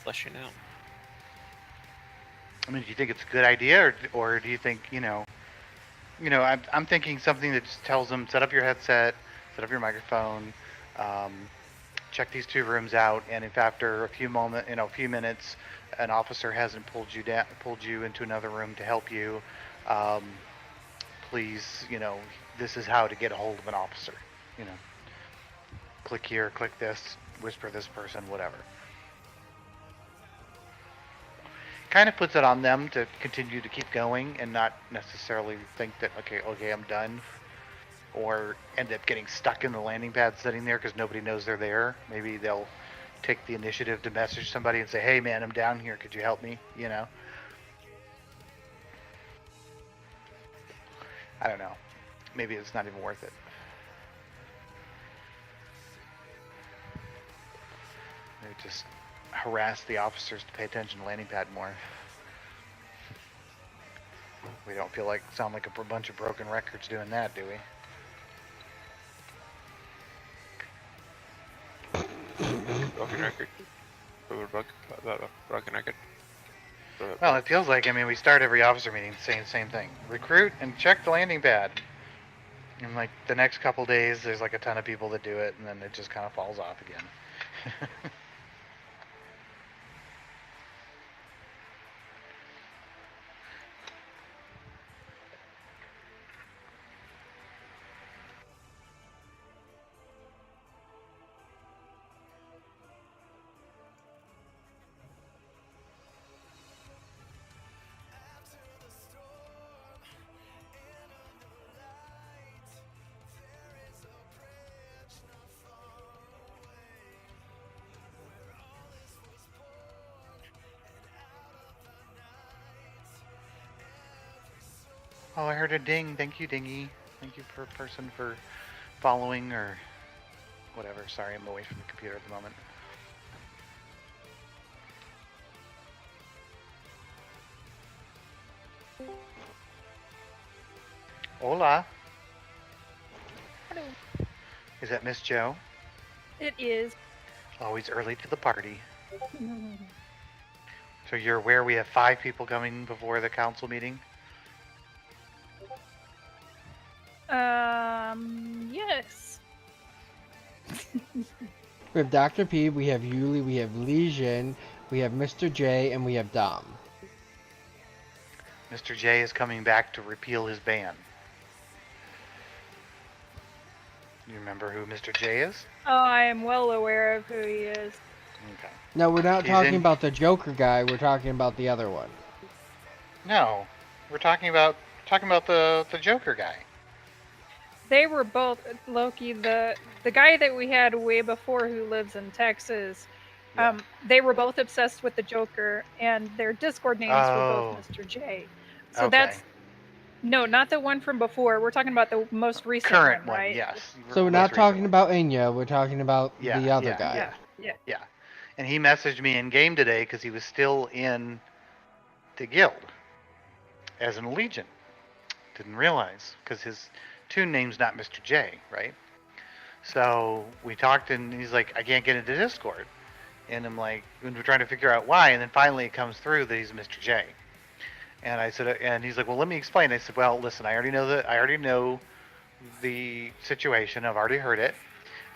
flesh you out. I mean, do you think it's a good idea, or do you think, I'm thinking something that just tells them, set up your headset, set up your microphone, um, check these two rooms out, and if after a few minutes, an officer hasn't pulled you into another room to help you, um, please, this is how to get a hold of an officer. You know, click here, click this, whisper this person, whatever. Kind of puts it on them to continue to keep going and not necessarily think that okay, I'm done, or end up getting stuck in the landing pad sitting there because nobody knows they're there. Maybe they'll take the initiative to message somebody and say, "Hey, man, I'm down here. Could you help me?" I don't know. Maybe it's not even worth it. Maybe just harass the officers to pay attention to landing pad more. We don't sound like a bunch of broken records doing that, do we? Broken record. Broken record. Well, it feels like, we start every officer meeting saying the same thing. Recruit and check the landing pad. And like the next couple days, there's like a ton of people that do it, and then it just kind of falls off again. Oh, I heard a ding. Thank you, Dingy. Thank you per person for following or whatever. Sorry, I'm away from the computer at the moment. Hola. Hello. Is that Miss Joe? It is. Always early to the party. So you're aware we have 5 people coming before the council meeting? Yes. We have Dr. P, we have Yuli, we have Legion, we have Mr. J, and we have Dom. Mr. J is coming back to repeal his ban. You remember who Mr. J is? Oh, I am well aware of who he is. Okay. No, we're not talking about the Joker guy, we're talking about the other one. No, we're talking about the Joker guy. They were both Loki, the guy that we had way before who lives in Texas. Yeah. They were both obsessed with the Joker, and their Discord names were both Mr. J. So okay. that's no, not the one from before. We're talking about the most recent current one, right? Yes. So we're not talking about Enya, we're talking about the other guy. Yeah. And he messaged me in game today because he was still in the guild as an Allegiant. Didn't realize because his tune name's not Mr. J, right? So we talked and he's like, I can't get into Discord. And I'm like, we're trying to figure out why. And then finally it comes through that he's Mr. J. And I said, and he's like, well, let me explain. I said, well, listen, I already know the situation. I've already heard it.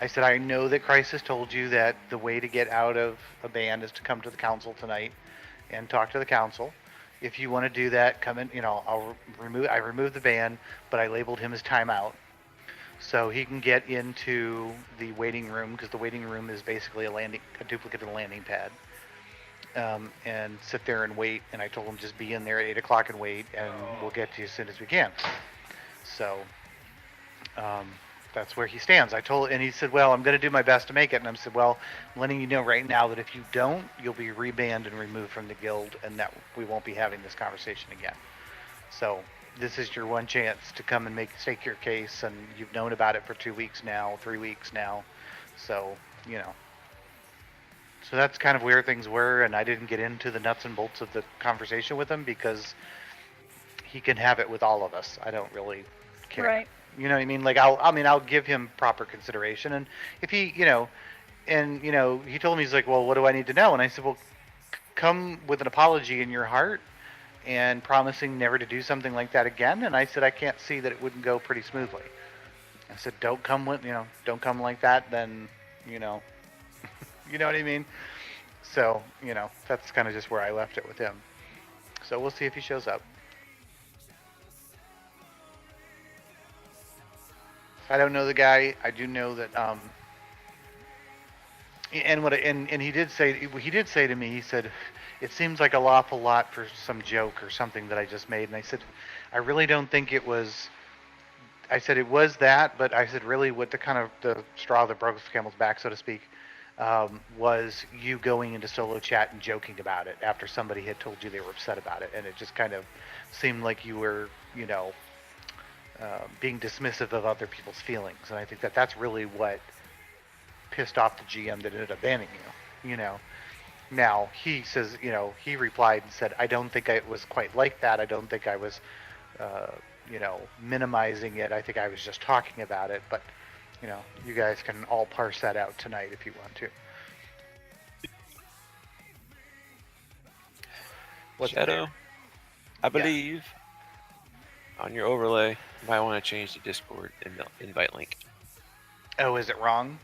I said, I know that Crisis told you that the way to get out of a ban is to come to the council tonight and talk to the council. If you want to do that, come in. I removed the ban, but I labeled him as timeout, so he can get into the waiting room because the waiting room is basically a duplicate of the landing pad, and sit there and wait. And I told him just be in there at 8 o'clock and wait, and we'll get to you as soon as we can. So that's where he stands. And he said, well, I'm going to do my best to make it. And I said, well, I'm letting you know right now that if you don't, you'll be rebanned and removed from the guild, and that we won't be having this conversation again. So this is your one chance to come and stake your case, and you've known about it for 2 weeks now, 3 weeks now. So, So that's kind of where things were, and I didn't get into the nuts and bolts of the conversation with him because he can have it with all of us. I don't really care. Right. You know what I mean? Like I'll give him proper consideration, and if he, and you know, he told me, he's like, well, what do I need to know? And I said, well, come with an apology in your heart and promising never to do something like that again. And I said, I can't see that it wouldn't go pretty smoothly. I said, don't come like that, then, you know, you know what I mean? So, you know, that's kind of just where I left it with him. So we'll see if he shows up. I don't know the guy. I do know that, and he did say to me, he said, it seems like an awful lot for some joke or something that I just made. And I said, I really don't think it was. I said it was that, but I said really what the straw that broke the camel's back, so to speak, was you going into solo chat and joking about it after somebody had told you they were upset about it, and it just kind of seemed like you were, you know, being dismissive of other people's feelings. And I think that that's really what pissed off the GM that ended up banning you, you know. Now, he says, you know, he replied and said, I don't think it was quite like that. I don't think I was, you know, minimizing it. I think I was just talking about it. But, you know, you guys can all parse that out tonight if you want to. What's Shadow, I believe on your overlay, you might want to change the Discord invite link. Oh, is it wrong?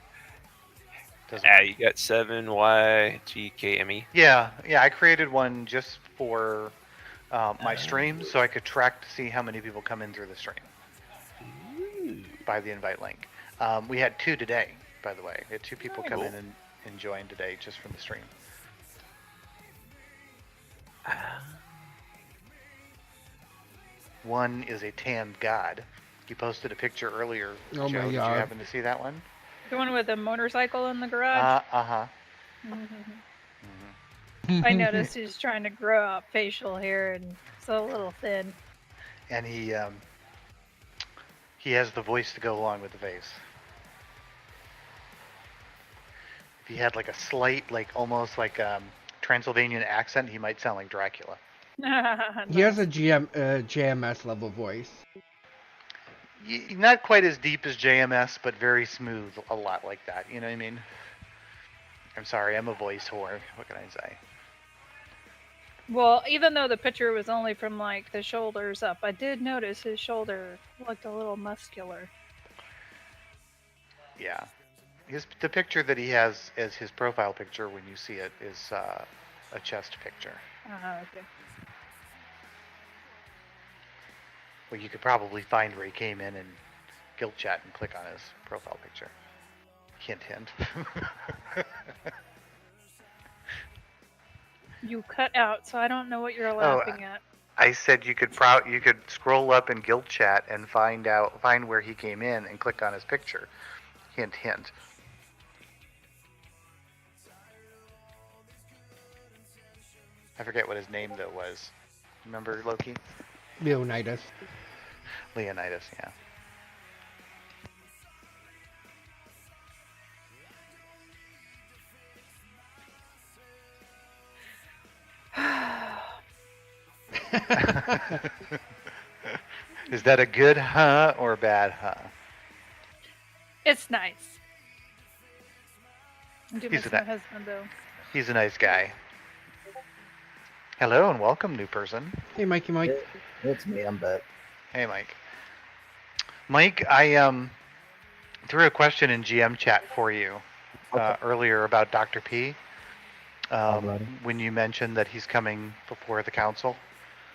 You got 7YGKME. Yeah, I created one just for my stream, so I could track to see how many people come in through the stream by the invite link. We had 2 today, by the way. We had 2 people come in and join today just from the stream. One is a tanned god. You posted a picture earlier. Oh Joe, my did you God. happen to see that one? The one with the motorcycle in the garage. Uh-huh. I noticed he's trying to grow out facial hair and it's a little thin. And he has the voice to go along with the face. If he had like a slight, like almost like Transylvanian accent, he might sound like Dracula. He has a JMS level voice. Not quite as deep as JMS, but very smooth, a lot like that. You know what I mean? I'm sorry, I'm a voice whore. What can I say? Well, even though the picture was only from like the shoulders up, I did notice his shoulder looked a little muscular. Yeah. The picture that he has as his profile picture when you see it is a chest picture. Okay. Well, you could probably find where he came in and guild chat and click on his profile picture. Hint, hint. You cut out, so I don't know what you're laughing at. I said you could scroll up in guild chat and find where he came in and click on his picture. Hint, hint. I forget what his name though was. Remember Loki? Leonidas. Leonidas, yeah. Is that a good huh or a bad huh? It's nice. I do He's miss a my ni- husband though. He's a nice guy. Hello and welcome, new person. Hey, Mikey Mike. It's me, I'm back. Hey, Mike. Mike, I threw a question in GM chat for you earlier about Dr. P. Alrighty. When you mentioned that he's coming before the council.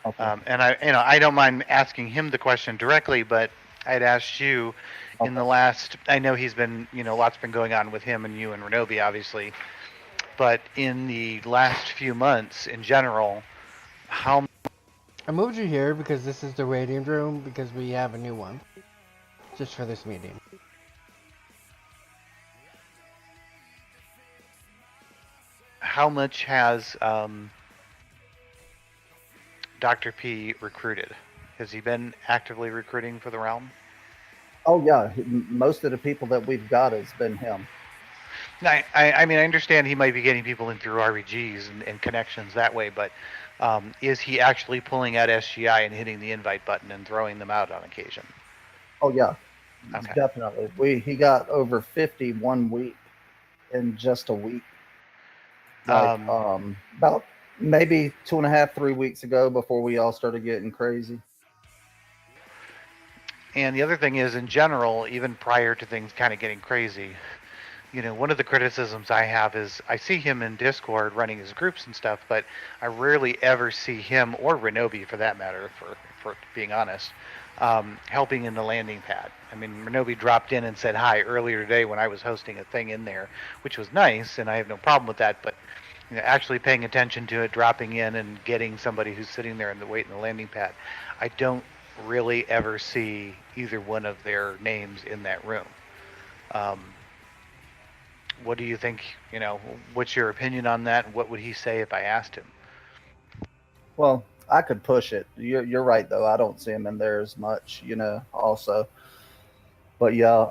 Okay. And I don't mind asking him the question directly, but I'd asked you in the last. I know he's been, lots been going on with him and you and Renobi, obviously. But in the last few months, in general, how? I moved you here because this is the waiting room because we have a new one. Just for this meeting. How much has Dr. P recruited? Has he been actively recruiting for the realm? Oh yeah, most of the people that we've got has been him. I mean, I understand he might be getting people in through RBGs and connections that way, but is he actually pulling out SGI and hitting the invite button and throwing them out on occasion? Oh yeah, Okay. definitely. He got over 50 1 week, in just a week. Like about maybe 2.5, 3 weeks ago, before we all started getting crazy. And the other thing is, in general, even prior to things kind of getting crazy, one of the criticisms I have is I see him in Discord running his groups and stuff, but I rarely ever see him, or Renobi for that matter, for being honest, helping in the landing pad. I mean, Renobi dropped in and said hi earlier today when I was hosting a thing in there, which was nice, and I have no problem with that, but actually paying attention to it, dropping in and getting somebody who's sitting there in the wait in the landing pad, I don't really ever see either one of their names in that room. What do you think? What's your opinion on that? What would he say if I asked him? Well, I could push it. You're right, though. I don't see him in there as much, also. But yeah,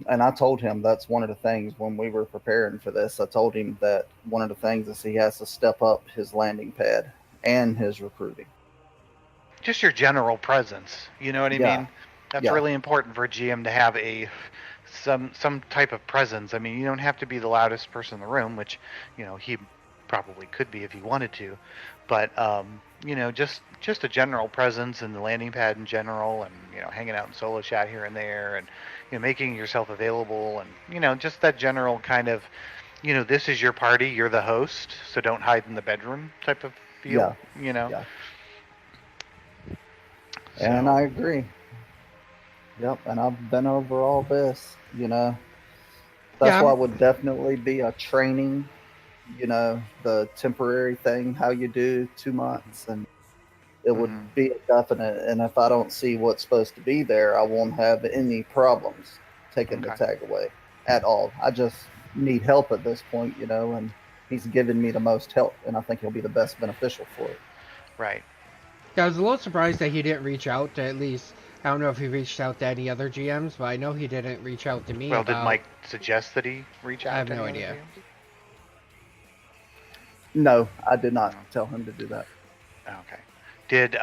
and I told him that's one of the things when we were preparing for this. I told him that one of the things is he has to step up his landing pad and his recruiting. Just your general presence. You know what I mean? That's really important for a GM to have some type of presence. I mean, you don't have to be the loudest person in the room, which he probably could be if he wanted to, but just a general presence in the landing pad in general, and hanging out in solo chat here and there, and making yourself available, and just that general kind of this is your party, you're the host, so don't hide in the bedroom type of feel. Yeah. And I agree. Yep, and I've been over all this, That's why it would definitely be a training, the temporary thing, how you do 2 months, and it would be a definite. And if I don't see what's supposed to be there, I won't have any problems taking the tag away at all. I just need help at this point, and he's given me the most help, and I think he'll be the best beneficial for it. Right. Yeah, I was a little surprised that he didn't reach out to at least. I don't know if he reached out to any other GMs, but I know he didn't reach out to me. Well, did Mike suggest that he reach out? I have no idea. No, I did not tell him to do that. Okay. Did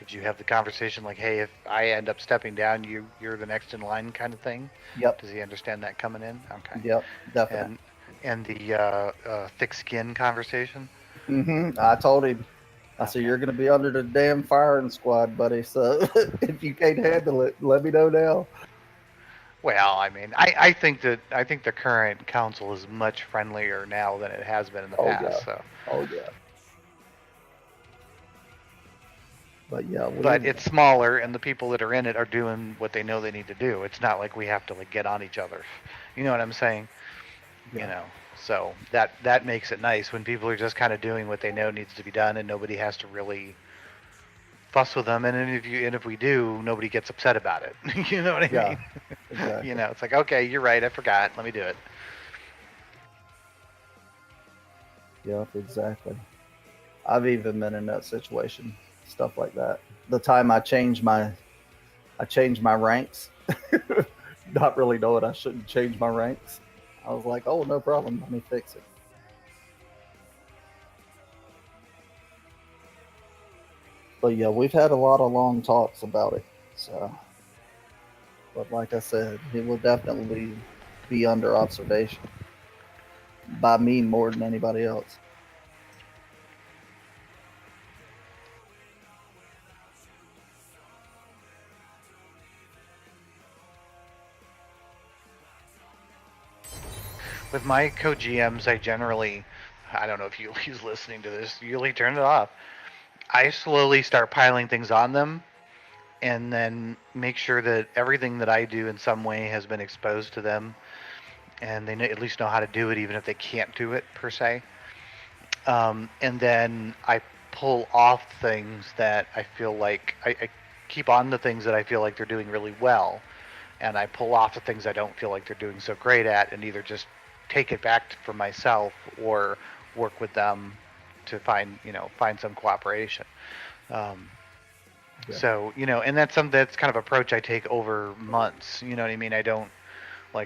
you have the conversation like, hey, if I end up stepping down, you're the next in line kind of thing? Yep. Does he understand that coming in? Okay. Yep, definitely. And the thick skin conversation? I told him. I said, you're going to be under the damn firing squad, buddy. So if you can't handle it, let me know now. Well, I mean, I think the current council is much friendlier now than it has been in the past. Yeah. So. Oh yeah. But yeah. But it's smaller, and the people that are in it are doing what they know they need to do. It's not like we have to get on each other. You know what I'm saying? Yeah. So that makes it nice when people are just kind of doing what they know needs to be done, and nobody has to really fuss with them. And if we do, nobody gets upset about it. You know what I mean? Exactly. It's like, okay, you're right, I forgot. Let me do it. Yep, exactly. I've even been in that situation, stuff like that. The time I changed my ranks, not really knowing I shouldn't change my ranks. I was like, oh, no problem. Let me fix it. But yeah, we've had a lot of long talks about it. So, but like I said, he will definitely be under observation by me more than anybody else. With my co-GMs, I don't know if Yuli's listening to this, Yuli, turn it off. I slowly start piling things on them, and then make sure that everything that I do in some way has been exposed to them, and they at least know how to do it, even if they can't do it, per se. And then I pull off things that I feel like, I keep on the things that I feel like they're doing really well, and I pull off the things I don't feel like they're doing so great at, and either just take it back for myself or work with them to find some cooperation. So, and that's kind of approach I take over months. You know what I mean? I don't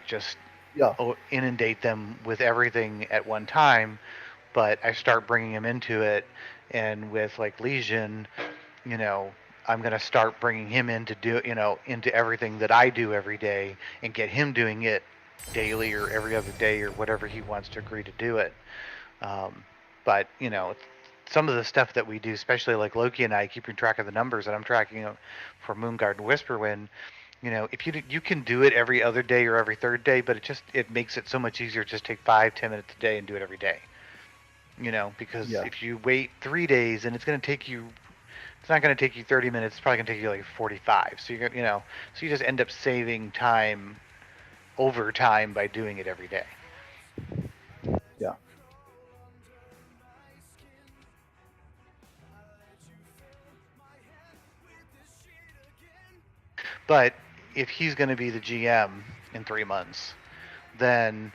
just inundate them with everything at one time, but I start bringing them into it. And with Legion, I'm going to start bringing him into into everything that I do every day and get him doing it daily or every other day or whatever he wants to agree to do it. But you know, some of the stuff that we do, especially like Loki and I, keeping track of the numbers, and I'm tracking for Moonguard and Whisperwind. You know, if you can do it every other day or every third day, but it makes it so much easier to just take 5-10 minutes a day and do it every day. You know, because Yeah. if you wait 3 days, and it's not going to take you 30 minutes. It's probably going to take you like 45. So so you just end up saving time over time by doing it every day. Yeah. But if he's going to be the GM in 3 months, then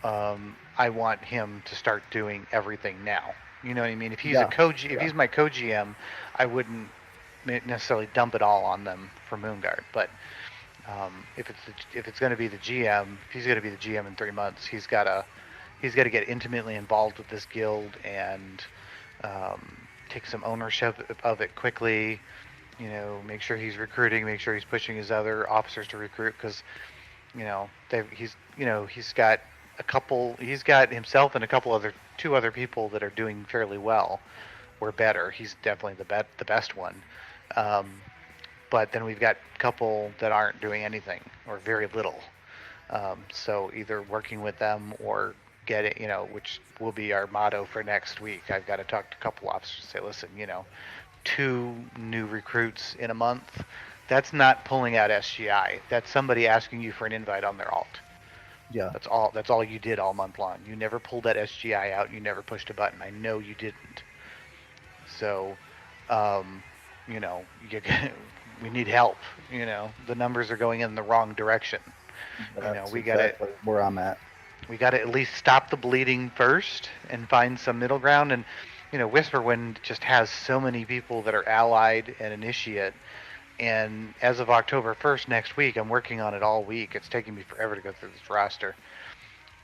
I want him to start doing everything now. You know what I mean? If he's if he's my co-GM, I wouldn't necessarily dump it all on them for Moonguard. But if it's going to be the GM, if he's going to be the GM in 3 months, he's got to get intimately involved with this guild and take some ownership of it quickly. You know, make sure he's recruiting, make sure he's pushing his other officers to recruit, because he's got himself and two other people that are doing fairly well or better. He's definitely the best one. But then we've got a couple that aren't doing anything or very little. So either working with them or which will be our motto for next week. I've got to talk to a couple officers and say, listen, 2 new recruits in a month, that's not pulling out SGI. That's somebody asking you for an invite on their alt. Yeah. That's all you did all month long. You never pulled that SGI out. You never pushed a button. I know you didn't. So, we need help. The numbers are going in the wrong direction. That's we got exactly where I'm at. We got to at least stop the bleeding first and find some middle ground. And Whisperwind just has so many people that are allied and initiate. And as of October 1st next week, I'm working on it all week. It's taking me forever to go through this roster.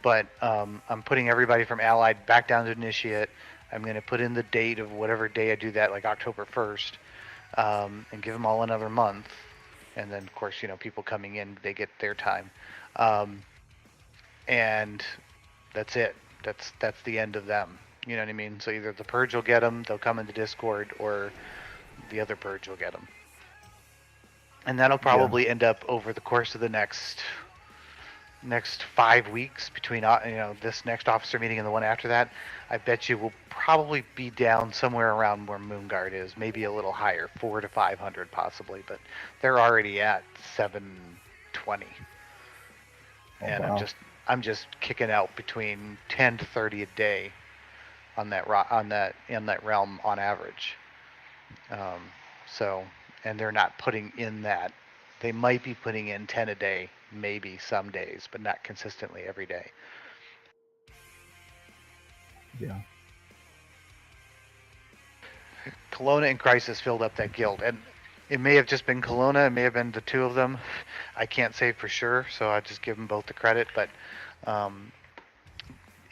But I'm putting everybody from allied back down to initiate. I'm going to put in the date of whatever day I do that, like October 1st, and give them all another month. And then, of course, people coming in, they get their time. And that's it. That's the end of them. You know what I mean? So either the Purge will get them, they'll come into Discord, or the other Purge will get them. And that'll probably end up over the course of the next 5 weeks between this next officer meeting and the one after that. I bet you we'll probably be down somewhere around where Moonguard is, maybe a little higher, 400 to 500 possibly, but they're already at 720. And wow. I'm just kicking out between 10 to 30 a day on that realm on average. And they're not putting in that. They might be putting in 10 a day, maybe some days, but not consistently every day. Yeah. Kelowna and Crisis filled up that guild, and it may have just been Kelowna, it may have been the 2 of them. I can't say for sure, so I just give them both the credit. But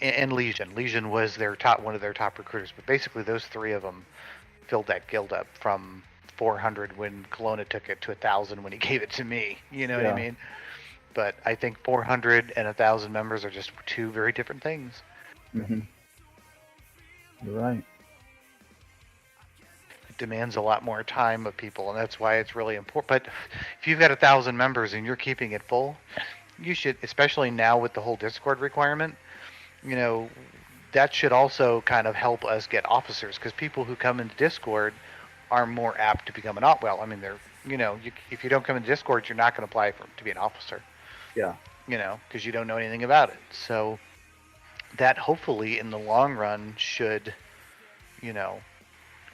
and Legion was one of their top recruiters. But basically, those 3 of them filled that guild up from 400 when Kelowna took it to 1,000 when he gave it to me. You know what I mean? But I think 400 and 1,000 members are just 2 very different things. Mm-hmm. You're right. It demands a lot more time of people, and that's why it's really important. But if you've got 1,000 members and you're keeping it full, you should, especially now with the whole Discord requirement, that should also kind of help us get officers, because people who come into Discord are more apt to become an well. I mean, they're if you don't come into Discord, you're not going to apply to be an officer. Yeah. Because you don't know anything about it. So that hopefully in the long run should,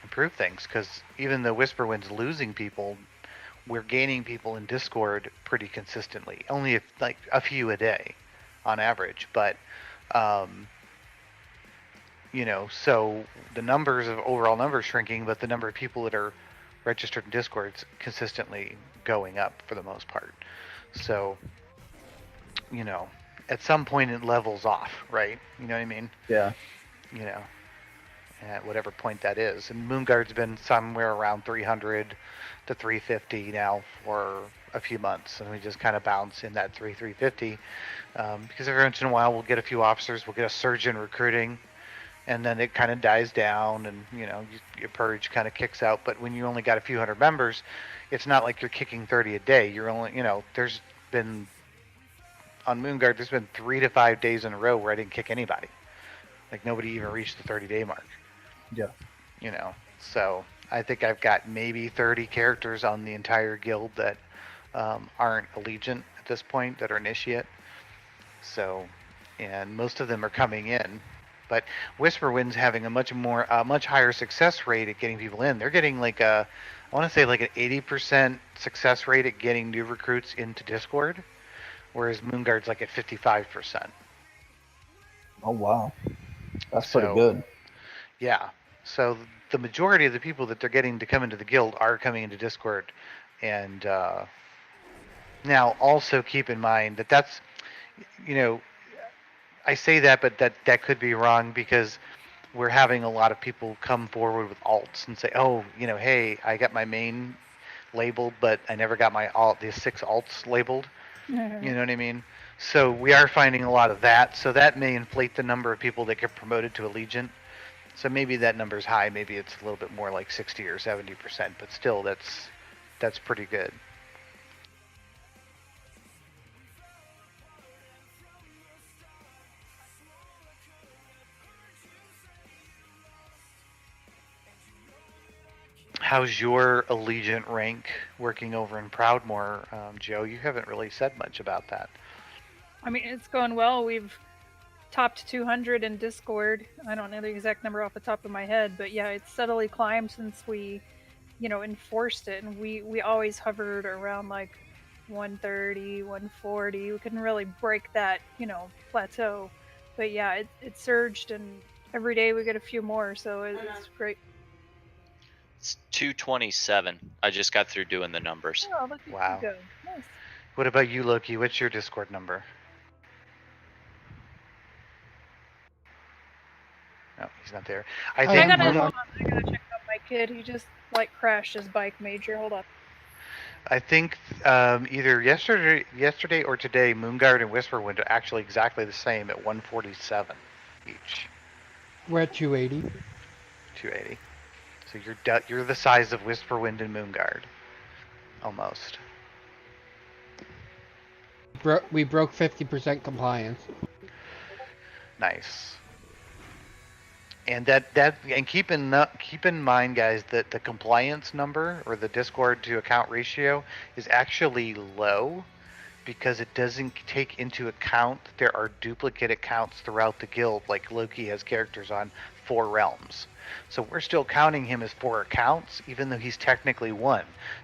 improve things. Because even though Whisperwind's losing people, we're gaining people in Discord pretty consistently. Only a few a day, on average. But so the overall numbers shrinking, but the number of people that are registered in Discord's consistently going up for the most part. So, at some point it levels off, right? You know what I mean? Yeah. At whatever point that is. And Moonguard's been somewhere around 300 to 350 now for a few months, and we just kind of bounce in that 350, because every once in a while we'll get a few officers, we'll get a surge in recruiting, and then it kind of dies down, and your purge kind of kicks out. But when you only got a few hundred members, it's not like you're kicking 30 a day. You're only, there's been on Moonguard, there's been 3 to 5 days in a row where I didn't kick anybody. Like nobody even reached the 30-day mark. Yeah. So I think I've got maybe 30 characters on the entire guild that aren't Allegiant at this point, that are Initiate. So, and most of them are coming in. But Whisperwind's having a much higher success rate at getting people in. They're getting like I want to say like an 80% success rate at getting new recruits into Discord, whereas Moonguard's like at 55%. Oh wow, that's pretty So, good. Yeah. So the majority of the people that they're getting to come into the guild are coming into Discord, and now also keep in mind that that's, I say that, but that could be wrong, because we're having a lot of people come forward with alts and say, oh, hey, I got my main labeled, but I never got my the 6 alts labeled. You know what I mean? So we are finding a lot of that. So that may inflate the number of people that get promoted to Allegiant. So maybe that number's high. Maybe it's a little bit more like 60 or 70%, but still, that's pretty good. How's your Allegiant rank working over in Proudmoore, Joe? You haven't really said much about that. I mean, it's going well. We've topped 200 in Discord. I don't know the exact number off the top of my head, but yeah, it's steadily climbed since we, enforced it. And we always hovered around like 130, 140. We couldn't really break that, plateau. But yeah, it surged, and every day we get a few more, so it's great. It's 227. I just got through doing the numbers. Oh, look at Wow. you go. Nice. What about you, Loki? What's your Discord number? No, he's not there. I I think gotta hold check on. out my kid. He just crashed his bike major. Hold on. Either yesterday or today, Moonguard and Whisperwind are actually exactly the same at 147 each. We're at 280. 280. So you're the size of Whisperwind and Moonguard, almost. We broke 50% compliance. Nice. And and keep in mind, guys, that the compliance number, or the Discord to account ratio, is actually low, because it doesn't take into account that there are duplicate accounts throughout the guild. Like Loki has characters on 4 realms, so we're still counting him as 4 accounts, even though he's technically 1.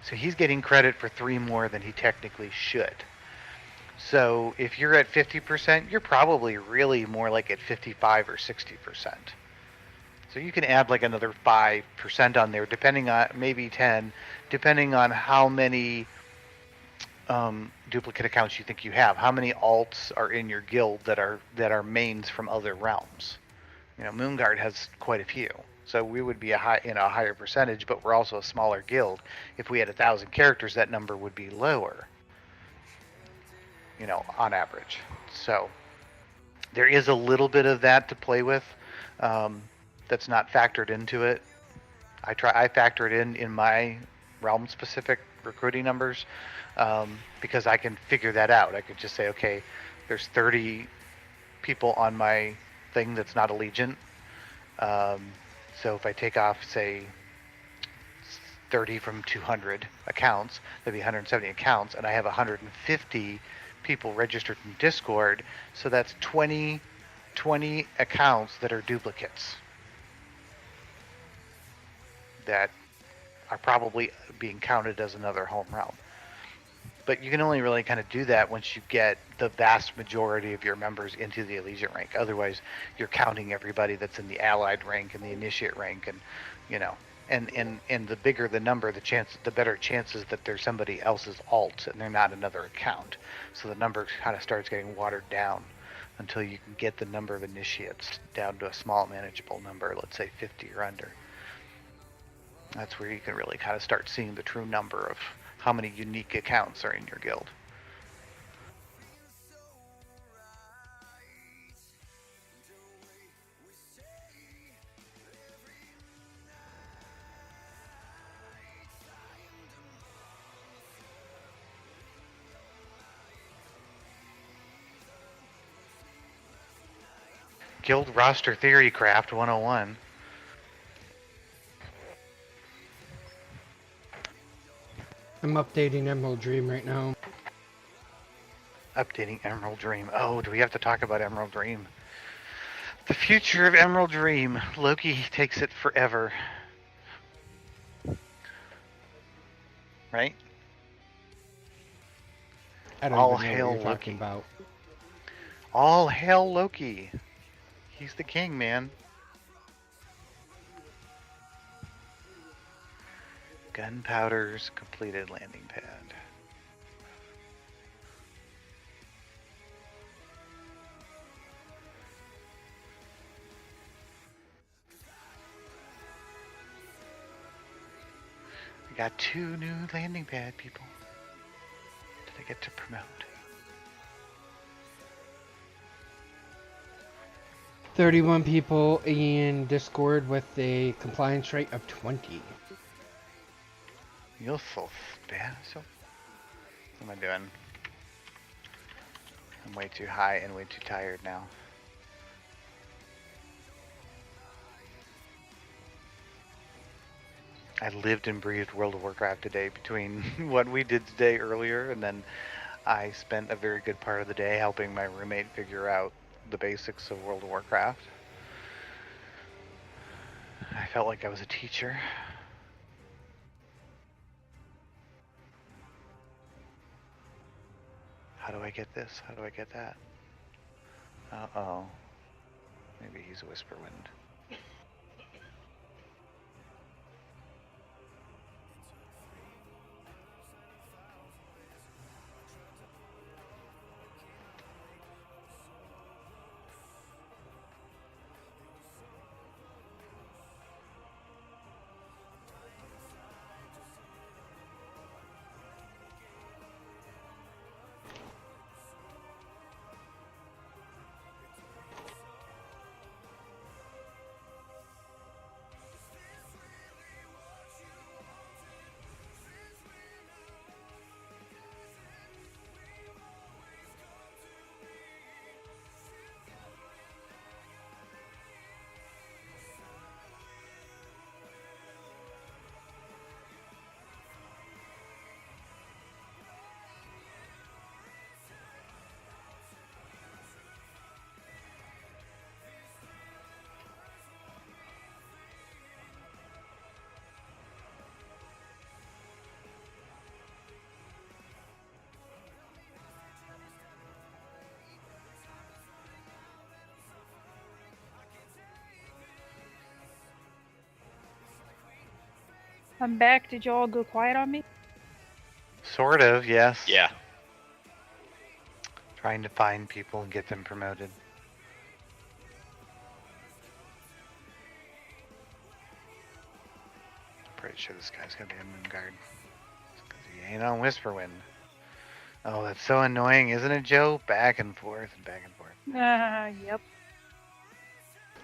So he's getting credit for 3 more than he technically should. So if you're at 50%, you're probably really more like at 55 or 60%. So you can add like another 5% on there, depending on, maybe 10, depending on how many duplicate accounts you think you have. How many alts are in your guild that are mains from other realms? Moonguard has quite a few, so we would be a higher percentage, but we're also a smaller guild. If we had 1,000 characters, that number would be lower. On average. So there is a little bit of that to play with. That's not factored into it. I factor it in my realm specific recruiting numbers, because I can figure that out. I could just say, okay, there's 30 people on my thing that's not Allegiant. So if I take off, say, 30 from 200 accounts, that'd be 170 accounts, and I have 150 people registered in Discord, so that's 20 accounts that are duplicates that are probably being counted as another home realm. But you can only really kind of do that once you get the vast majority of your members into the Allegiant rank. Otherwise, you're counting everybody that's in the Allied rank and the Initiate rank, and and the bigger the number, the better chances that there's somebody else's alt and they're not another account. So the number kind of starts getting watered down until you can get the number of initiates down to a small manageable number, let's say 50 or under. That's where you can really kind of start seeing the true number of how many unique accounts are in your guild. Guild roster theory craft 101. I'm updating Emerald Dream right now. Updating Emerald Dream. Oh, do we have to talk about Emerald Dream? The future of Emerald Dream. Loki takes it forever. I Right? don't All even know hail what you're talking Loki. about. All hail Loki. He's the king, man. Gunpowder's completed landing pad. We got 2 new landing pad people. Did I get to promote? 31 people in Discord with a compliance rate of 20. You're so special. What am I doing? I'm way too high and way too tired now. I lived and breathed World of Warcraft today between what we did today earlier, and then I spent a very good part of the day helping my roommate figure out the basics of World of Warcraft. I felt like I was a teacher. How do I get this? How do I get that? Uh-oh. Maybe he's a Whisperwind. I'm back. Did y'all go quiet on me? Sort of, yes. Yeah. Trying to find people and get them promoted. Pretty sure this guy's gonna be a moon guard. 'Cause he ain't on Whisperwind. Oh, that's so annoying, isn't it, Joe? Back and forth and back and forth. Yep.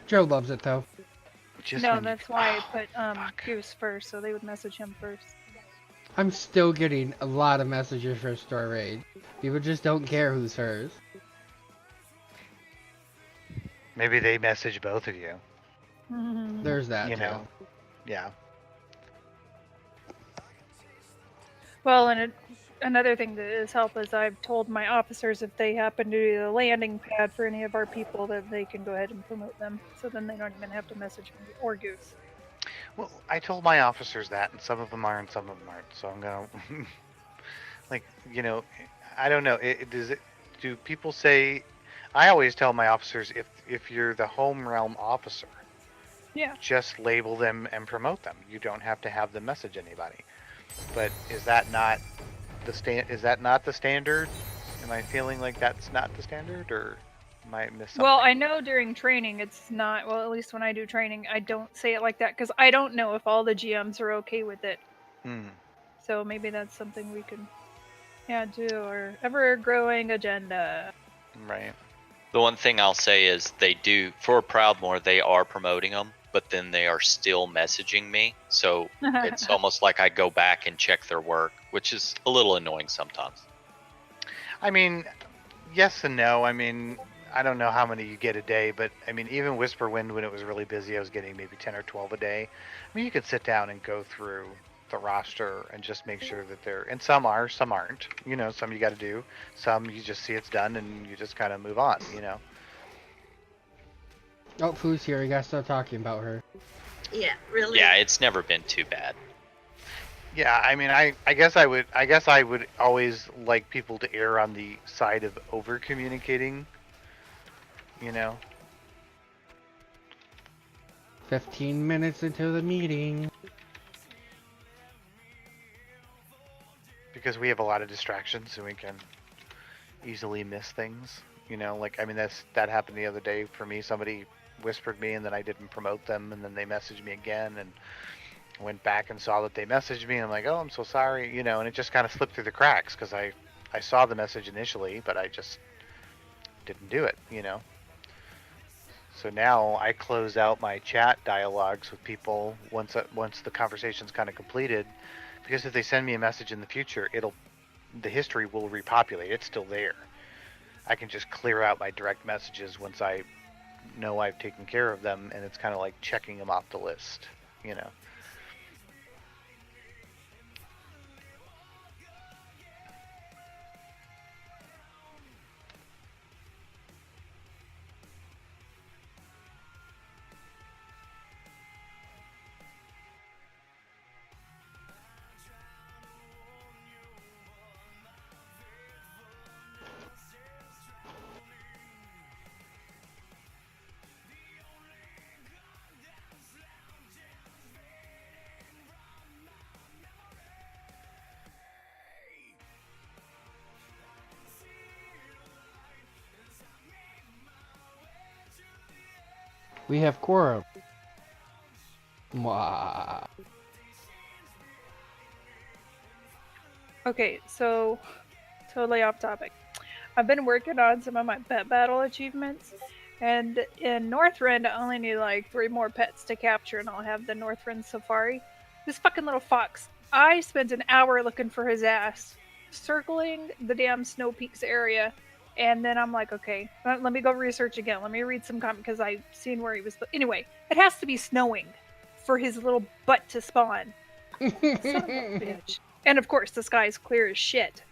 Joe loves it though. Just No, when you- that's why I Oh, put fuck. Goose first, so they would message him first. I'm still getting a lot of messages for Store Raid. People just don't care who's hers. Maybe they message both of you. There's that You too. know. Yeah. Well, and another thing that is help is I've told my officers if they happen to do the landing pad for any of our people that they can go ahead and promote them. So then they don't even have to message me or Goose. Well, I told my officers that, and some of them are and some of them aren't. So I'm gonna, like, you know, I don't know. Do people say? I always tell my officers if you're the home realm officer, Yeah. just label them and promote them. You don't have to have them message anybody. But is that not the Is that not the standard? Am I feeling like that's not the standard, or am I miss something? Well, I know during training it's not. Well, at least when I do training, I don't say it like that because I don't know if all the GMs are okay with it. So maybe that's something we can, do our ever-growing agenda. Right. The one thing I'll say is they do, for Proudmoore, they are promoting them, but then they are still messaging me. So it's almost like I go back and check their work, which is a little annoying sometimes. I mean, yes and no. I mean, I don't know how many you get a day, but I mean, even Whisperwind, when it was really busy, I was getting maybe 10 or 12 a day. I mean, you could sit down and go through the roster and just make sure that they're, and some are, some aren't. You know, some you got to do, some you just see it's done and you just kind of move on, you know. Oh, Foo's here. You gotta start talking about her. Yeah, really. Yeah, it's never been too bad. Yeah, I mean, I guess I would always like people to err on the side of over communicating. You know, 15 minutes into the meeting. because we have a lot of distractions and we can easily miss things. You know, like, I mean, that happened the other day for me. Somebody whispered me and then I didn't promote them, and then they messaged me again, and went back and saw that they messaged me. And I'm like, oh, I'm so sorry, you know, and it just kind of slipped through the cracks because I saw the message initially, but I just didn't do it, you know. So now I close out my chat dialogues with people once the conversation's kind of completed, because if they send me a message in the future, the history will repopulate. It's still there. I can just clear out my direct messages once I know I've taken care of them, and it's kind of like checking them off the list, you know. We have quorum. Mwah. Okay, so totally off topic. I've been working on some of my pet battle achievements, and in Northrend, I only need like 3 more pets to capture, and I'll have the Northrend Safari. This fucking little fox. I spent an hour looking for his ass, circling the damn Snow Peaks area, and then I'm like, okay, let me go research again. Let me read some comments because I've seen where he was. Anyway, it has to be snowing for his little butt to spawn. Son of a bitch. And of course, the sky is clear as shit.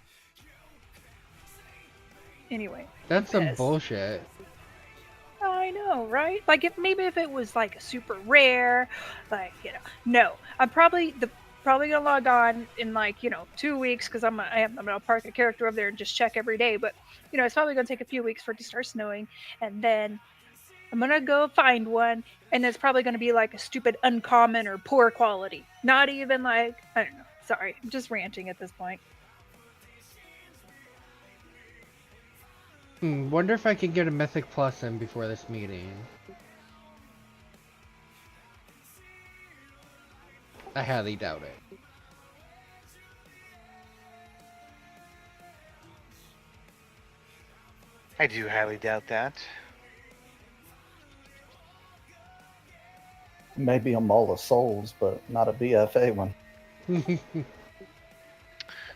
Anyway. That's some pissed. bullshit. I know, right? Like, if it was like super rare, like, you know, no. I'm probably gonna log on in like, 2 weeks, because I'm gonna park a character over there and just check every day. But it's probably gonna take a few weeks for it to start snowing, and then I'm gonna go find one, and it's probably gonna be like a stupid uncommon or poor quality. Not even like, I don't know. Sorry, I'm just ranting at this point. Wonder if I can get a Mythic Plus in before this meeting. I highly doubt it. I do highly doubt that. Maybe a Mall of Souls, but not a BFA one.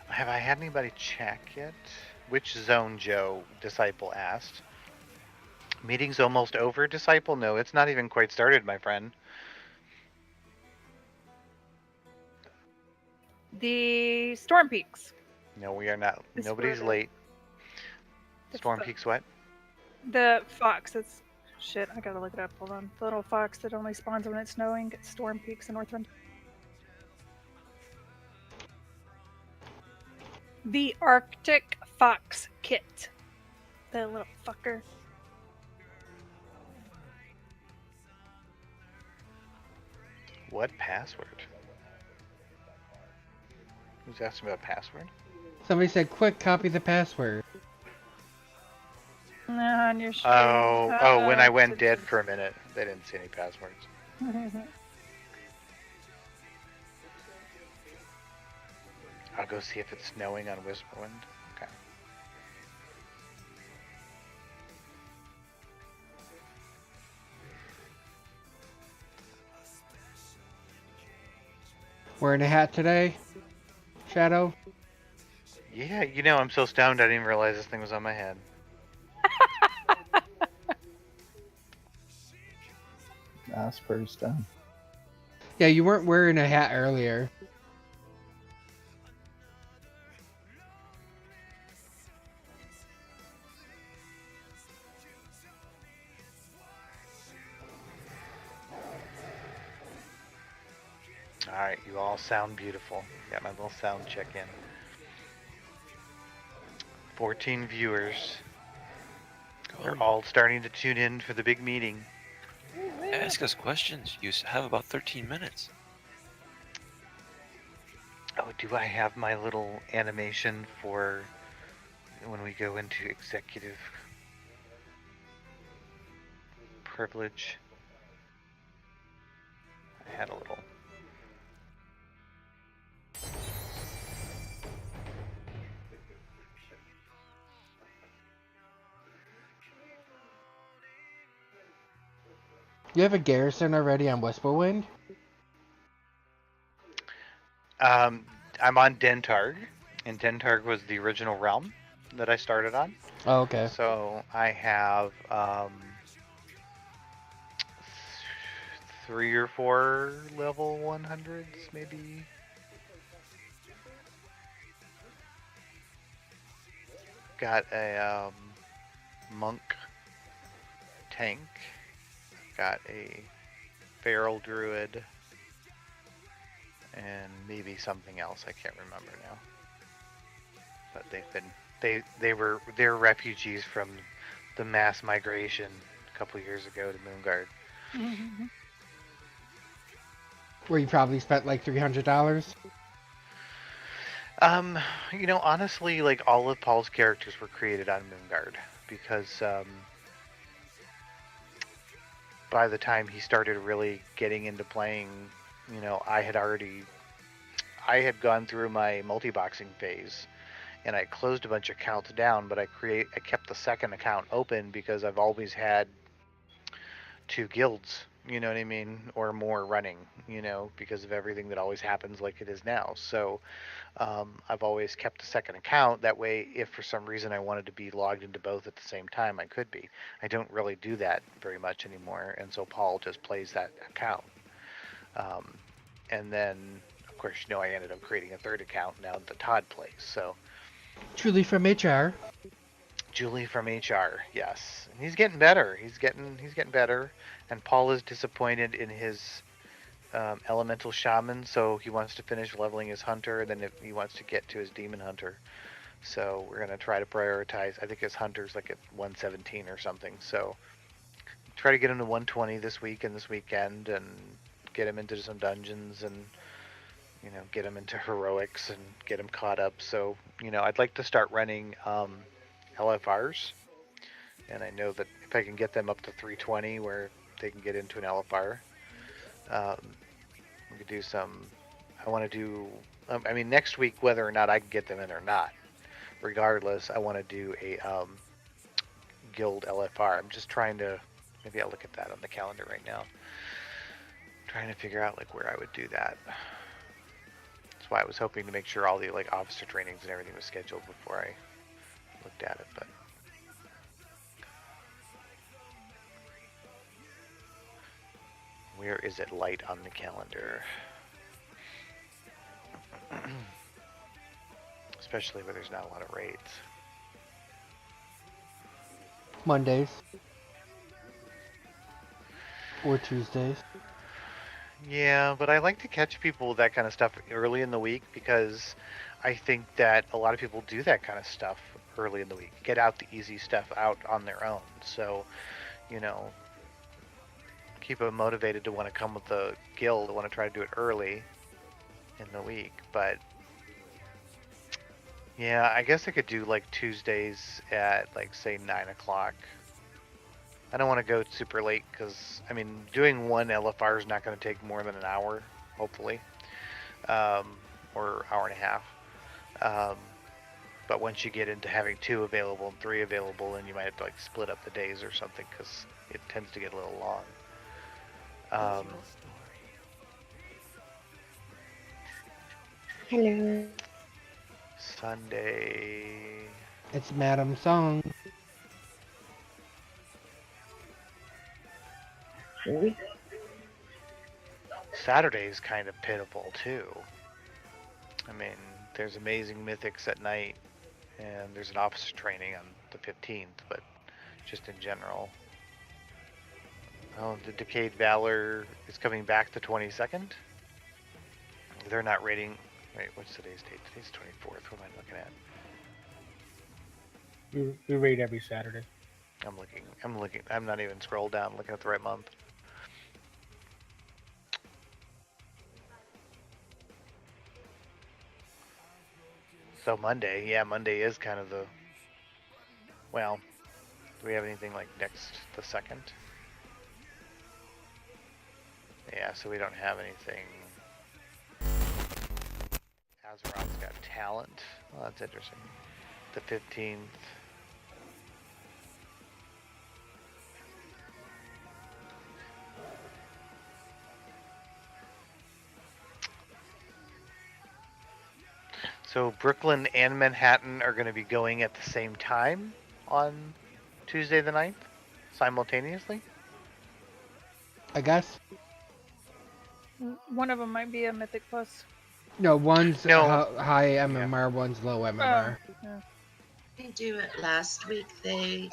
Have I had anybody check yet? Which zone, Joe? Disciple asked. Meeting's almost over, Disciple? No, it's not even quite started, my friend. The Storm Peaks. No, we are not. It's Nobody's for- late. It's Storm the- Peaks what? The fox. It's shit. I gotta look it up. Hold on. The little fox that only spawns when it's snowing. It's Storm Peaks in Northrend. The Arctic Fox Kit. The little fucker. What password? Who's asking about password? Somebody said, quick, copy the password. On your stream. Oh, when I went dead for a minute, they didn't see any passwords. I'll go see if it's snowing on Whisperwind. Okay. Wearing a hat today, Shadow? Yeah, you know, I'm so stoned I didn't even realize this thing was on my head. That's pretty stoned. Yeah, you weren't wearing a hat earlier. Alright, you all sound beautiful. Got my little sound check in. 14 viewers. They're all starting to tune in for the big meeting. Ask us questions. You have about 13 minutes. Oh, do I have my little animation for when we go into executive privilege? I had a little. You have a garrison already on Whisperwind? I'm on Dentarg, and Dentarg was the original realm that I started on. Oh, okay. So I have 3 or 4 level 100s, maybe. Got a monk tank. Got a feral druid. And maybe something else I can't remember now. But they're refugees from the mass migration a couple years ago to Moonguard. Where you probably spent like $300? You know, honestly, like all of Paul's characters were created on Moonguard because by the time he started really getting into playing, you know, I had gone through my multi-boxing phase, and I closed a bunch of accounts down, but I kept the second account open because I've always had 2 guilds, you know what I mean, or more running, you know, because of everything that always happens like it is now. So I've always kept a second account. That way, if for some reason I wanted to be logged into both at the same time, I could be. I don't really do that very much anymore, and so Paul just plays that account. And then, of course, you know, I ended up creating a third account now that Todd plays. So Truly from HR. Julie from HR, yes, and he's getting better. He's getting better, and Paul is disappointed in his elemental shaman, so he wants to finish leveling his hunter, and then he wants to get to his demon hunter. So we're gonna try to prioritize. I think his hunter's like at 117 or something. So try to get him to 120 this week and this weekend, and get him into some dungeons, and you know, get him into heroics and get him caught up. So you know, I'd like to start running LFRs, and I know that if I can get them up to 320 where they can get into an LFR, we could do some. I want to do. I mean, next week, whether or not I can get them in or not, regardless, I want to do a guild LFR. I'm just trying to. Maybe I'll look at that on the calendar right now. Trying to figure out like where I would do that. That's why I was hoping to make sure all the like officer trainings and everything was scheduled before I looked at it, but. Where is it light on the calendar? Especially where there's not a lot of raids. Mondays. Or Tuesdays. Yeah, but I like to catch people with that kind of stuff early in the week because I think that a lot of people do that kind of stuff early in the week. Get out the easy stuff out on their own. So, you know, keep them motivated to want to come with the guild, want to try to do it early in the week. But yeah, I guess I could do like Tuesdays at like say 9 o'clock. I don't want to go super late because I mean doing one LFR is not going to take more than an hour, hopefully, or hour and a half. But once you get into having 2 available and 3 available, then you might have to like split up the days or something because it tends to get a little long. Hello. Sunday. It's Madam Song. Really? Saturday's kind of pitiful too. I mean, there's Amazing Mythics at night, and there's an officer training on the 15th, but just in general. Oh, the Decayed Valor is coming back the 22nd. They're not rating. Wait, what's today's date? Today's 24th. What am I looking at? We raid every Saturday. I'm looking. I'm not even scrolled down looking at the right month. So Monday, yeah, Monday is kind of the, well, do we have anything like next the 2nd? Yeah, so we don't have anything. Azeroth's got talent. Well, that's interesting. The 15th. So Brooklyn and Manhattan are going to be going at the same time on Tuesday the 9th, simultaneously? I guess. One of them might be a Mythic Plus. No, one's No. high MMR, one's low MMR. Yeah. They do it last week. They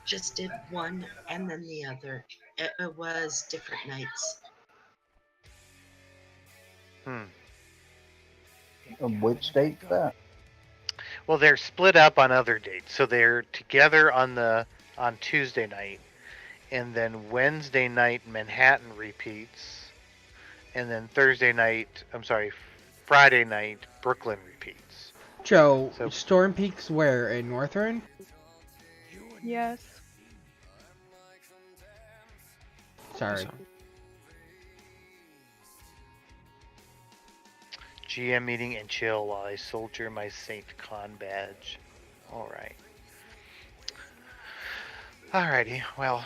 just did one and then the other. It was different nights. Which date's that? Well, they're split up on other dates, so they're together on Tuesday night, and then Wednesday night Manhattan repeats, and then Friday night Brooklyn repeats. Joe, So- Storm Peak's where? In Northern? Yes. Sorry. GM meeting and chill while I soldier my Saint Con badge. Alright. Alrighty, well.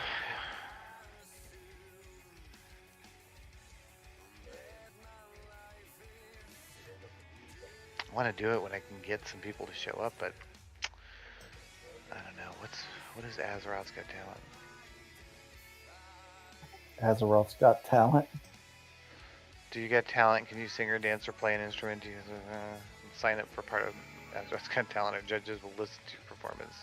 I want to do it when I can get some people to show up, but I don't know. What is Azeroth's Got Talent? Azeroth's Got Talent. Do you get talent? Can you sing or dance or play an instrument? Do you sign up for part of Azeroth's Got Talent? Our judges will listen to your performance.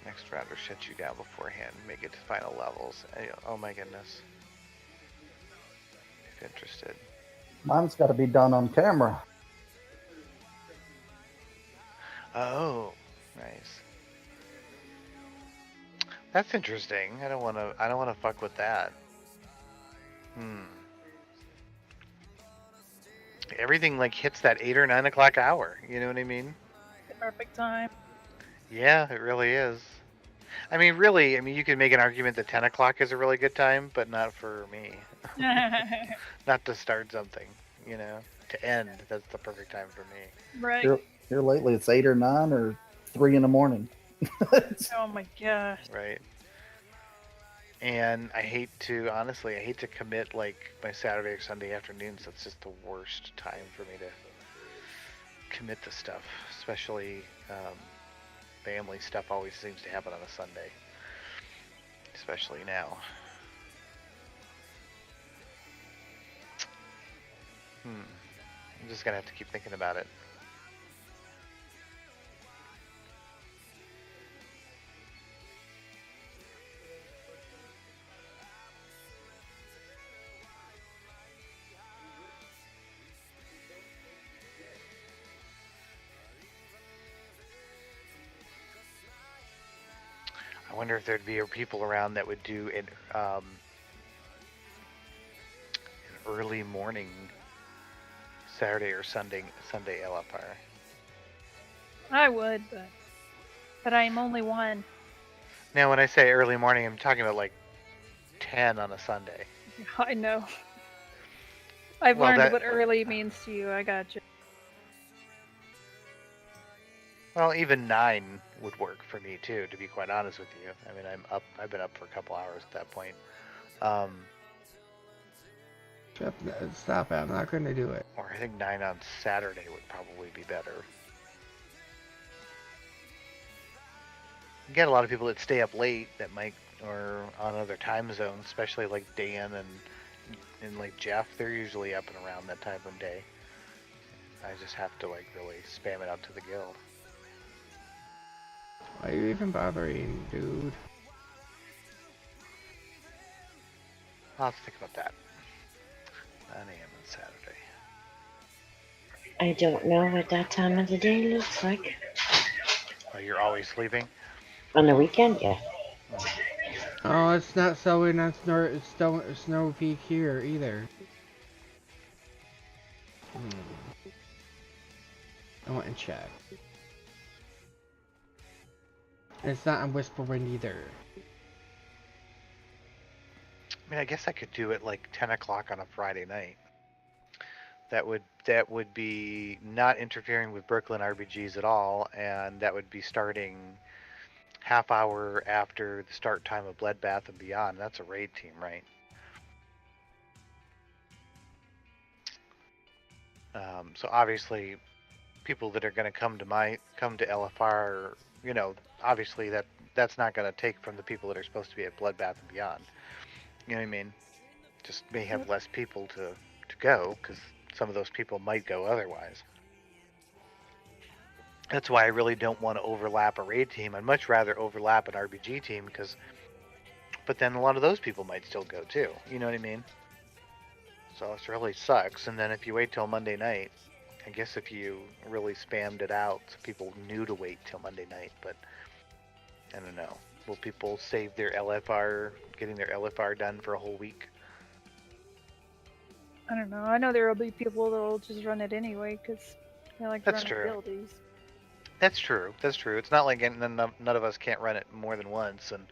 Next round or shut you down beforehand. Make it to final levels. Oh my goodness. If interested. Mine's got to be done on camera. Oh, nice. That's interesting. I don't want to fuck with that. Everything like hits that 8 or 9 o'clock hour. You know what I mean? The perfect time. Yeah, it really is. I mean, really, you could make an argument that 10 o'clock is a really good time, but not for me. Not to start something, you know? To end, that's the perfect time for me. Right. Here lately, it's 8 or 9 or 3 in the morning. Oh my gosh. Right. And I hate to commit like my Saturday or Sunday afternoons. That's just the worst time for me to commit to stuff, especially family stuff always seems to happen on a Sunday, especially now. I'm just gonna have to keep thinking about it. I wonder if there'd be people around that would do an early morning Saturday or Sunday LFR. I would, but I'm only one. Now, when I say early morning, I'm talking about like 10 on a Sunday. I know. I've Well, learned that- what early means to you. I got you. Well, even 9 would work for me too, to be quite honest with you. I mean, I've been up for a couple hours at that point. Stop it! I'm not going to do it. Or I think 9 on Saturday would probably be better. You get a lot of people that stay up late that might, or on other time zones, especially like Dan and like Jeff. They're usually up and around that time of day. I just have to like really spam it out to the guild. Why are you even bothering, dude? I'll have to think about that. 9 a.m. on Saturday. I don't know what that time of the day looks like. Oh, you're always sleeping? On the weekend, yeah. Oh, it's not snowing on Snow Peak here either. I want to check. It's not on Whisperwind either. I mean, I guess I could do it like 10 o'clock on a Friday night. That would be not interfering with Brooklyn RBGs at all, and that would be starting half hour after the start time of Bloodbath and Beyond. That's a raid team, right? So obviously, people that are going to come to LFR, you know, obviously that's not going to take from the people that are supposed to be at Bloodbath and Beyond. You know what I mean? Just may have less people to go, because some of those people might go otherwise. That's why I really don't want to overlap a raid team. I'd much rather overlap an RBG team, but then a lot of those people might still go too. You know what I mean? So it really sucks. And then if you wait till Monday night, I guess if you really spammed it out, so people knew to wait till Monday night, but I don't know. Will people save their LFR, getting their LFR done for a whole week? I don't know. I know there will be people that will just run it anyway because they like That's running true. buildies. That's true. That's true. It's not like none of us can't run it more than once, and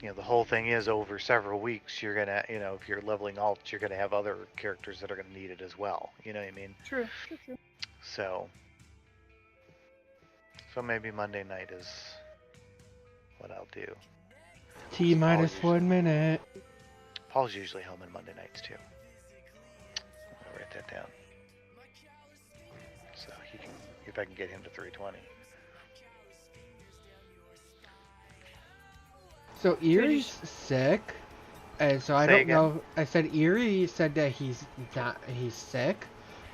you know the whole thing is over several weeks. You're gonna, you know, if you're leveling alts, you're gonna have other characters that are gonna need it as well. You know what I mean? True. So maybe Monday night is what I'll do. T minus 1 minute. Paul's usually home on Monday nights too. I'll write that down. So he can, if I can get him to 320. So Erie's sick, and so I Say don't again? know. I said Erie said that he's sick,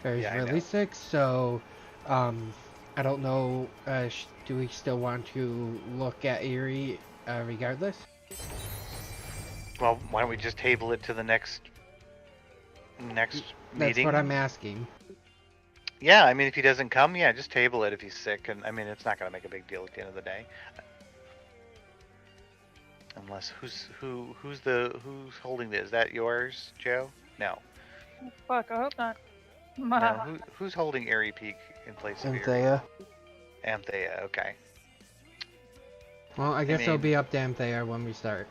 or he's Yeah, I really know. sick. So, I don't know. Do we still want to look at Erie regardless? Well, why don't we just table it to the next That's meeting? what I'm asking. Yeah, I mean, if he doesn't come, yeah, just table it if he's sick, and I mean, it's not going to make a big deal at the end of the day. Unless who's holding this? Is that yours, Joe? No. Oh, fuck, I hope not. No. Who's holding Airy Peak in place of Airy? Anthea. Anthea. Okay. Well, I guess it'll mean- be up to Anthea when we start.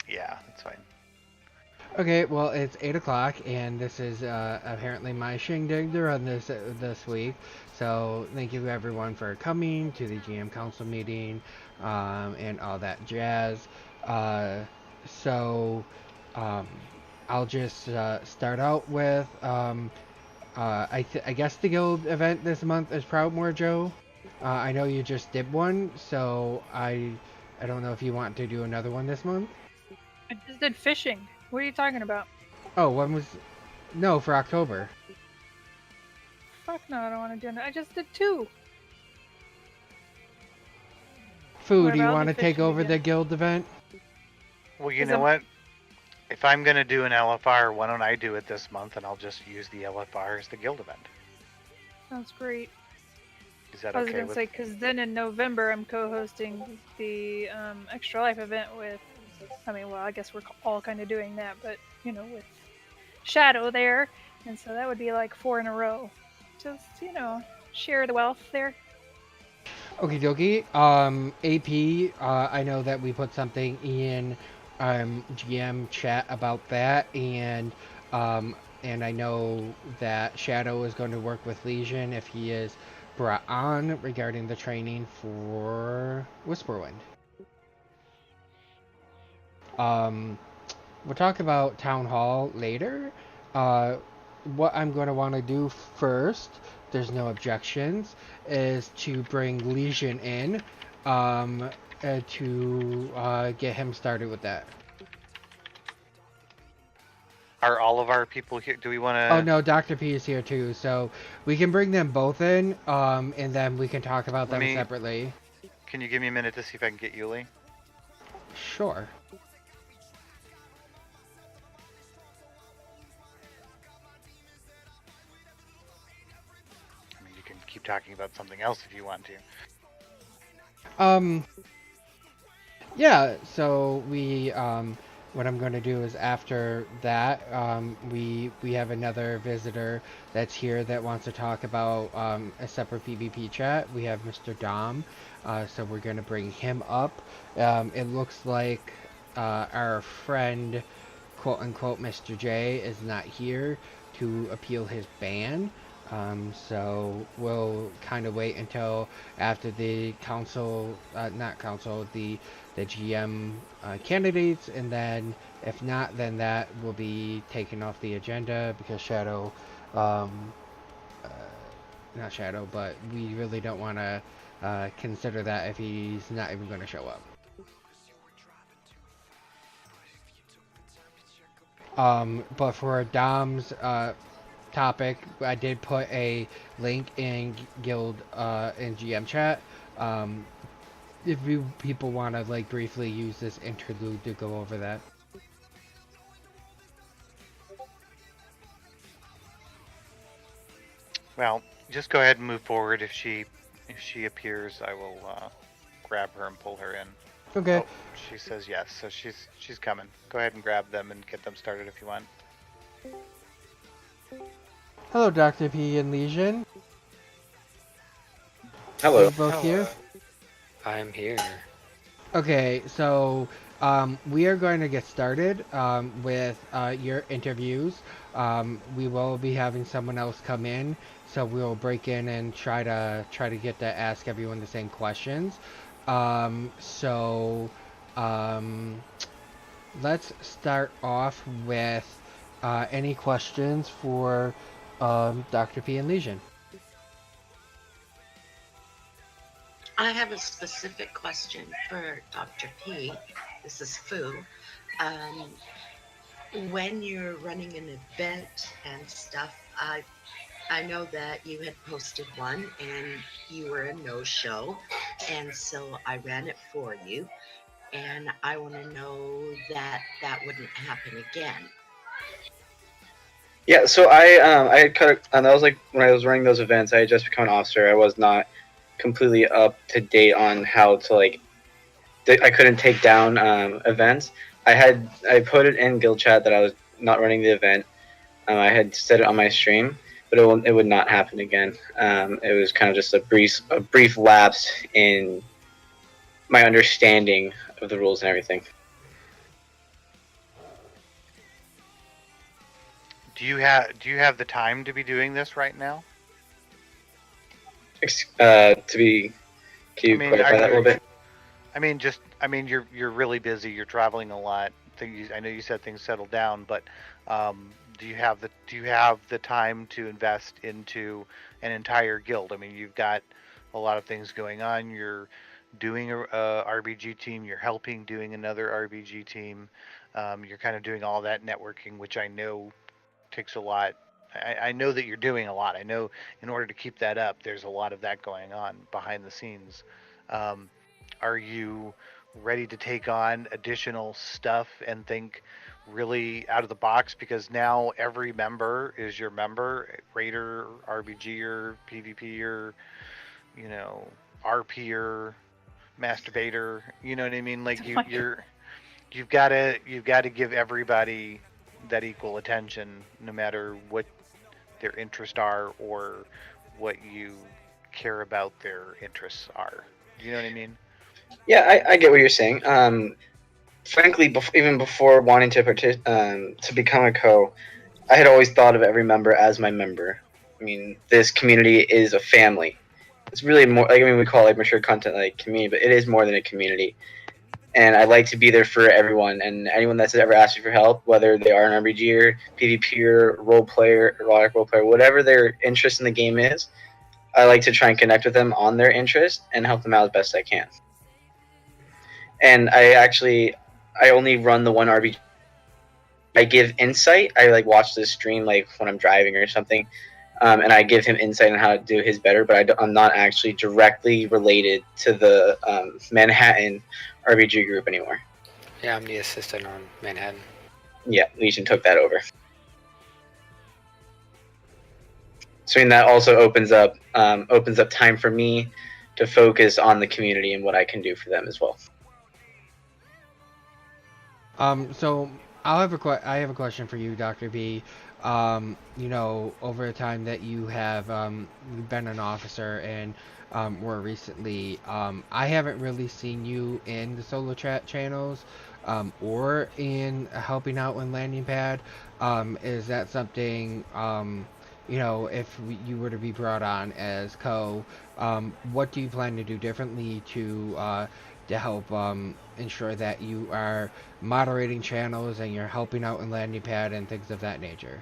Yeah, that's fine. Okay, well, it's 8 o'clock, and this is apparently my shindig to run this week. So thank you everyone for coming to the GM Council meeting and all that jazz. I'll just start out with I guess the guild event this month is Proudmoore, Joe. I know you just did one, so I don't know if you want to do another one this month. I just did fishing. What are you talking about? Oh, when was... No, for October. Fuck no, I don't want to do it. I just did 2. Food, do you Whatever, I'll want do to take fishing over again. the guild event? Well, you Is know it- what? If I'm going to do an LFR, why don't I do it this month, and I'll just use the LFR as the guild event. Sounds great. Is that I was okay gonna with... say because then in November I'm co-hosting the Extra Life event with. I mean, well, I guess we're all kind of doing that, but you know, with Shadow there, and so that would be like 4 in a row. Just share the wealth there. Okie dokie. AP, I know that we put something in GM chat about that, and I know that Shadow is going to work with Legion if he is brought on regarding the training for Whisperwind. We'll talk about Town Hall later. What I'm going to want to do first, there's no objections, is to bring Legion in to get him started with that. Are all of our people here? Do we want to? Oh no, Dr. P is here too, so we can bring them both in, and then we can talk about them separately. Can you give me a minute to see if I can get Yuli? Sure. I mean, you can keep talking about something else if you want to. Yeah, so we, what I'm going to do is after that, we have another visitor that's here that wants to talk about a separate PvP chat. We have Mr. Dom, so we're going to bring him up. It looks like our friend, quote-unquote, Mr. J, is not here to appeal his ban. So we'll kind of wait until after the council, the GM candidates, and then if not, then that will be taken off the agenda because Shadow, not Shadow, but we really don't want to consider that if he's not even going to show up. But for Dom's topic, I did put a link in guild in GM chat. If people want to like briefly use this interlude to go over that. Well, just go ahead and move forward. If she appears, I will grab her and pull her in. Okay. Oh, she says yes, so she's coming. Go ahead and grab them and get them started if you want. Hello, Dr. P and Legion. Hello. Are you both here? I'm here. Okay, so we are going to get started with your interviews. We will be having someone else come in, so we'll break in and try to get to ask everyone the same questions. Let's start off with any questions for Dr. P and Legion. I have a specific question for Dr. P. This is Fu. When you're running an event and stuff, I know that you had posted one and you were a no-show, and so I ran it for you, and I want to know that that wouldn't happen again. Yeah, so I had cut, and that was like when I was running those events. I had just become an officer. I was not completely up to date on how to I couldn't take down events. I put it in guild chat that I was not running the event. I had said it on my stream, but it would not happen again. It was kind of just a brief lapse in my understanding of the rules and everything. Do you have the time to be doing this right now? Can you clarify that a little bit? I mean, you're really busy. You're traveling a lot. I know you said things settled down, but do you have the time to invest into an entire guild? I mean, you've got a lot of things going on. You're doing a RBG team. You're helping doing another RBG team. You're kind of doing all that networking, which I know takes a lot. I know that you're doing a lot. I know in order to keep that up, there's a lot of that going on behind the scenes. Are you ready to take on additional stuff and think really out of the box? Because now every member is your member, Raider, RBGer, PvPer, RPer, Masturbator. You know what I mean? Like you've got to give everybody that equal attention, no matter what their interests are or what you care about their interests are. You know what I mean? Yeah, I get what you're saying. Frankly, even before wanting to become a co, I had always thought of every member as my member. I mean, this community is a family, it's really more like, I mean, we call it like mature content like community, but it is more than a community. And I like to be there for everyone and anyone that's ever asked me for help, whether they are an RPGer, PvPer, role player, erotic role player, whatever their interest in the game is. I like to try and connect with them on their interest and help them out as best I can. And I only run the one RPG. I give insight. I like watch the stream like when I'm driving or something, and I give him insight on how to do his better. But I'm not actually directly related to the Manhattan RPG group anymore. Yeah, I'm the assistant on Manhattan. Yeah, Legion took that over. So I mean, that also opens up time for me to focus on the community and what I can do for them as well. So I have a question for you, Dr. B. You know, over the time that you have been an officer and more recently, I haven't really seen you in the solo chat channels or in helping out on landing pad. Is that something, you know, if you were to be brought on as co, what do you plan to do differently to help ensure that you are moderating channels and you're helping out in landing pad and things of that nature?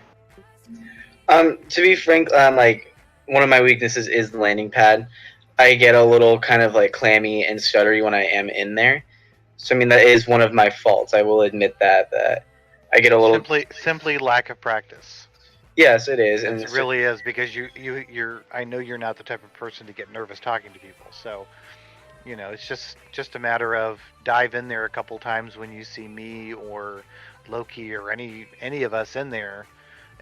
To be frank, like one of my weaknesses is the landing pad. I get a little kind of like clammy and stuttery when I am in there. So I mean, that is one of my faults. I will admit that I get a little simply lack of practice. Yes, it is, and it really is, because you're. I know you're not the type of person to get nervous talking to people. So, you know, it's just a matter of dive in there a couple times when you see me or Loki or any of us in there,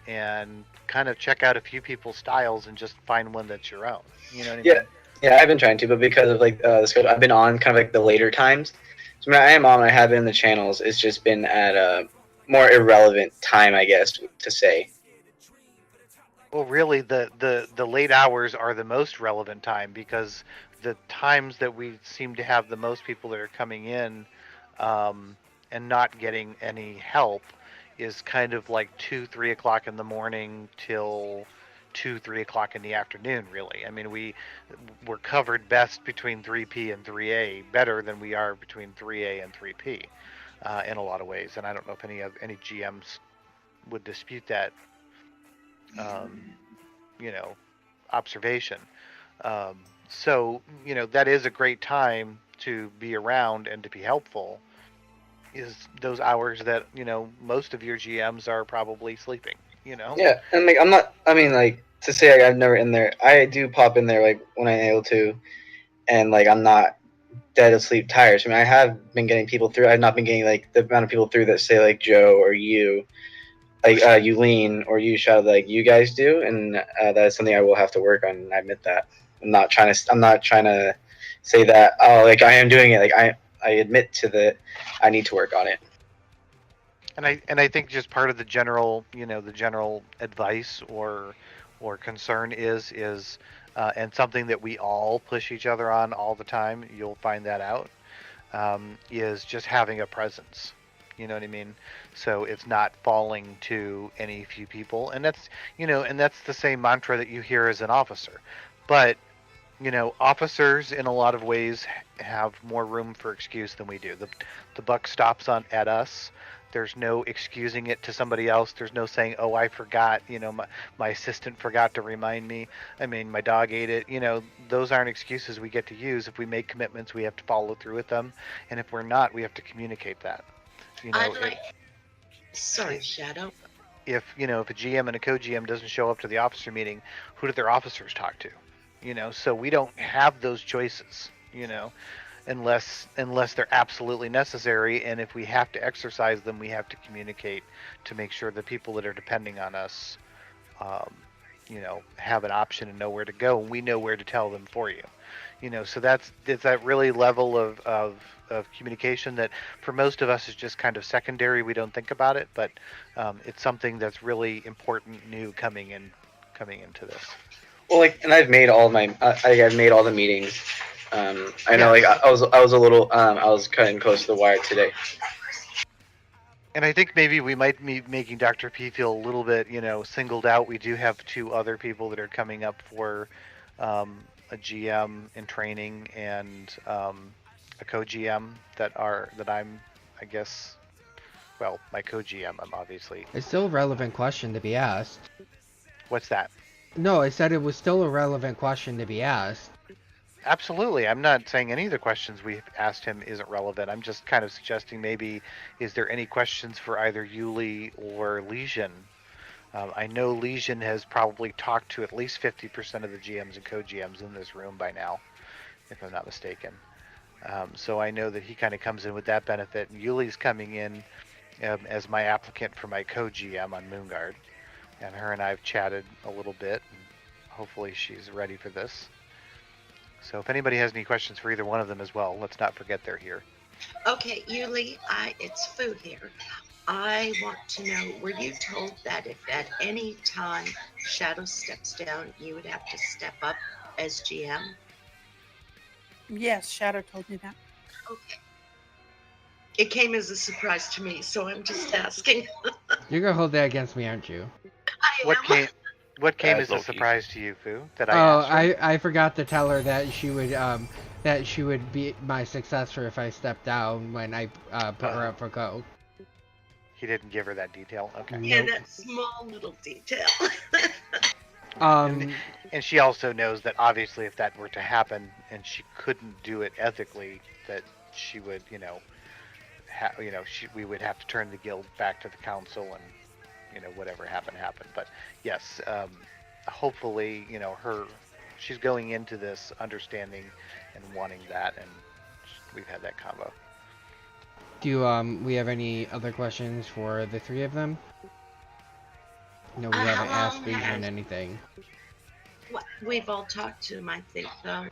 and kind of check out a few people's styles and just find one that's your own. You know what I mean? Yeah, I've been trying to, but because of like the schedule, I've been on kind of like the later times. So when I am on, I have been in the channels. It's just been at a more irrelevant time, I guess, to say. Well, really, the late hours are the most relevant time, because the times that we seem to have the most people that are coming in and not getting any help is kind of like 2-3 o'clock in the morning till 2-3 o'clock in the afternoon. Really, I mean, we're covered best between 3P and 3A, better than we are between 3A and 3P in a lot of ways. And I don't know if any GMs would dispute that. You know, observation. So, you know, that is a great time to be around and to be helpful, is those hours that, you know, most of your GMs are probably sleeping, you know? Yeah, and like to say like, I'm never in there, I do pop in there like when I'm able to, and like I'm not dead asleep tired. So, I mean, I have been getting people through. I've not been getting like the amount of people through that say like Joe or you, like you lean or you shout like you guys do, and that's something I will have to work on. And I admit that. I'm not trying to say that like I am doing it. Like I admit to that I need to work on it. And I think just part of the general, you know, the general advice or concern is and something that we all push each other on all the time. You'll find that out is just having a presence. You know what I mean? So it's not falling to any few people, and that's, you know, and that's the same mantra that you hear as an officer. But, you know, officers in a lot of ways have more room for excuse than we do. The buck stops at us. There's no excusing it to somebody else. There's no saying, oh, I forgot, you know, my assistant forgot to remind me. I mean, my dog ate it. You know, those aren't excuses we get to use. If we make commitments, we have to follow through with them. And if we're not, we have to communicate that. You know, sorry, Shadow. If, you know, if a GM and a co-GM doesn't show up to the officer meeting, who do their officers talk to? You know, so we don't have those choices, you know, unless they're absolutely necessary. And if we have to exercise them, we have to communicate to make sure the people that are depending on us, you know, have an option and know where to go, and we know where to tell them for you. You know, so it's that really level of communication that for most of us is just kind of secondary. We don't think about it, but it's something that's really important new coming into this. Well, like, and I've made all I've made all the meetings. I know, like I was a little I was cutting close to the wire today. And I think maybe we might be making Dr. P feel a little bit, you know, singled out. We do have 2 other people that are coming up for a GM in training and a co-GM that I'm, I guess, well, my co-GM. I'm obviously. It's still a relevant question to be asked. What's that? No, I said it was still a relevant question to be asked. Absolutely. I'm not saying any of the questions we've asked him isn't relevant. I'm just kind of suggesting maybe, is there any questions for either Yuli or Legion? I know Legion has probably talked to at least 50% of the GMs and co-GMs in this room by now, if I'm not mistaken. So I know that he kind of comes in with that benefit. And Yuli's coming in as my applicant for my co-GM on Moonguard. And her and I have chatted a little bit, and hopefully she's ready for this. So if anybody has any questions for either one of them as well, let's not forget they're here. Okay, Yuli, it's food here. I want to know, were you told that if at any time Shadow steps down, you would have to step up as GM? Yes, Shadow told me that. Okay. It came as a surprise to me, so I'm just asking. You're gonna hold that against me, aren't you? What came as a Loki. surprise to you, Fu? That I asked her? I forgot to tell her that she would be my successor if I stepped down when I put her up for co. He didn't give her that detail. Okay. Yeah, that small little detail. And she also knows that obviously if that were to happen and she couldn't do it ethically, that she would, we would have to turn the guild back to the council and, whatever happened. But yes, hopefully, she's going into this understanding and wanting that, and we've had that combo. Do we have any other questions for the three of them? No, we haven't asked Legion anything. Well, we've all talked to him, I think, though.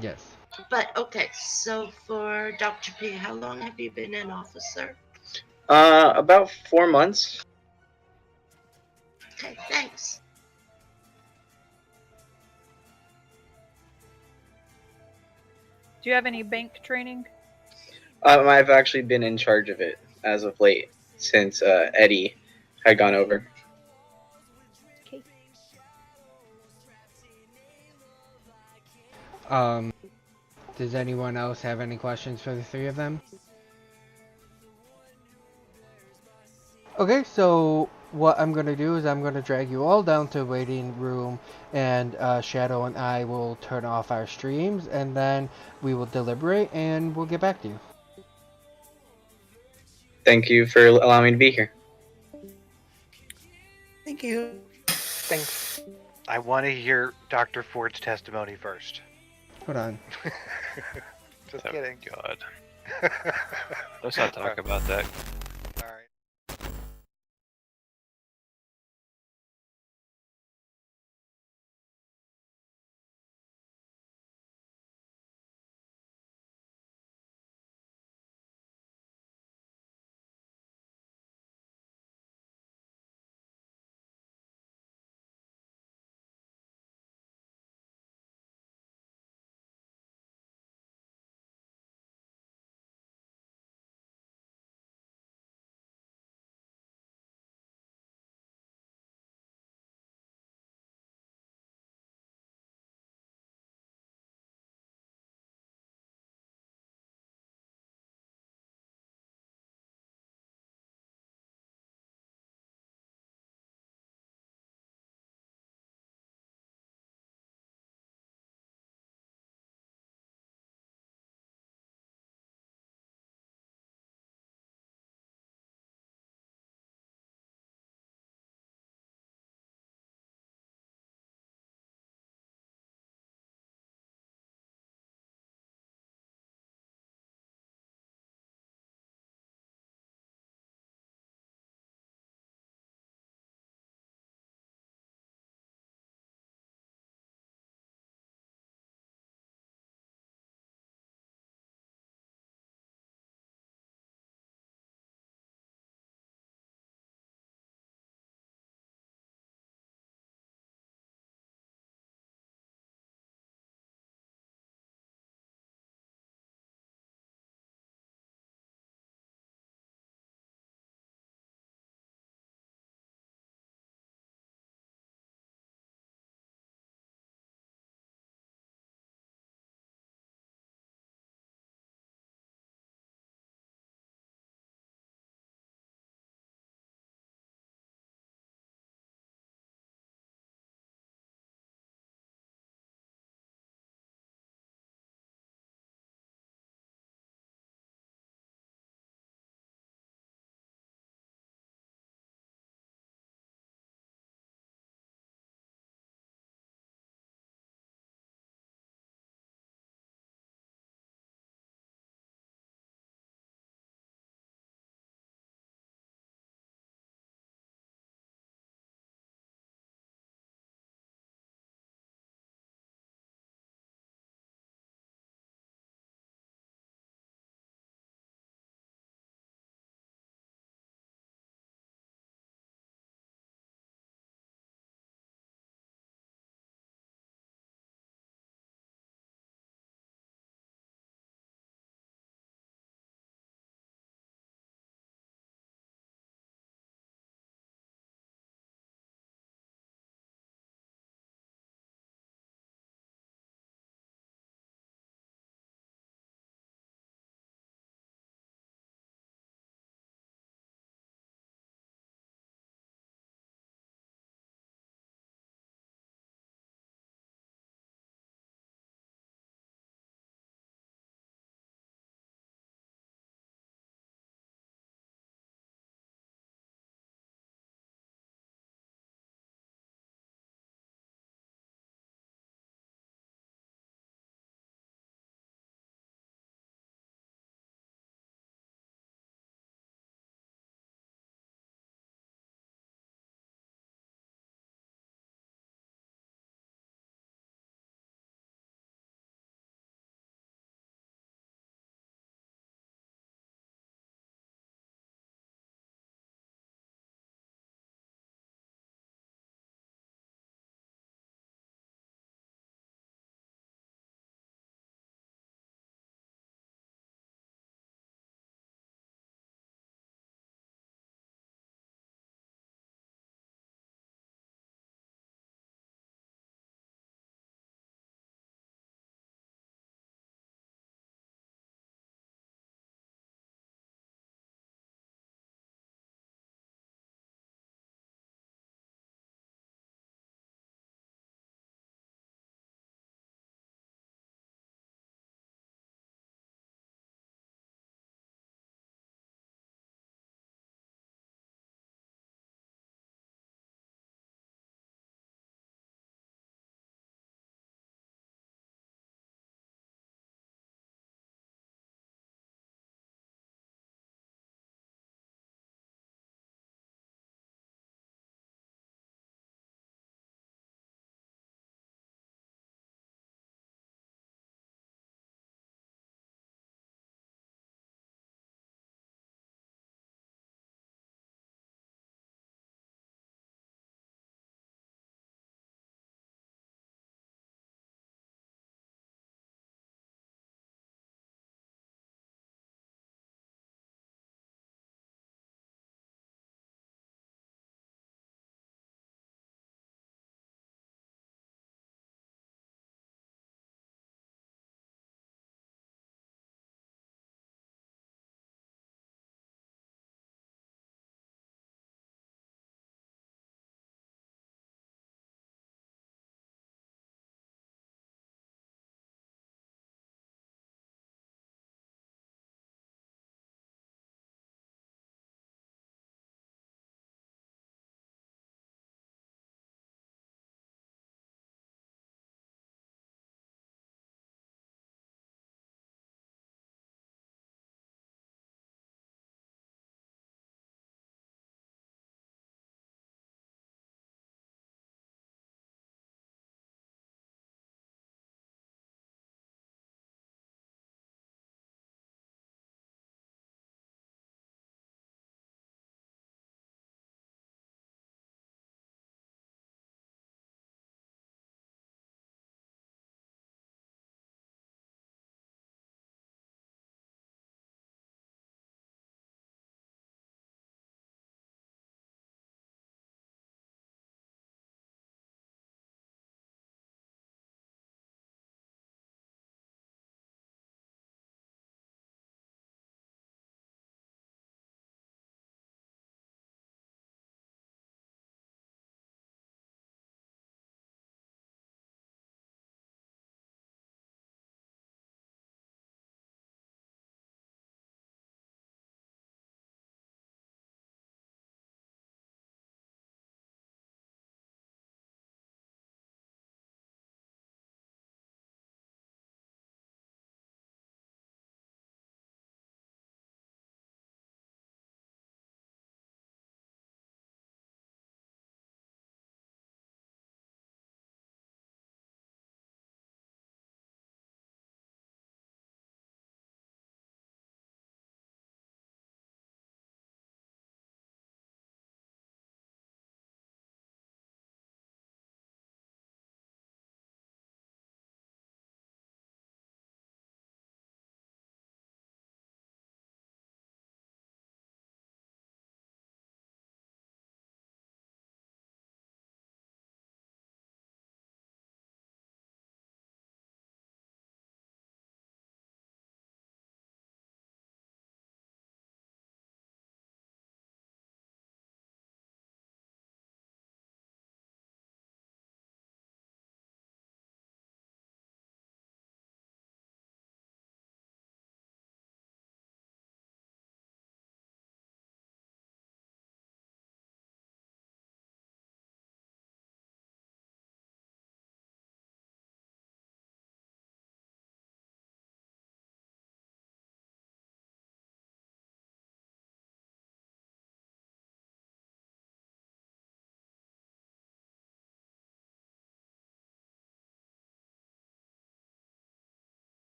Yes. But okay, so for Dr. P, how long have you been an officer? About 4 months. Okay, thanks. Do you have any bank training? I've actually been in charge of it as of late, since Eddie had gone over. Okay. Does anyone else have any questions for the three of them? Okay, so what I'm gonna do is I'm gonna drag you all down to the waiting room, and Shadow and I will turn off our streams, and then we will deliberate, and we'll get back to you. Thank you for allowing me to be here. Thank you. Thanks. I want to hear Dr. Ford's testimony first. Hold on. Just Oh, kidding. God. Let's not talk about that. All right.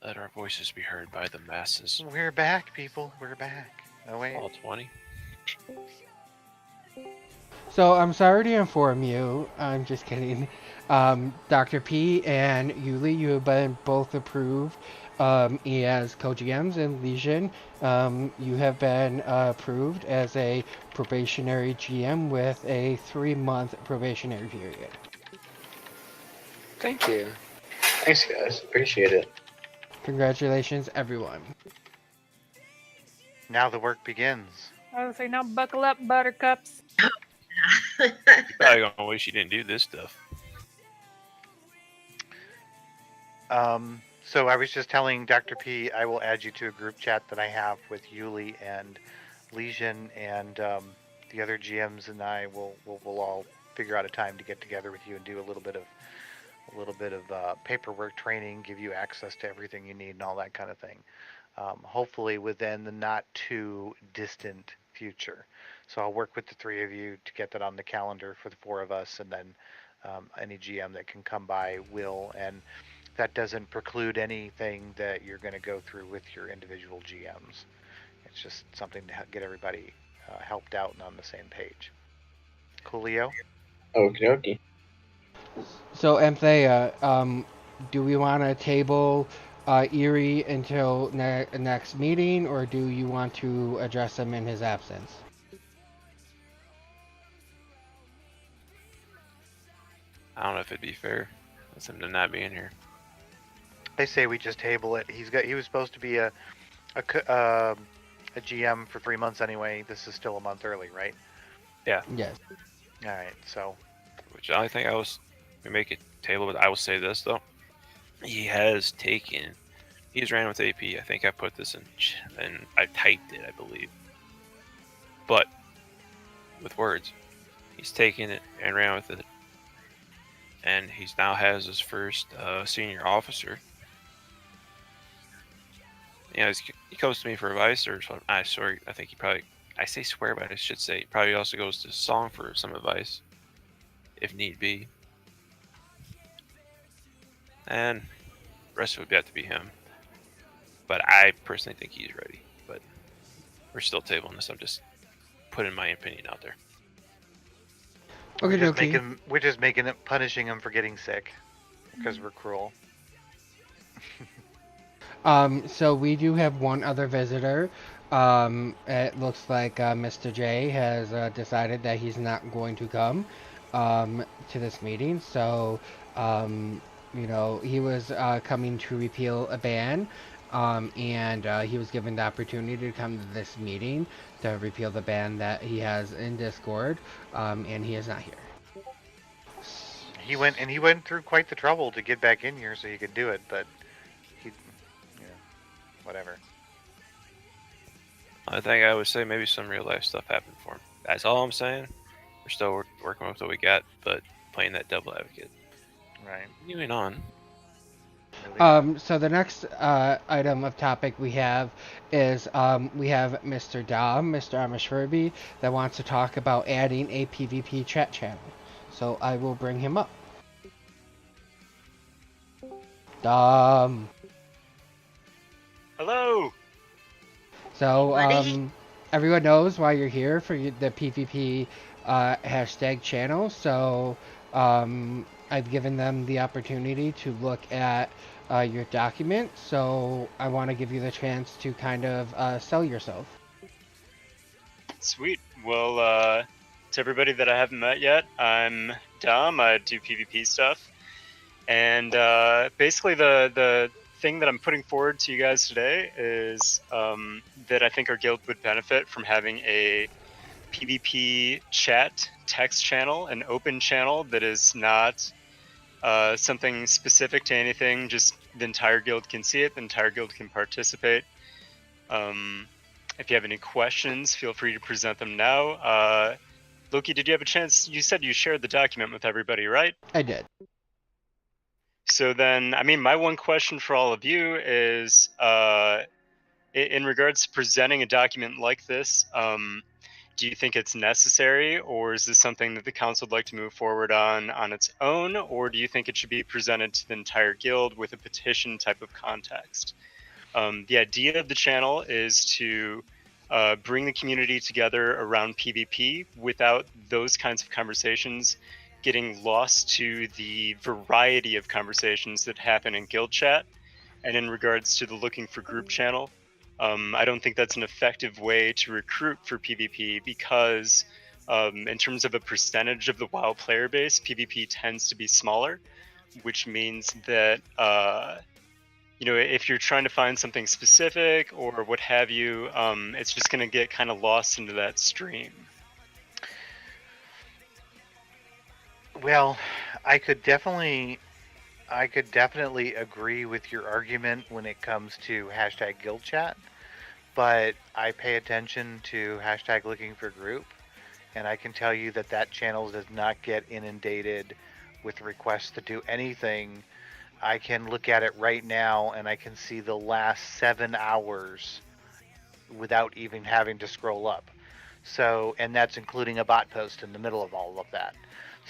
Let our voices be heard by the masses. We're back, people. We're back. Oh wait. All 20. So I'm sorry to inform you. I'm just kidding. Dr. P and Yuli, you have been both approved as co-GMs, and Legion, you have been approved as a probationary GM with a 3-month probationary period. Thank you. Thanks, guys. Appreciate it. Congratulations, everyone. Now the work begins. I would say now buckle up, buttercups. You're probably gonna wish you didn't do this stuff. So I was just telling Dr. P, I will add you to a group chat that I have with Yuli and Legion, and the other GMs and I will all figure out a time to get together with you and do a little bit of paperwork training, give you access to everything you need and all that kind of thing. Hopefully within the not too distant future. So I'll work with the 3 of you to get that on the calendar for the 4 of us, and then any GM that can come by will. And that doesn't preclude anything that you're going to go through with your individual GMs. It's just something to get everybody helped out and on the same page. Coolio? Okie dokie. So, Anthea, do we want to table Erie until next meeting, or do you want to address him in his absence? I don't know if it'd be fair with him to not be in here. I say we just table it. He was supposed to be a GM for 3 months anyway. This is still a month early, right? Yeah. Yes. All right. So, Which I think we make it table, but I will say this though. He's ran with AP. I think I put this in, and I typed it, I believe. But with words, he's taken it and ran with it, and he now has his first senior officer. You know, he comes to me for advice, or I think he probably, I say swear, but I should say, he probably also goes to Song for some advice, if need be. And the rest would have to be him. But I personally think he's ready. But we're still tabling this. I'm just putting my opinion out there. we're just punishing him for getting sick because we're cruel. So we do have one other visitor. It looks like Mr. J has decided that he's not going to come to this meeting. So, he was coming to repeal a ban, and he was given the opportunity to come to this meeting to repeal the ban that he has in Discord, and he is not here. He went through quite the trouble to get back in here so he could do it, but whatever. I think I would say maybe some real life stuff happened for him. That's all I'm saying. We're still working with what we got, but playing that double advocate. Right. Moving on. So the next item of topic we have is we have Mr. Dom, Mr. Amishverby, that wants to talk about adding a PvP chat channel. So I will bring him up. Dom. Hello. So everyone knows why you're here for the PvP hashtag channel. So I've given them the opportunity to look at your document. So I want to give you the chance to kind of sell yourself. Sweet. Well, to everybody that I haven't met yet, I'm Dom. I do PvP stuff. And basically the thing that I'm putting forward to you guys today is that I think our guild would benefit from having a PvP chat text channel, an open channel that is not something specific to anything, just the entire guild can see it, the entire guild can participate. If you have any questions, feel free to present them now. Loki, did you have a chance? You said you shared the document with everybody, right? I did. So then, my one question for all of you is, in regards to presenting a document like this, do you think it's necessary, or is this something that the council would like to move forward on its own, or do you think it should be presented to the entire guild with a petition type of context? The idea of the channel is to bring the community together around PvP without those kinds of conversations getting lost to the variety of conversations that happen in guild chat. And in regards to the looking for group channel, I don't think that's an effective way to recruit for PvP because in terms of a percentage of the WoW player base, PvP tends to be smaller, which means that if you're trying to find something specific or what have you, it's just going to get kind of lost into that stream. Well, I could definitely agree with your argument when it comes to hashtag guild chat, but I pay attention to hashtag looking for group, and I can tell you that that channel does not get inundated with requests to do anything. I can look at it right now and I can see the last 7 hours without even having to scroll up. So, and that's including a bot post in the middle of all of that.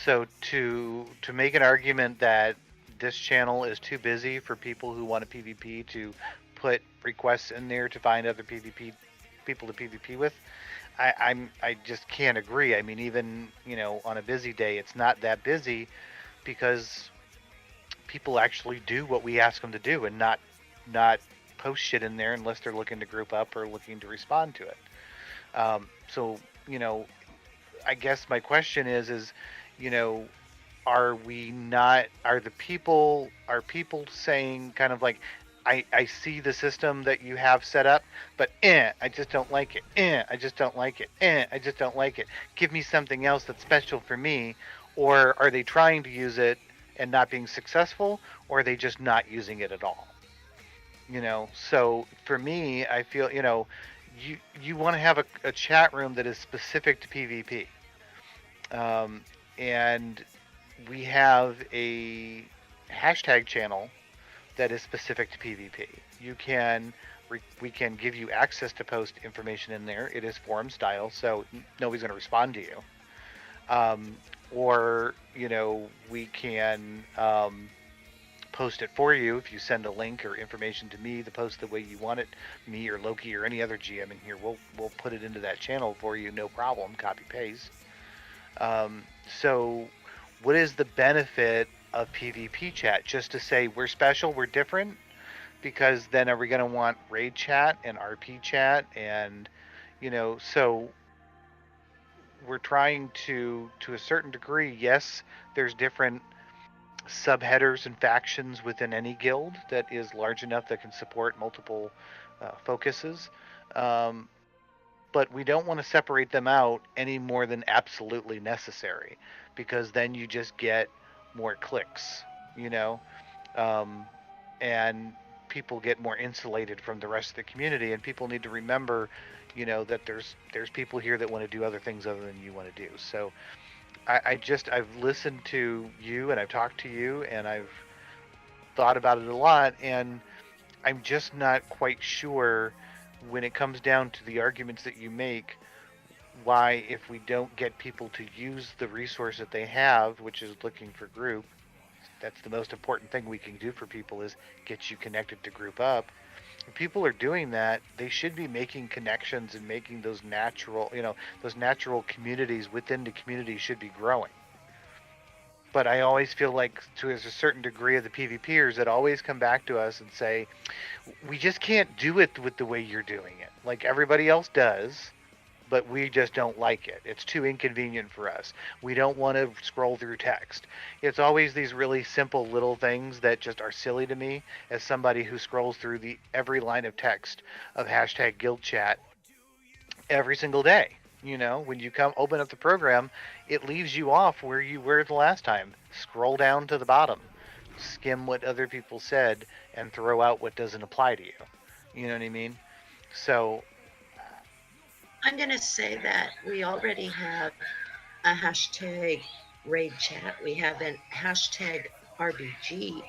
So to make an argument that this channel is too busy for people who want a PvP to put requests in there to find other PvP people to PvP with, I just can't agree. I mean, even on a busy day, it's not that busy because people actually do what we ask them to do and not post shit in there unless they're looking to group up or looking to respond to it. So I guess my question is are people saying kind of like, I see the system that you have set up, but I just don't like it. I just don't like it. I just don't like it. Give me something else that's special for me. Or are they trying to use it and not being successful, or are they just not using it at all? So for me, I feel, you want to have a chat room that is specific to PvP. And we have a hashtag channel that is specific to PvP. We can give you access to post information in there. It is forum style, so nobody's going to respond to you. Or we can post it for you if you send a link or information to me to post the way you want it. Me or Loki or any other GM in here, we'll put it into that channel for you, no problem. Copy paste. So what is the benefit of PvP chat? Just to say we're special, we're different? Because then are we going to want raid chat and RP chat? And so we're trying to a certain degree, yes, there's different subheaders and factions within any guild that is large enough that can support multiple focuses. But we don't want to separate them out any more than absolutely necessary, because then you just get more clicks, and people get more insulated from the rest of the community. And people need to remember, that there's people here that want to do other things other than you want to do. So I've listened to you and I've talked to you and I've thought about it a lot, and I'm just not quite sure when it comes down to the arguments that you make, why, if we don't get people to use the resource that they have, which is looking for group, that's the most important thing we can do for people, is get you connected to group up. If people are doing that, they should be making connections and making those natural, those natural communities within the community should be growing. But I always feel like there's a certain degree of the PvPers that always come back to us and say, we just can't do it with the way you're doing it. Like everybody else does, but we just don't like it. It's too inconvenient for us. We don't want to scroll through text. It's always these really simple little things that just are silly to me as somebody who scrolls through every line of text of hashtag guild chat every single day. When you come open up the program, it leaves you off where you were the last time. Scroll down to the bottom, skim what other people said, and throw out what doesn't apply to you. You know what I mean? So I'm going to say that we already have a hashtag raid chat. We have a hashtag RBG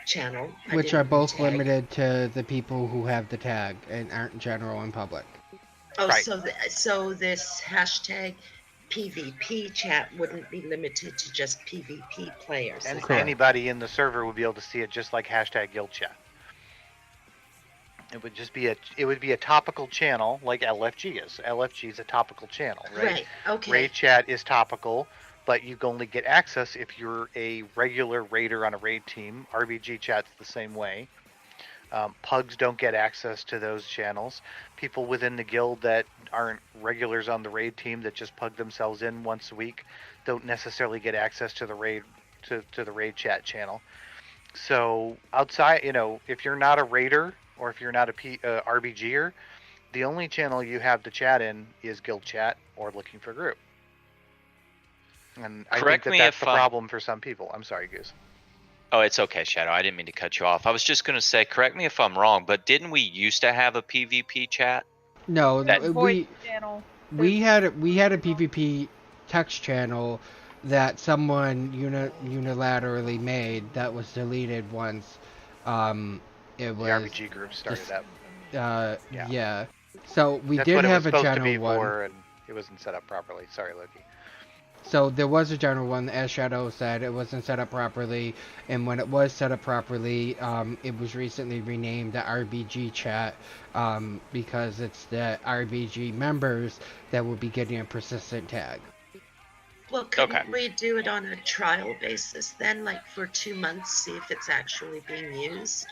channel. Which are both limited to the people who have the tag and aren't general and public. Oh, Right. so this hashtag PvP chat wouldn't be limited to just PvP players. And is that- anybody in the server would be able to see it, just like hashtag guild chat. It would just be a topical channel like LFG is. LFG is a topical channel, right? Right. Okay. Raid chat is topical, but you can only get access if you're a regular raider on a raid team. RBG chat's the same way. Pugs don't get access to those channels. People within the guild that aren't regulars on the raid team that just pug themselves in once a week don't necessarily get access to the raid to the raid chat channel. So outside, if you're not a raider or if you're not a RBGer, the only channel you have to chat in is guild chat or looking for group. And I Correct think me that's if the problem for some people. I'm sorry, Goose. Oh, it's okay, Shadow. I didn't mean to cut you off. I was just going to say, correct me if I'm wrong, but didn't we used to have a PvP chat? No, That- Voice channel. we had a PvP text channel that someone unilaterally made that was deleted once. It was The RBG group started up. Yeah. yeah. So we That's did what have it a was supposed to general be one. for, and it wasn't set up properly. Sorry, Loki. So there was a general one, as Shadow said, it wasn't set up properly, and when it was set up properly, it was recently renamed the RBG chat, because it's the RBG members that will be getting a persistent tag. Well, couldn't we do it on a trial basis then, like for 2 months, see if it's actually being used?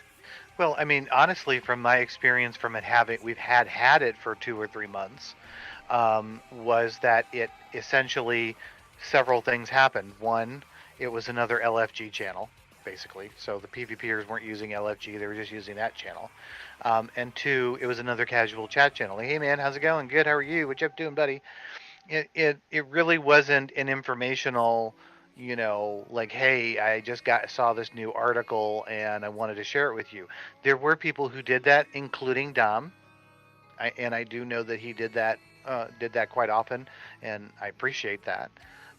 Well, I mean, honestly, from my experience from it we've had it for 2 or 3 months, was that it essentially several things happened. One, it was another LFG channel, basically. So the PvPers weren't using LFG; they were just using that channel. And two, it was another casual chat channel. Like, hey man, how's it going? Good. How are you? What you up doing, buddy? It really wasn't an informational. Like, hey, I just saw this new article and I wanted to share it with you. There were people who did that, including Dom, and I do know that he did that quite often, and I appreciate that.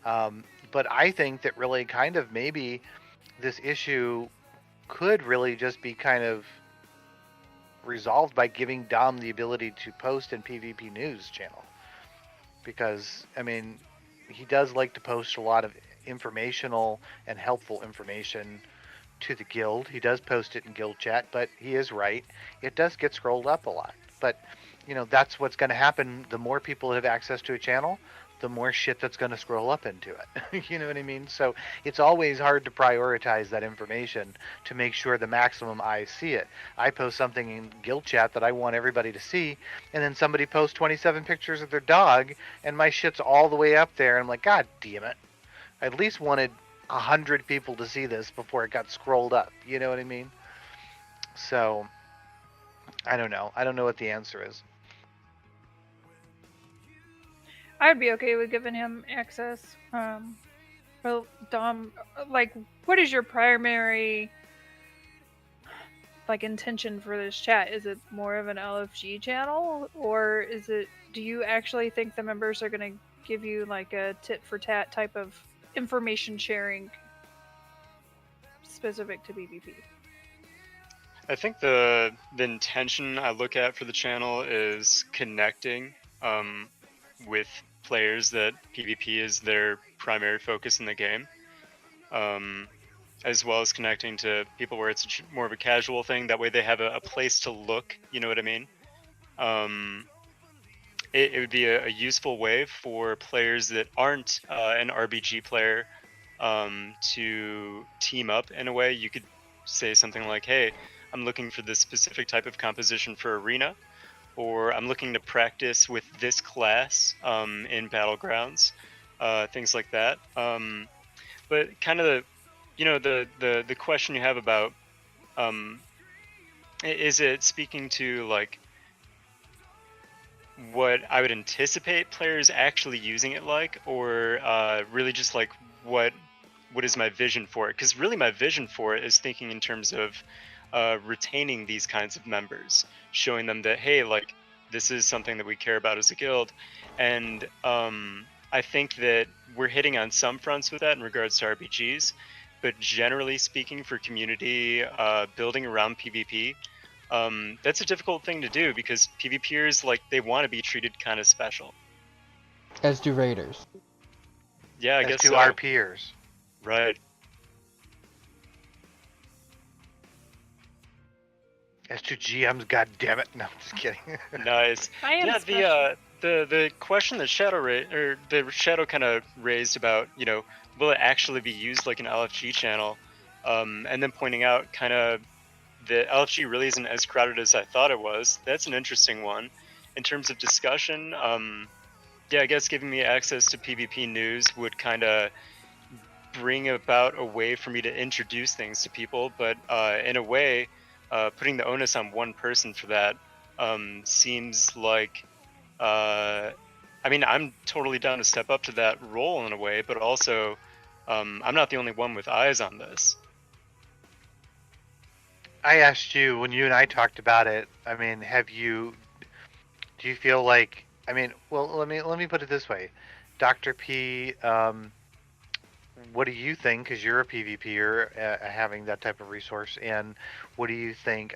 But I think that really kind of maybe this issue could really just be kind of resolved by giving Dom the ability to post in PvP News channel. Because, I mean, he does like to post a lot of informational and helpful information to the guild. He does post it in guild chat, but he is right. It does get scrolled up a lot. But, that's what's going to happen. The more people have access to a channel, the more shit that's going to scroll up into it. You know what I mean? So it's always hard to prioritize that information to make sure the maximum eyes see it. I post something in guild chat that I want everybody to see, and then somebody posts 27 pictures of their dog, and my shit's all the way up there, and I'm like, God damn it. I at least wanted 100 people to see this before it got scrolled up. You know what I mean? So, I don't know. I don't know what the answer is. I'd be okay with giving him access. Well, Dom, like, what is your primary, intention for this chat? Is it more of an LFG channel, or do you actually think the members are going to give you, a tit-for-tat type of information sharing specific to PvP? I think the intention I look at for the channel is connecting with players that PvP is their primary focus in the game, as well as connecting to people where it's more of a casual thing. That way they have a place to look, you know what I mean? It would be a useful way for players that aren't an RBG player to team up in a way. You could say something like, hey, I'm looking for this specific type of composition for Arena, or I'm looking to practice with this class in Battlegrounds, things like that. But kind of the question you have about, is it speaking to what I would anticipate players actually using it like, or really just what is my vision for it? Because really my vision for it is thinking in terms of retaining these kinds of members, showing them that, hey, this is something that we care about as a guild. And I think that we're hitting on some fronts with that in regards to RPGs, but generally speaking, for community building around PvP, That's a difficult thing to do because PvPers, like, they want to be treated kind of special. As do raiders. Yeah, I As guess do so. our peers. Right. As to GMs, god damn it. No, I'm just kidding. Nice. I am Yeah, special. the question that Shadow kind of raised about, you know, will it actually be used like an LFG channel, and then pointing out kind of the LFG really isn't as crowded as I thought it was. That's an interesting one. In terms of discussion, yeah, I guess giving me access to PvP news would kind of bring about a way for me to introduce things to people, but in a way, putting the onus on one person for that seems like, I mean, I'm totally down to step up to that role in a way, but also I'm not the only one with eyes on this. I asked you when you and I talked about it. I mean, do you feel like? I mean, well, let me put it this way, Dr. P. What do you think? Because you're a PvPer, having that type of resource, and what do you think?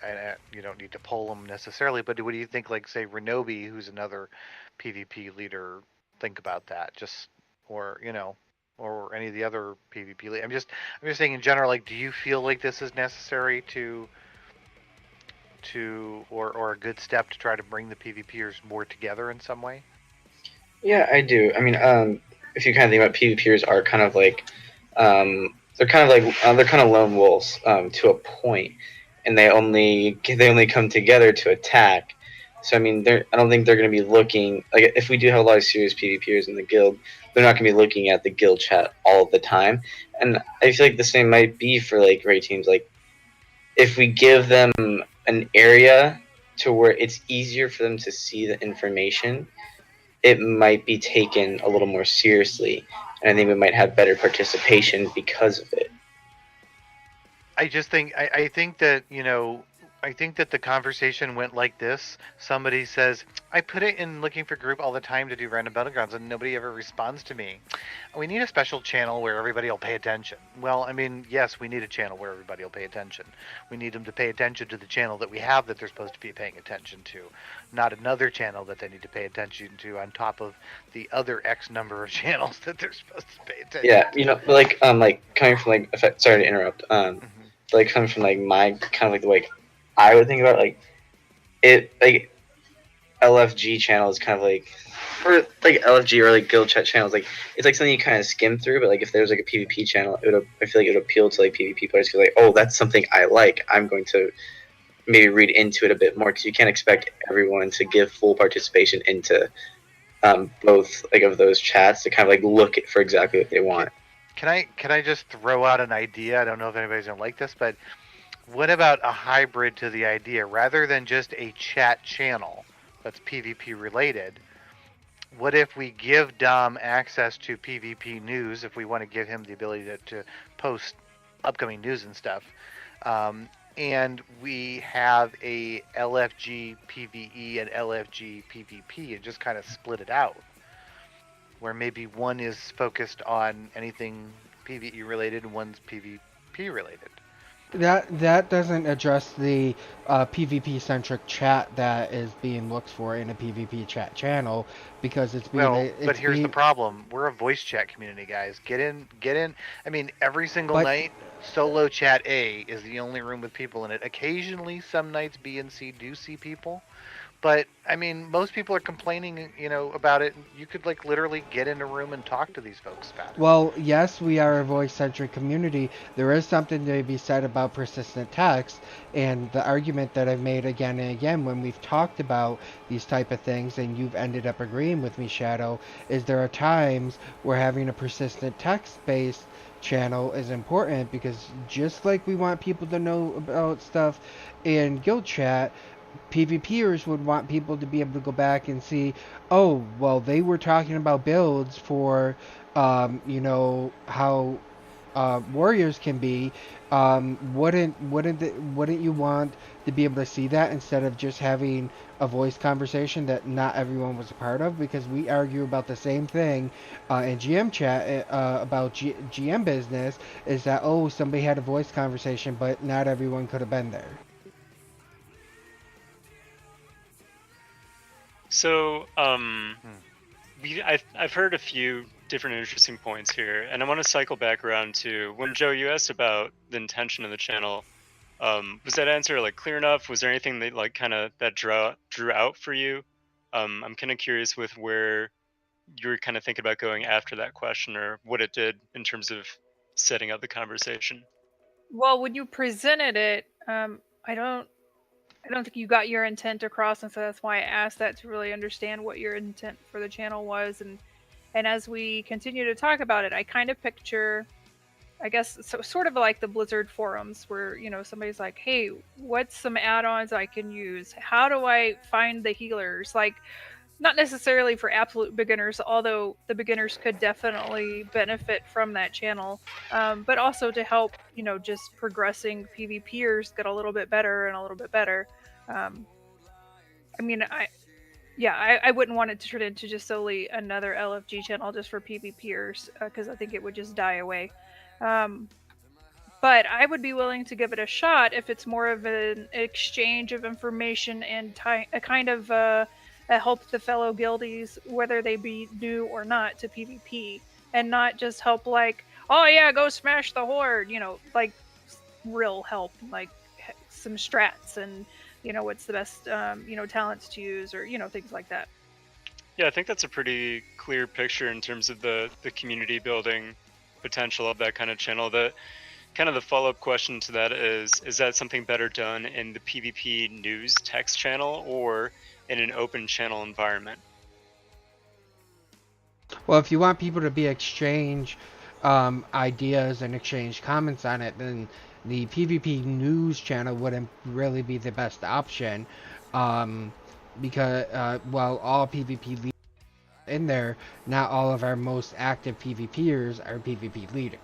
You don't need to poll them necessarily, but what do you think? Like, say, Renobi, who's another PvP leader, think about that? Just or or any of the other PvP. I'm just saying in general. Like, do you feel like this is necessary or a good step to try to bring the PvPers more together in some way? Yeah, I do. I mean, if you kind of think about PvPers are kind of like, they're kind of lone wolves to a point, and they only come together to attack. So I mean, I don't think they're going to be looking like if we do have a lot of serious PvPers in the guild, they're not going to be looking at the guild chat all the time. And I feel like the same might be for like raid teams. Like, if we give them an area to where it's easier for them to see the information, it might be taken a little more seriously, and I think we might have better participation because of it. I just think I think that I think that the conversation went like this. Somebody says, I put it in looking for group all the time to do random battlegrounds and nobody ever responds to me. We need a special channel where everybody will pay attention. Well, I mean, yes, we need a channel where everybody will pay attention. We need them to pay attention to the channel that we have that they're supposed to be paying attention to, not another channel that they need to pay attention to on top of the other X number of channels that they're supposed to pay attention Yeah, to. like coming from like, sorry to interrupt, like coming from like my kind of like the way I would think about like it, like LFG channel is kind of like, or like LFG or like guild chat channels, like it's like something you kind of skim through. But like if there's like a PvP channel, I feel like it would appeal to like PvP players because like, oh, that's something I like. I'm going to maybe read into it a bit more because you can't expect everyone to give full participation into both like of those chats to kind of like look for exactly what they want. Can I just throw out an idea? I don't know if anybody's gonna like this, but what about a hybrid to the idea? Rather than just a chat channel that's PvP related, what if we give Dom access to PvP news if we want to give him the ability to post upcoming news and stuff, and we have a LFG PvE and LFG PvP and just kind of split it out, where maybe one is focused on anything PvE related and one's PvP related. That doesn't address the PvP centric chat that is being looked for in a PvP chat channel because it's being. But here's the problem: we're a voice chat community, guys. Get in. I mean, every single night, solo chat A is the only room with people in it. Occasionally, some nights B and C do see people. But I mean, most people are complaining, about it. You could like literally get in a room and talk to these folks about it. Well, yes, we are a voice-centric community. There is something to be said about persistent text, and the argument that I've made again and again when we've talked about these type of things, and you've ended up agreeing with me, Shadow, is there are times where having a persistent text-based channel is important because just like we want people to know about stuff in guild chat, PvPers would want people to be able to go back and see, oh, well, they were talking about builds for, how warriors can be. Wouldn't you want to be able to see that instead of just having a voice conversation that not everyone was a part of? Because we argue about the same thing in GM chat about GM business, is that, oh, somebody had a voice conversation, but not everyone could have been there. Can I just throw out an idea? I don't know if anybody's gonna like this, but what about a hybrid to the idea? Rather than just a chat channel that's PvP related, what if we give Dom access to PvP news if we want to give him the ability to post upcoming news and stuff, and we have a LFG PvE and LFG PvP and just kind of split it out, where maybe one is focused on anything PvE related and one's PvP related. Well, yes, we are a voice-centric community. There is something to be said about persistent text, and the argument that I've made again and again when we've talked about these type of things, and you've ended up agreeing with me, Shadow, is there are times where having a persistent text-based channel is important because just like we want people to know about stuff in guild chat, So, I've heard a few different interesting points here, and I want to cycle back around to when Joe, you asked about the intention of the channel. Was that answer like clear enough? Was there anything that like kind of that drew out for you? I'm kind of curious with where you were kind of thinking about going after that question, or what it did in terms of setting up the conversation. Well, when you presented it, I don't think you got your intent across, and so that's why I asked that, to really understand what your intent for the channel was. And as we continue to talk about it, I kind of picture, I guess, so sort of like the Blizzard forums where, you know, somebody's like, hey, what's some add-ons I can use? How do I find the healers? Like, not necessarily for absolute beginners, although the beginners could definitely benefit from that channel, but also to help, you know, just progressing PvPers get a little bit better and a little bit better. I mean, I wouldn't want it to turn into just solely another LFG channel just for PvPers, because I think it would just die away. But I would be willing to give it a shot if it's more of an exchange of information and a kind of help the fellow guildies, whether they be new or not, to PvP, and not just help like, oh yeah, go smash the horde, you know, like real help, like some strats and, you know, what's the best, you know, talents to use, or, you know, things like that. Yeah, I think that's a pretty clear picture in terms of the community building potential of that kind of channel. The kind of the follow-up question to that is that something better done in the PvP news text channel or in an open channel environment? Well, if you want people to be exchange ideas and exchange comments on it, then the PvP news channel wouldn't really be the best option, because while all PvP leaders in there, not all of our most active PvPers are PvP leaders.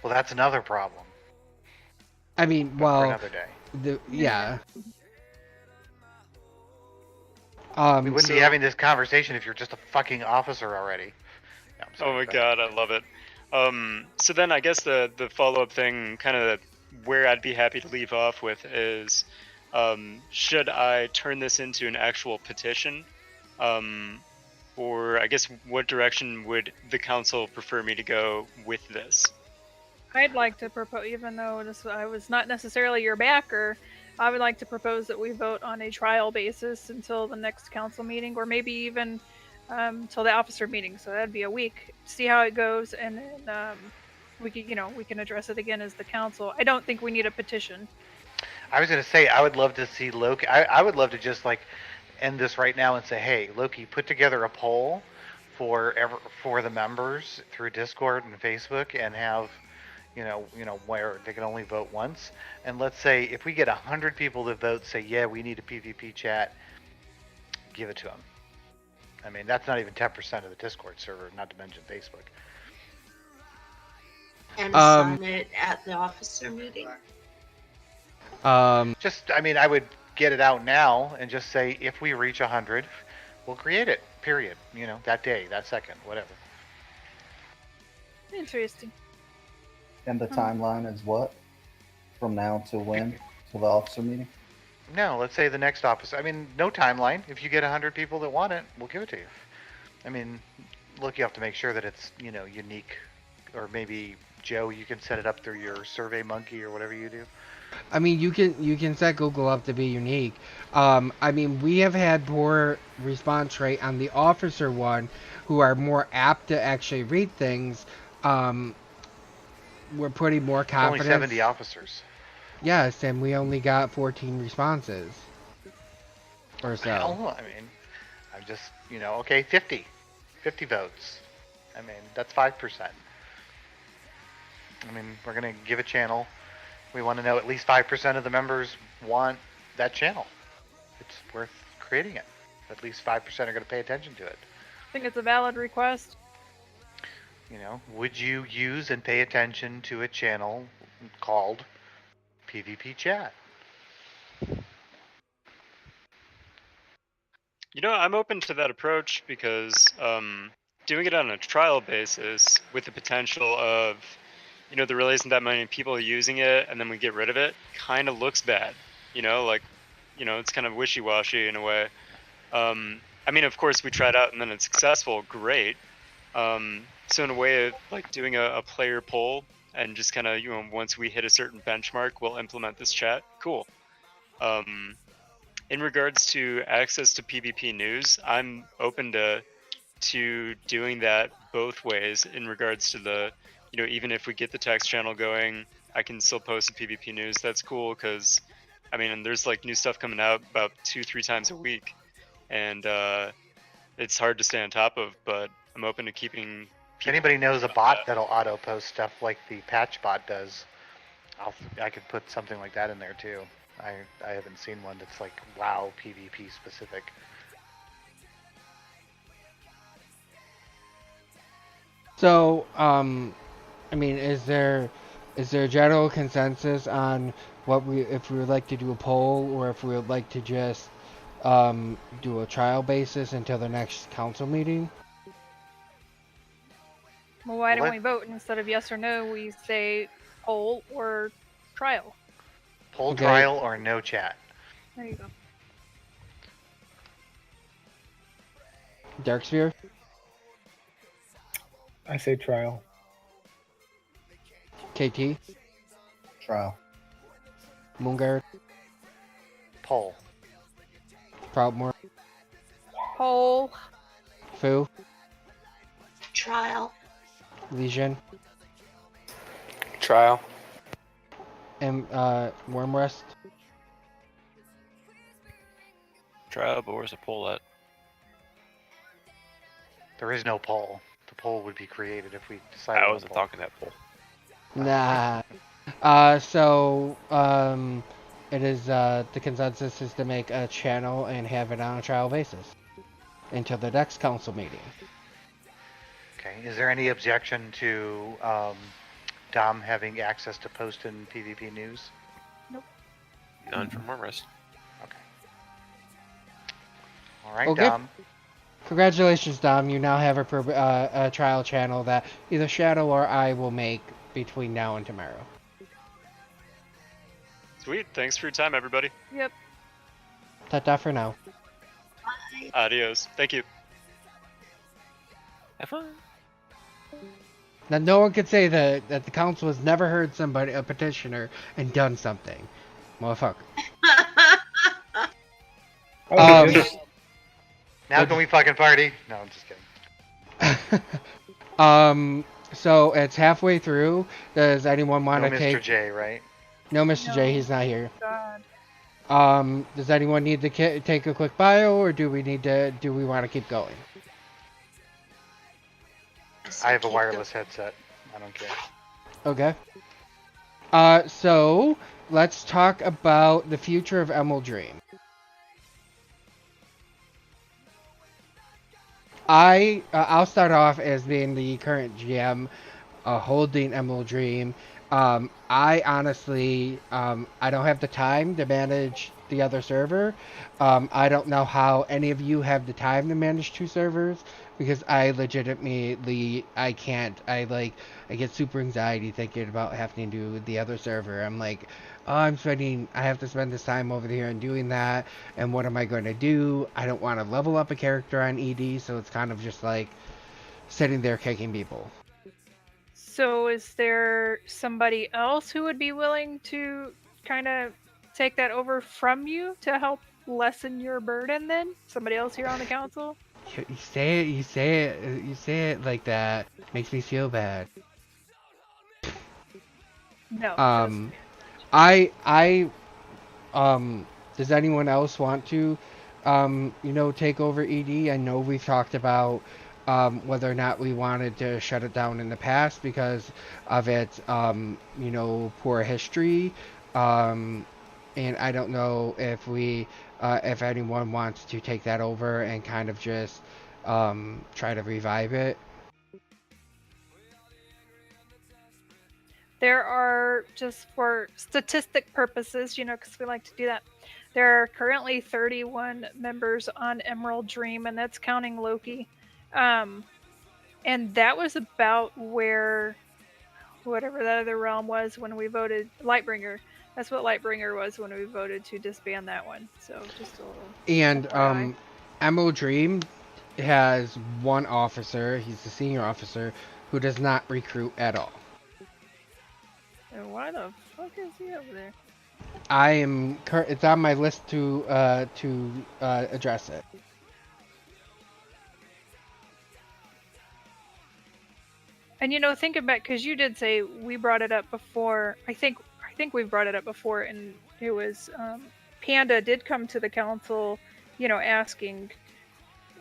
Well, that's another problem. I mean, But well, for another day. yeah. We wouldn't be having this conversation if you're just a fucking officer already. No, I'm sorry, Oh my go god, I love it. So then I guess the follow-up thing, kind of where I'd be happy to leave off with is, should I turn this into an actual petition? Or I guess what direction would the council prefer me to go with this? I'd like to propose, even though I was not necessarily your backer, I would like to propose that we vote on a trial basis until the next council meeting, or maybe even till the officer meeting. So that'd be a week. See how it goes, and then we can address it again as the council. I don't think we need a petition. I was going to say, I would love to see Loki. I would love to just like end this right now and say, hey, Loki, put together a poll for the members through Discord and Facebook, and have you know where they can only vote once. And let's say if we get 100 people to vote, say, yeah, we need a PvP chat, give it to them. I mean, that's not even 10% of the Discord server, not to mention Facebook. And sign it at the officer meeting. Just, I mean, I would get it out now and just say, if we reach 100, we'll create it. Period. You know, that day, that second, whatever. Interesting. And the timeline is what? From now to when? To the officer meeting? No, let's say the next officer. I mean, no timeline. If you get 100 people that want it, we'll give it to you. I mean, look, you have to make sure that it's, you know, unique. Or maybe, Joe, you can set it up through your Survey Monkey or whatever you do. I mean, you can set Google up to be unique. I mean, we have had poor response rate on the officer one, who are more apt to actually read things. We're putting more confidence. Only 70 officers. Yes, and we only got 14 responses. Or so. Well, I mean, I'm just, you know, okay, 50 votes. I mean, that's 5%. I mean, we're going to give a channel. We want to know at least 5% of the members want that channel. It's worth creating it. At least 5% are going to pay attention to it. I think it's a valid request. You know, would you use and pay attention to a channel called PvP Chat? You know, I'm open to that approach because doing it on a trial basis with the potential of, you know, there really isn't that many people using it and then we get rid of it, kind of looks bad. You know, like it's kind of wishy-washy in a way. I mean, of course, we try it out and then it's successful. Great. So in a way of like doing a player poll and just kind of, once we hit a certain benchmark, we'll implement this chat. Cool. In regards to access to PvP news, I'm open to doing that both ways in regards to the, even if we get the text channel going, I can still post the PvP news. That's cool because, I mean, there's like new stuff coming out about 2-3 times a week, and it's hard to stay on top of, but I'm open to keeping. If anybody knows a bot that'll auto post stuff like the patch bot does, I could put something like that in there too. I haven't seen one that's like WoW PvP specific. So, I mean, is there a general consensus on if we would like to do a poll, or if we would like to just do a trial basis until the next council meeting? Well, why don't we vote instead of yes or no? We say poll or trial. Poll, trial, or no chat. There you go. Darksphere? I say trial. KT? Trial. Moonguard? Poll. Proudmore? Poll. Fu? Trial. Legion? Trial. And Wormrest? Trial, but where's the poll at? There is no poll. The poll would be created if we decided. I wasn't talking that poll. Nah. It is the consensus is to make a channel and have it on a trial basis until the next council meeting. Okay. Is there any objection to Dom having access to post in PvP news? Nope. None from Wormrest. Okay. All right, Okay. Dom. Congratulations, Dom. You now have a trial channel that either Shadow or I will make between now and tomorrow. Sweet. Thanks for your time, everybody. Yep. Ta-ta for now. Bye. Adios. Thank you. Have fun. Now, no one could say that the council has never heard a petitioner, and done something. Motherfucker. Now can we fucking party? No, I'm just kidding. So it's halfway through. Does anyone want No to Mr. take... J, right? No, Mr. J, he's not here. God. Does anyone need to take a quick bio, or do we want to keep going? I have a wireless headset. I don't care. Okay. So let's talk about the future of Emerald Dream. I'll start off as being the current GM, holding Emerald Dream. I honestly, I don't have the time to manage the other server. I don't know how any of you have the time to manage 2 servers, because I legitimately, I can't. I get super anxiety thinking about having to do the other server. I'm like, oh, I have to spend this time over here and doing that, and what am I going to do? I don't want to level up a character on ED, so it's kind of just like sitting there kicking people. So is there somebody else who would be willing to kind of take that over from you to help lessen your burden then? Somebody else here on the council? You say it like that. Makes me feel bad. No. Does anyone else want to, take over ED? I know we've talked about whether or not we wanted to shut it down in the past because of its, poor history. And I don't know if anyone wants to take that over and kind of just try to revive it. There are, just for statistic purposes, because we like to do that, there are currently 31 members on Emerald Dream, and that's counting Loki. And that was about where whatever that other realm was when we voted Lightbringer. That's what Lightbringer was when we voted to disband that one. So just a little. And FYI. Emerald Dream has one officer. He's the senior officer who does not recruit at all. And why the fuck is he over there? I am. It's on my list to address it. And thinking back, because you did say we brought it up before. I think we've brought it up before, and it was Panda did come to the council, asking.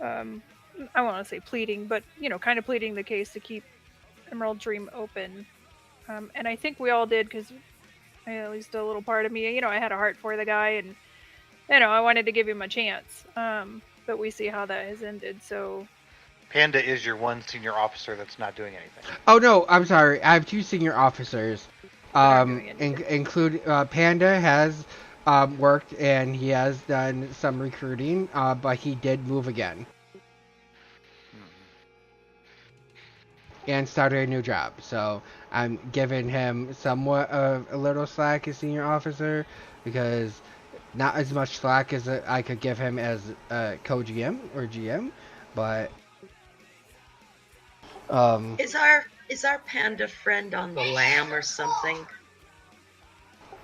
I want to say pleading, but kind of pleading the case to keep Emerald Dream open. And I think we all did, because at least a little part of me, I had a heart for the guy, and I wanted to give him a chance. But we see how that has ended. So. Panda is your one senior officer that's not doing anything. Oh no, I'm sorry. I have 2 senior officers. Include Panda has worked and he has done some recruiting, but he did move again. And started a new job. So I'm giving him somewhat of a little slack as senior officer, because not as much slack as I could give him as co-GM or GM, but Is our panda friend on the lam or something?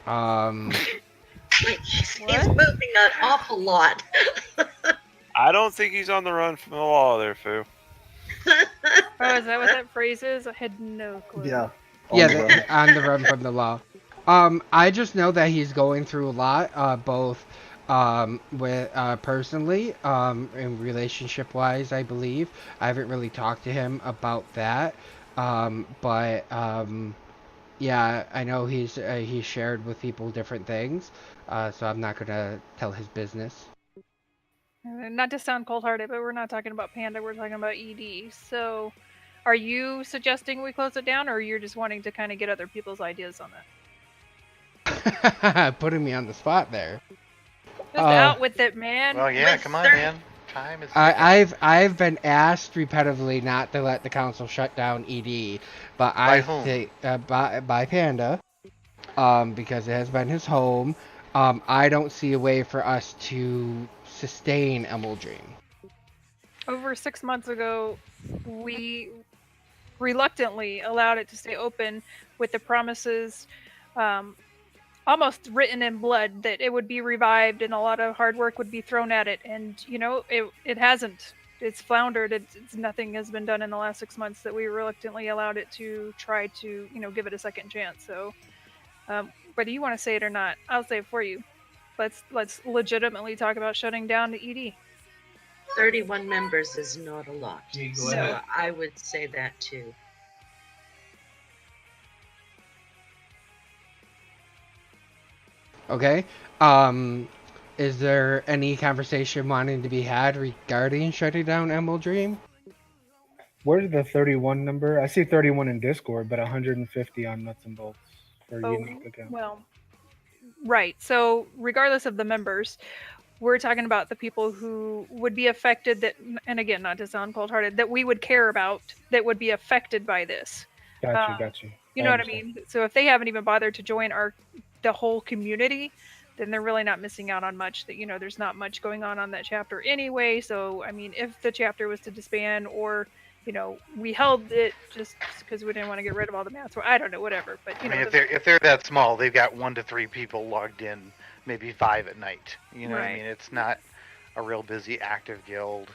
Like he's moving an awful lot. I don't think he's on the run from the law there, Foo. Oh, is that what that phrase is? I had no clue. Yeah. On the run from the law. I just know that he's going through a lot, both with personally, and relationship wise, I believe. I haven't really talked to him about that, but yeah, I know he's shared with people different things, so I'm not gonna tell his business. Not to sound cold-hearted, but we're not talking about Panda, we're talking about ED. So are you suggesting we close it down, or you're just wanting to kind of get other people's ideas on that? Putting me on the spot there. Just out with it, man. Well, yeah, come on, man. Time is. I've been asked repetitively not to let the council shut down ED, but By whom? think by Panda, because it has been his home. I don't see a way for us to sustain Emerald Dream. Over 6 months ago, we reluctantly allowed it to stay open with the promises almost written in blood that it would be revived and a lot of hard work would be thrown at it. And, it hasn't. It's floundered. It's nothing has been done in the last 6 months that we reluctantly allowed it to try to, give it a second chance. So whether you want to say it or not, I'll say it for you. Let's legitimately talk about shutting down the ED. 31 members is not a lot. No. So I would say that too. Okay. Is there any conversation wanting to be had regarding shutting down Emerald Dream? Where's the 31 number? I see 31 in Discord, but 150 on Nuts and Bolts for unique account. Well, right. So regardless of the members, we're talking about the people who would be affected that, and again, not to sound cold-hearted, that we would care about that would be affected by this. Got you. You know what I mean? So if they haven't even bothered to join the whole community, then they're really not missing out on much. That there's not much going on that chapter anyway. So I mean, if the chapter was to disband, or we held it just because we didn't want to get rid of all the mats, or I don't know, whatever. But I mean, if they're that small, they've got 1 to 3 people logged in, maybe 5 at night. You know what I mean? It's not a real busy active guild.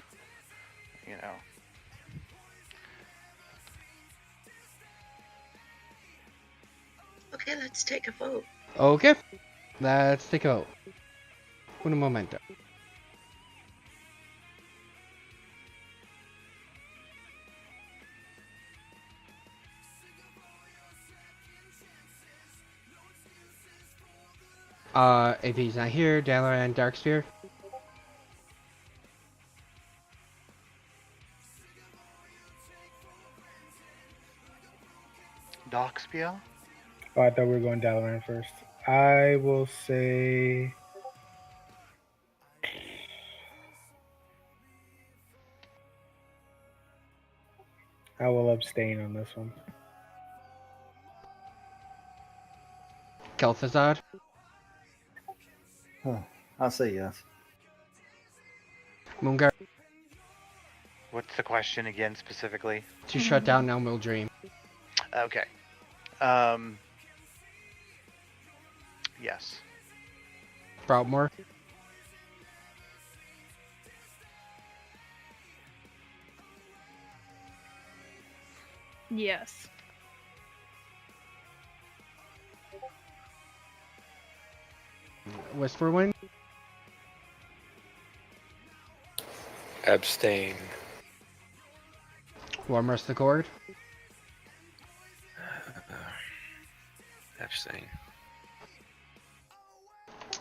Okay, let's take a vote. Okay. Let's take a vote. Un momento. AP's not here. Dalaran Darksphere. Darksphere? Oh, I thought we were going Dalaran first. I will say... I will abstain on this one. Kel'Thuzad. I say yes. Moonguard What's the question again specifically? to shut down Emerald Dream. Okay. Yes. Proudmoore. Yes. Whisperwind. Abstain. Warmers the Cord. Abstain.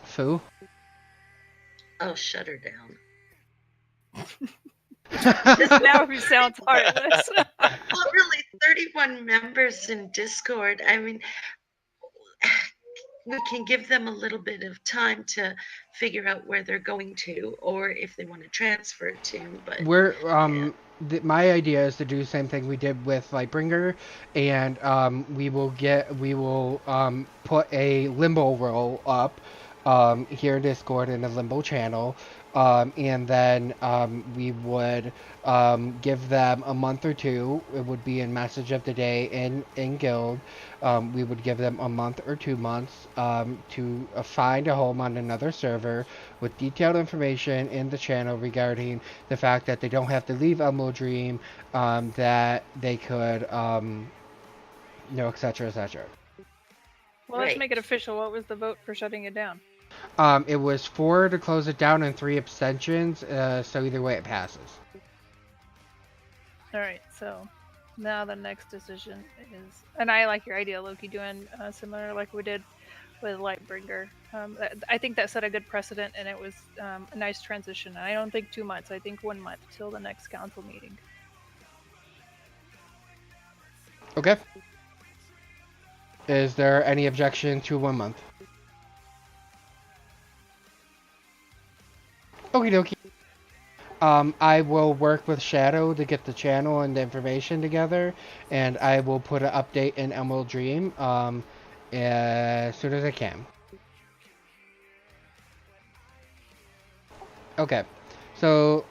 Fu. Oh, shut her down. Now he sounds heartless. Well, really, 31 members in Discord. I mean, we can give them a little bit of time to figure out where they're going to, or if they want to transfer to. But We're my idea is to do the same thing we did with Lightbringer, and we will put a limbo role up here in Discord in a limbo channel, and then we would give them a month or two. It would be in Message of the Day in Guild. We would give them a month or 2 months to find a home on another server with detailed information in the channel regarding the fact that they don't have to leave Emerald Dream, that they could, etc., etc. Well, let's make it official. What was the vote for shutting it down? It was 4 to close it down and 3 abstentions, so either way it passes. Alright, so now the next decision is, and I like your idea, Loki, doing similar like we did with Lightbringer. I think that set a good precedent, and it was a nice transition. And I don't think 2 months, I think 1 month till the next council meeting. Okay. Is there any objection to 1 month? Okie dokie. I will work with Shadow to get the channel and the information together, and I will put an update in Emerald Dream as soon as I can. Okay, so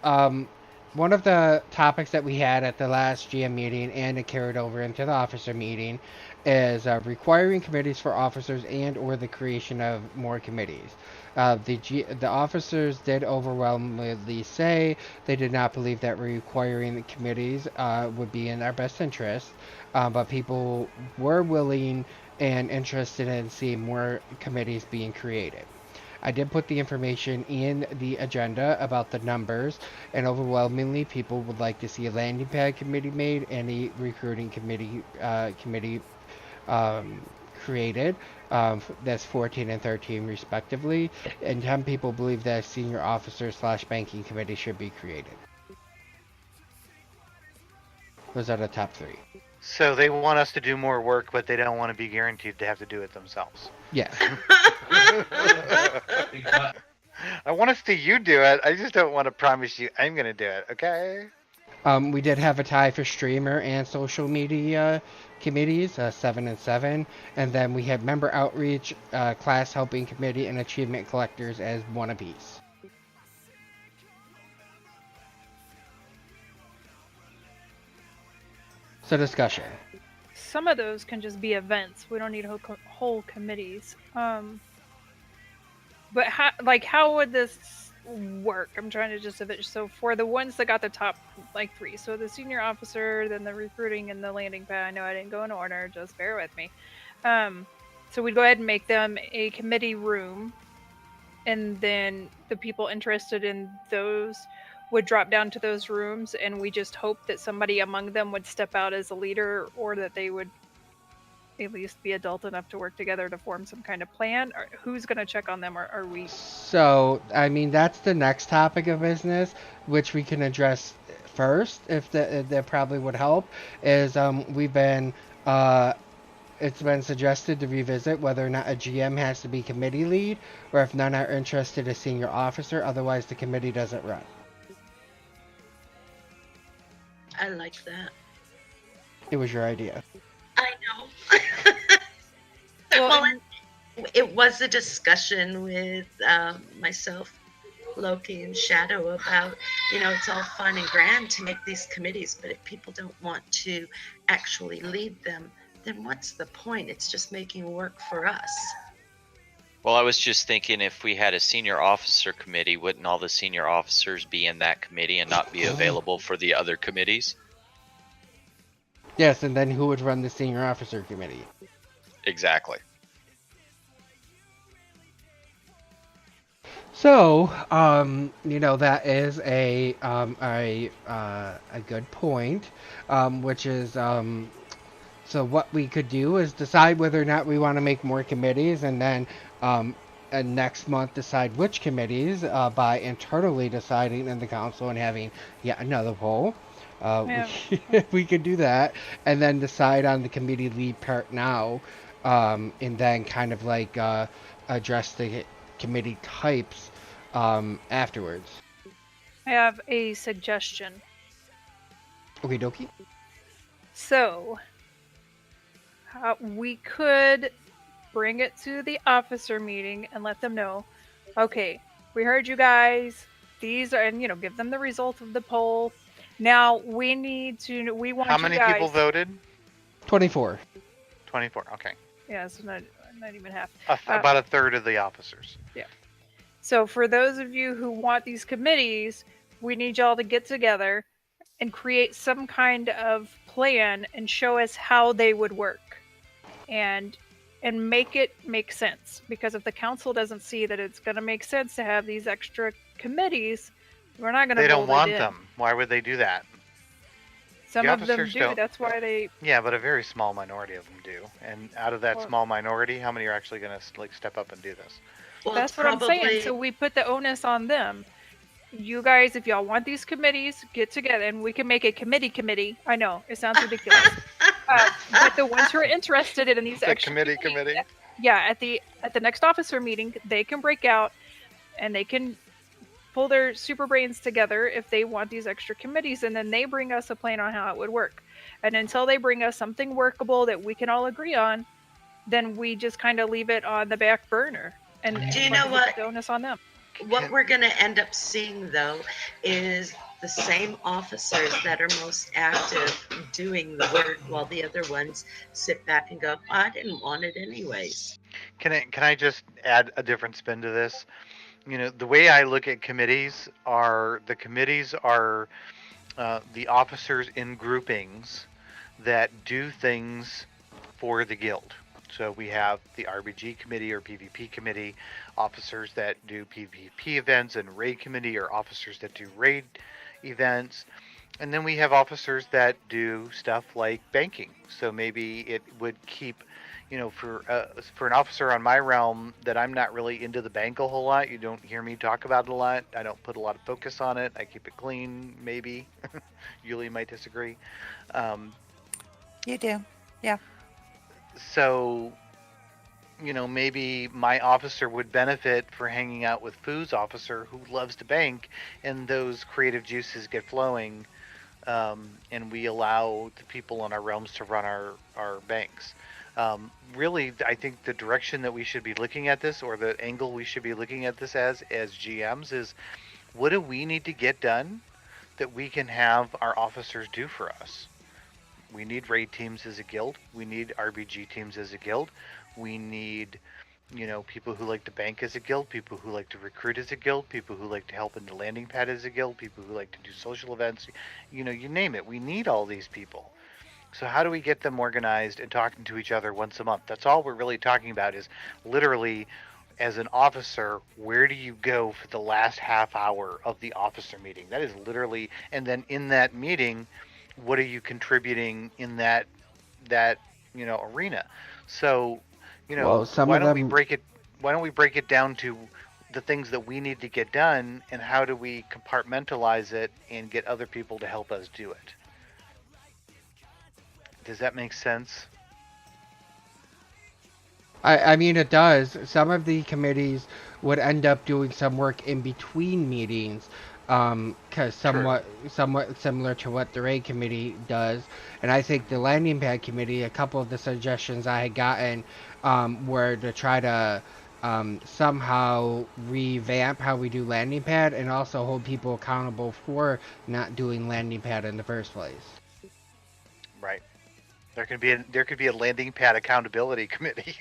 one of the topics that we had at the last GM meeting, and it carried over into the officer meeting, is requiring committees for officers and or the creation of more committees. The officers did overwhelmingly say they did not believe that requiring the committees would be in our best interest, but people were willing and interested in seeing more committees being created. I did put the information in the agenda about the numbers, and overwhelmingly people would like to see a landing pad committee made and a recruiting committee created. That's 14 and 13 respectively, and 10 people believe that a senior officer / banking committee should be created. Those are the top 3. So they want us to do more work, but they don't want to be guaranteed to have to do it themselves. Yes. I want to see you do it. I just don't want to promise you I'm going to do it, okay? We did have a tie for streamer and social media committees, 7 and 7, and then we had member outreach, class helping committee, and achievement collectors as 1 apiece. So discussion. Some of those can just be events. We don't need whole committees. But how would this work? I'm trying to just so for the ones that got the top 3, so the senior officer, then the recruiting, and the landing pad. I know I didn't go in order, just bear with me. So we'd go ahead and make them a committee room, and then the people interested in those would drop down to those rooms, and we just hope that somebody among them would step out as a leader, or that they would at least be adult enough to work together to form some kind of plan. Or who's going to check on them? Or are we? So, I mean, that's the next topic of business, which we can address first, if that probably would help, is we've been, it's been suggested to revisit whether or not a GM has to be committee lead, or if none are interested, a senior officer, otherwise the committee doesn't run. I like that. It was your idea. I know. well, it was a discussion with myself, Loki, and Shadow about, it's all fun and grand to make these committees, but if people don't want to actually lead them, then what's the point? It's just making work for us. Well, I was just thinking if we had a senior officer committee, wouldn't all the senior officers be in that committee and not be available for the other committees? Yes, and then who would run the senior officer committee? Exactly. So, that is a good point, which is, so what we could do is decide whether or not we want to make more committees, and then, and next month decide which committees, by internally deciding in the council and having yet another poll. We could do that, and then decide on the committee lead part now, and then kind of like, address the committee types afterwards. I have a suggestion. Okie dokie. So, we could bring it to the officer meeting and let them know, okay, we heard you guys, these are, and give them the results of the poll. Now we want How many people voted? 24. 24, okay. Yeah, so not even half. About a third of the officers. Yeah. So for those of you who want these committees, we need y'all to get together and create some kind of plan and show us how they would work. And make it make sense. Because if the council doesn't see that it's going to make sense to have these extra committees, we're not going to. They don't want them. Why would they do that? Some of them do. That's why they. Yeah, but a very small minority of them do. And out of that small minority, how many are actually going to step up and do this? Well, that's what I'm saying. So we put the onus on them. You guys, if y'all want these committees, get together and we can make a committee. I know it sounds ridiculous, but the ones who are interested in these extra committee. Yeah, at the next officer meeting, they can break out and they can pull their super brains together if they want these extra committees, and then they bring us a plan on how it would work. And until they bring us something workable that we can all agree on, then we just kind of leave it on the back burner. And do you know what? The onus on them. What we're going to end up seeing, though, is the same officers that are most active doing the work, while the other ones sit back and go, I didn't want it anyways. Can I just add a different spin to this? The way I look at committees are the officers in groupings that do things for the guild. So we have the RBG committee or PvP committee, officers that do PvP events, and raid committee or officers that do raid events. And then we have officers that do stuff like banking. So maybe it would keep, for an officer on my realm that I'm not really into the bank a whole lot. You don't hear me talk about it a lot. I don't put a lot of focus on it. I keep it clean, maybe. Yuli might disagree. You do, yeah. So, maybe my officer would benefit for hanging out with Foo's officer who loves to bank, and those creative juices get flowing, and we allow the people in our realms to run our banks. Really, I think the direction that we should be looking at this, or the angle we should be looking at this as GMs, is what do we need to get done that we can have our officers do for us? We need raid teams as a guild. We need RBG teams as a guild. We need, people who like to bank as a guild, people who like to recruit as a guild, people who like to help in the landing pad as a guild, people who like to do social events. You name it. We need all these people. So how do we get them organized and talking to each other once a month? That's all we're really talking about, is literally, as an officer, where do you go for the last half hour of the officer meeting? That is literally, and then in that meeting, what are you contributing in that arena? So, why don't we break it down to the things that we need to get done, and how do we compartmentalize it and get other people to help us do it? Does that make sense? I mean, it does. Some of the committees would end up doing some work in between meetings, because somewhat similar to what the raid committee does. And I think the landing pad committee, a couple of the suggestions I had gotten were to try to somehow revamp how we do landing pad and also hold people accountable for not doing landing pad in the first place. Right. There could be a landing pad accountability committee.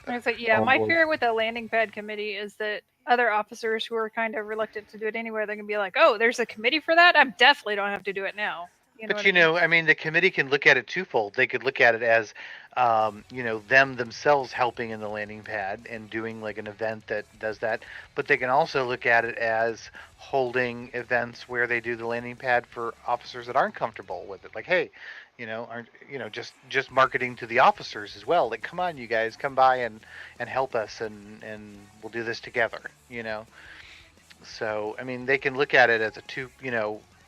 I say, yeah, Oh, my boy. fear with the landing pad committee is that other officers who are kind of reluctant to do it anyway, they're gonna be like, "Oh, there's a committee for that. I definitely don't have to do it now." You know But what you I mean? know, I mean, the committee can look at it twofold. They could look at it as, them themselves helping in the landing pad and doing like an event that does that. But they can also look at it as holding events where they do the landing pad for officers that aren't comfortable with it. Like, hey, just marketing to the officers as well. Like, come on, you guys, come by and help us, and we'll do this together. So, I mean, they can look at it as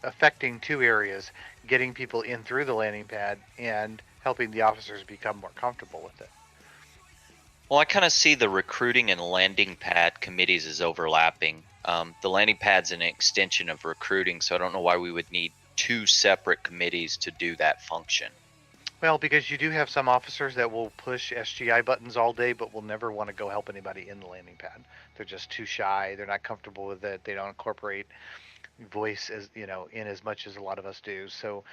affecting two areas, getting people in through the landing pad and helping the officers become more comfortable with it. Well, I kind of see the recruiting and landing pad committees as overlapping. The landing pad's an extension of recruiting, so I don't know why we would need two separate committees to do that function. Well, because you do have some officers that will push SGI buttons all day, but will never want to go help anybody in the landing pad. They're just too shy. They're not comfortable with it. They don't incorporate voice in as much as a lot of us do. So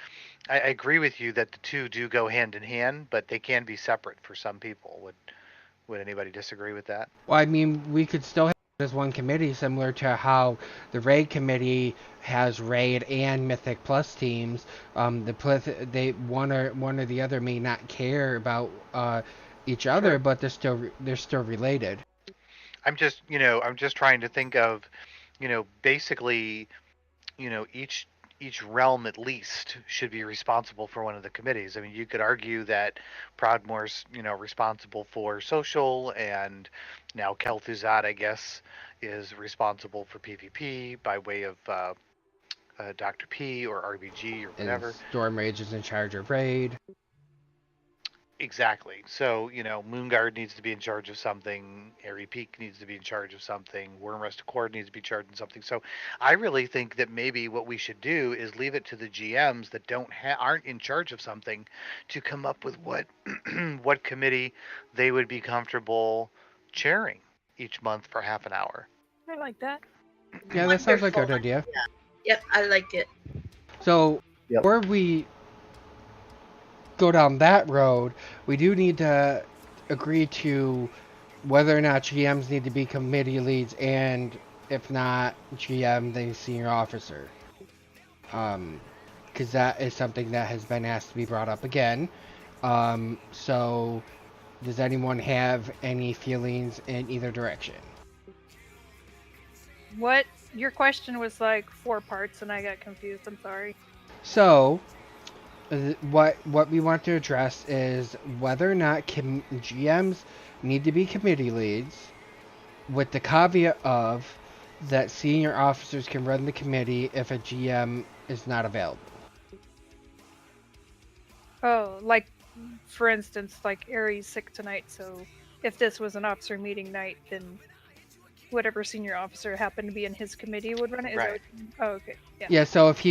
I agree with you that the two do go hand in hand, but they can be separate for some people. Would anybody disagree with that? Well, I mean, we could still have it as one committee, similar to how the raid committee has raid and Mythic Plus teams. They one or the other may not care about each other, Sure. but they're still related. I'm just trying to think of, basically, each realm at least should be responsible for one of the committees. I mean, you could argue that Proudmoore's, responsible for social, and now Kel'Thuzad, I guess, is responsible for PvP by way of Dr. P or RBG or And whatever. Storm Rage is in charge of raid. Exactly. So, Moonguard needs to be in charge of something. Airy Peak needs to be in charge of something. Wormrest Accord needs to be in charge of something. So, I really think that maybe what we should do is leave it to the GMs that aren't in charge of something to come up with what what committee they would be comfortable chairing each month for half an hour. I like that. Yeah, that sounds like a good Wonderful. idea. Yep, I like it. So, Yep. before we go down that road, we do need to agree to whether or not GMs need to be committee leads, and if not GM, then senior officer. Because that is something that has been asked to be brought up again. So, does anyone have any feelings in either direction? What your question was like 4 parts, and I got confused. I'm sorry. So, what we want to address is whether or not GMs need to be committee leads, with the caveat of that senior officers can run the committee if a GM is not available. Oh, like for instance, like Aries sick tonight, so if this was an officer meeting night, then whatever senior officer happened to be in his committee would run it. Is that Right. what you- oh, okay. Yeah. Yeah, so if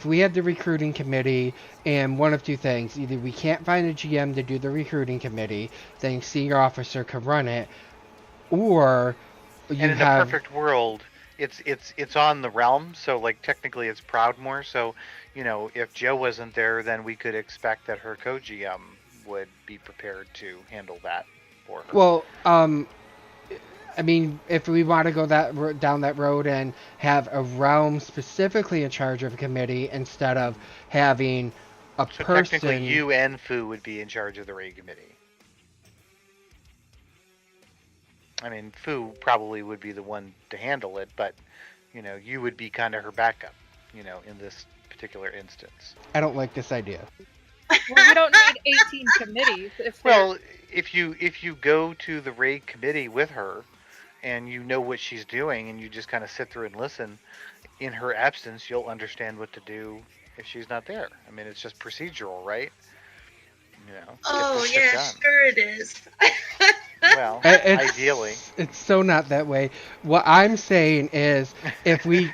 we had the recruiting committee, and one of two things, either we can't find a GM to do the recruiting committee, then senior officer can run it, or you And in have a perfect world, it's on the realm, so like technically it's Proudmoore. So, if Joe wasn't there, then we could expect that her co-GM would be prepared to handle that for her. Well, I mean, if we want to go down that road and have a realm specifically in charge of a committee instead of having a So person. technically, you and Fu would be in charge of the raid committee. I mean, Fu probably would be the one to handle it, but you would be kind of her backup, in this particular instance. I don't like this idea. Well, we don't need 18 committees. If they're- Well, if you go to the raid committee with her, and you know what she's doing, and you just kind of sit through and listen, in her absence, you'll understand what to do if she's not there. I mean, it's just procedural, right? Get Oh this shit yeah, done. sure it is. Well, ideally. It's so not that way. What I'm saying is, if we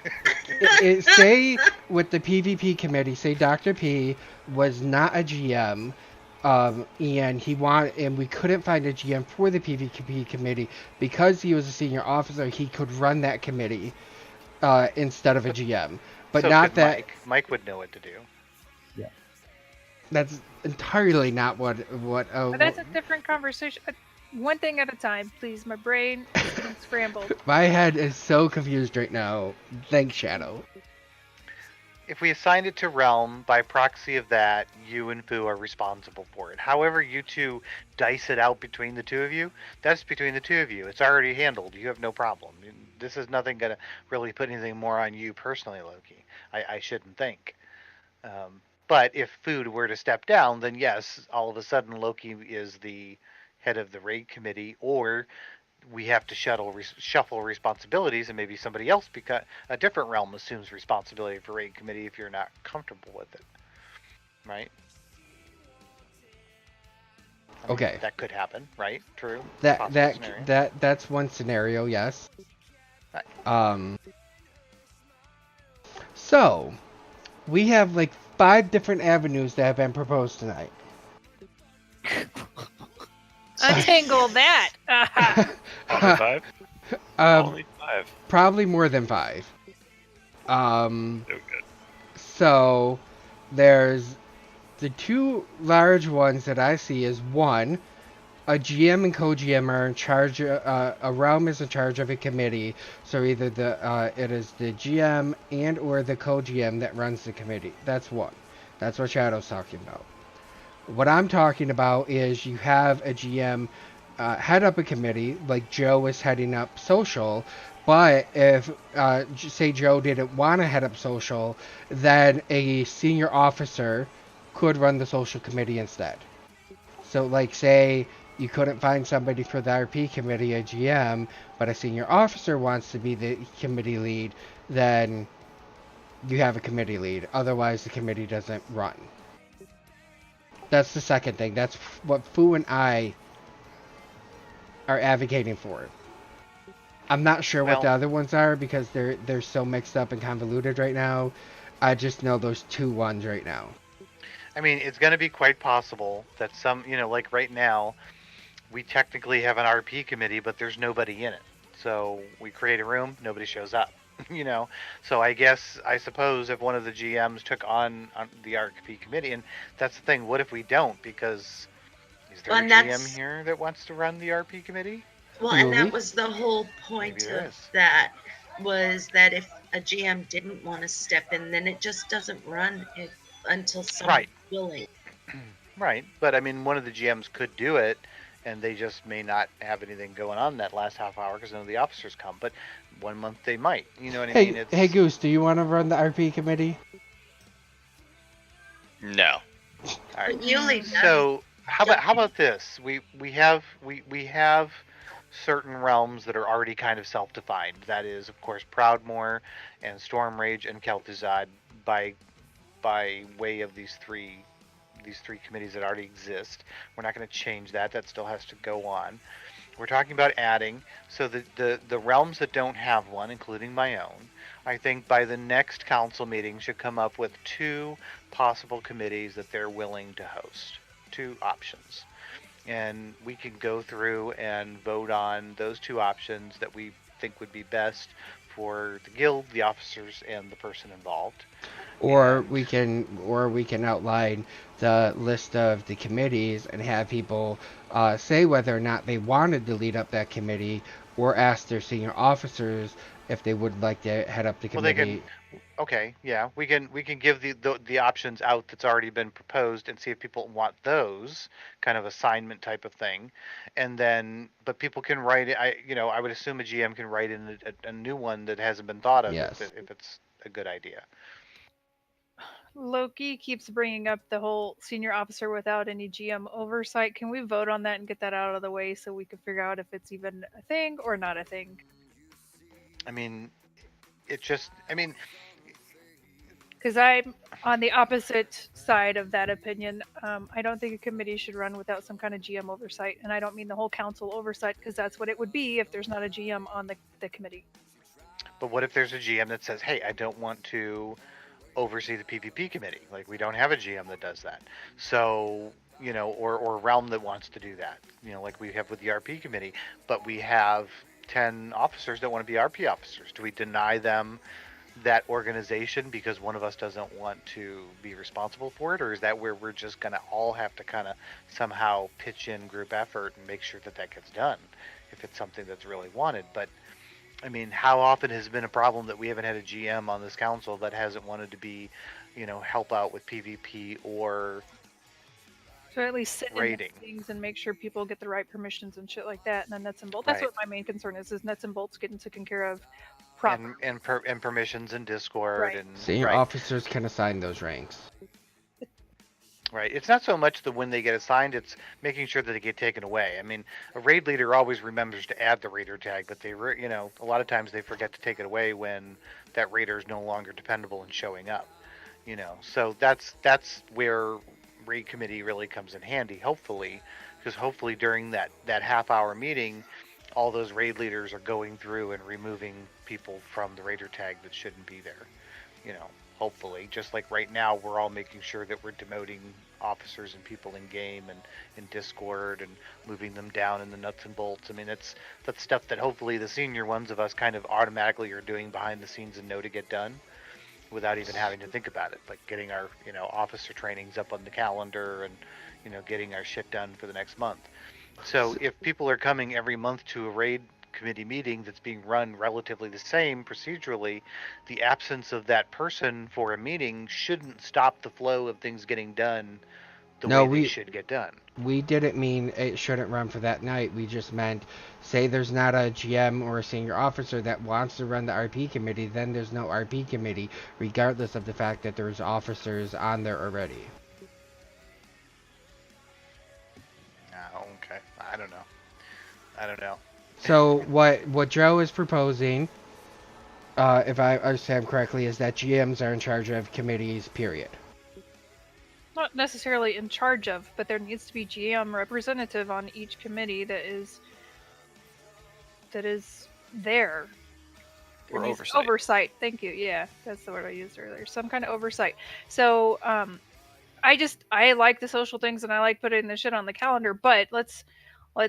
say with the PvP committee, say Dr. P was not a GM, and we couldn't find a GM for the PvP committee because he was a senior officer, he could run that committee instead of a GM. But so not that Mike would know what to do. Yeah. That's entirely not what. But that's a different conversation. One thing at a time, please. My brain is getting scrambled. My head is so confused right now. Thanks, Shadow. If we assigned it to Realm, by proxy of that, you and Fu are responsible for it. However you two dice it out between the two of you, that's between the two of you. It's already handled. You have no problem. This is nothing going to really put anything more on you personally, Loki. I shouldn't think. But if Food were to step down, then yes, all of a sudden Loki is the head of the raid committee, or we have to shuffle responsibilities, and maybe somebody else, because a different realm assumes responsibility for raid committee if you're not comfortable with it, right? I mean, Okay. that could happen, right? True. That's one scenario, yes. Right. So we have like 5 different avenues that have been proposed tonight. Untangle that. Only 5? Only 5. Probably more than 5. So good. So there's the 2 large ones that I see is 1, a GM and co-GM are in charge. A realm is in charge of a committee, so either it is the GM and or the co-GM that runs the committee. That's 1. That's what Shadow's talking about. What I'm talking about is you have a GM head up a committee, like Joe is heading up social, but if, say Joe didn't want to head up social, then a senior officer could run the social committee instead. So, like, say you couldn't find somebody for the RP committee, a GM, but a senior officer wants to be the committee lead, then you have a committee lead. Otherwise, the committee doesn't run. That's the second thing. That's what Fu and I are advocating for. I'm not sure what the other ones are because they're so mixed up and convoluted right now. I just know those 2 ones right now. I mean, it's going to be quite possible that some, like right now, we technically have an RP committee, but there's nobody in it. So we create a room, nobody shows up. So I suppose if one of the GMs took on the RP committee, and that's the thing, what if we don't? Because is there a GM here that wants to run the RP committee? Well, and that was the whole point of that, was that if a GM didn't want to step in, then it just doesn't run until someone's willing. Right, but I mean, one of the GMs could do it, and they just may not have anything going on that last half hour because none of the officers come. But 1 month they might. You know what I mean? Hey, Goose, do you want to run the RP committee? No. All right. So how about this? We have certain realms that are already kind of self-defined. That is, of course, Proudmoore and Stormrage and Kel'Thuzad by way of these three committees that already exist. We're not going to change that. That still has to go on. We're talking about adding. So the realms that don't have one, including my own, I think by the next council meeting should come up with 2 possible committees that they're willing to host. 2 options. And we can go through and vote on those 2 options that we think would be best for the guild, the officers, and the person involved. Or we can outline the list of the committees and have people say whether or not they wanted to lead up that committee, or ask their senior officers if they would like to head up the committee. We can give the options out that's already been proposed and see if people want those, kind of assignment type of thing, and then but people can write it. I would assume a GM can write in a new one that hasn't been thought of if it's a good idea. Loki keeps bringing up the whole senior officer without any GM oversight. Can we vote on that and get that out of the way so we can figure out if it's even a thing or not a thing? I mean, Because I'm on the opposite side of that opinion. I don't think a committee should run without some kind of GM oversight. And I don't mean the whole council oversight, because that's what it would be if there's not a GM on the committee. But what if there's a GM that says, hey, I don't want to oversee the PvP committee? Like, we don't have a GM that does that. So, you know, or a realm that wants to do that, you know, like we have with the RP committee, but we have 10 officers that want to be RP officers. Do we deny them that organization because one of us doesn't want to be responsible for it? Or is that where we're just going to all have to kind of somehow pitch in group effort and make sure that that gets done if it's something that's really wanted? But I mean, how often has it been a problem that we haven't had a GM on this council that hasn't wanted to be, you know, help out with PvP or So at least sit in raiding? these things and make sure people get the right permissions and shit like that. And then nuts and bolts. That's Right. what my main concern is nuts and bolts getting taken care of properly. And permissions in Discord Right. and Senior right. officers can assign those ranks. Right. It's not so much the when they get assigned, it's making sure that they get taken away. I mean, a raid leader always remembers to add the raider tag, but they, you know, a lot of times they forget to take it away when that raider is no longer dependable and showing up. You know, so that's where raid committee really comes in handy, hopefully, because hopefully during that half-hour meeting, all those raid leaders are going through and removing people from the raider tag that shouldn't be there. You know, hopefully, just like right now, we're all making sure that we're demoting officers and people in game and in Discord and moving them down in the nuts and bolts. I mean, that's stuff that hopefully the senior ones of us kind of automatically are doing behind the scenes and know to get done without even having to think about it. Like getting our, you know, officer trainings up on the calendar and, you know, getting our shit done for the next month. So if people are coming every month to a raid committee meeting that's being run relatively the same procedurally, the absence of that person for a meeting shouldn't stop the flow of things getting done the way they should get done. We didn't mean it shouldn't run for that night. We just meant, say there's not a GM or a senior officer that wants to run the RP committee, then there's no RP committee, regardless of the fact that there's officers on there already. Oh, okay. I don't know. So what Joe is proposing, if I understand correctly, is that GMs are in charge of committees, period. Not necessarily in charge of, but there needs to be GM representative on each committee that is there. Or There needs oversight. Oversight. Thank you. Yeah, that's the word I used earlier. Some kind of oversight. So I like the social things and I like putting the shit on the calendar, but let's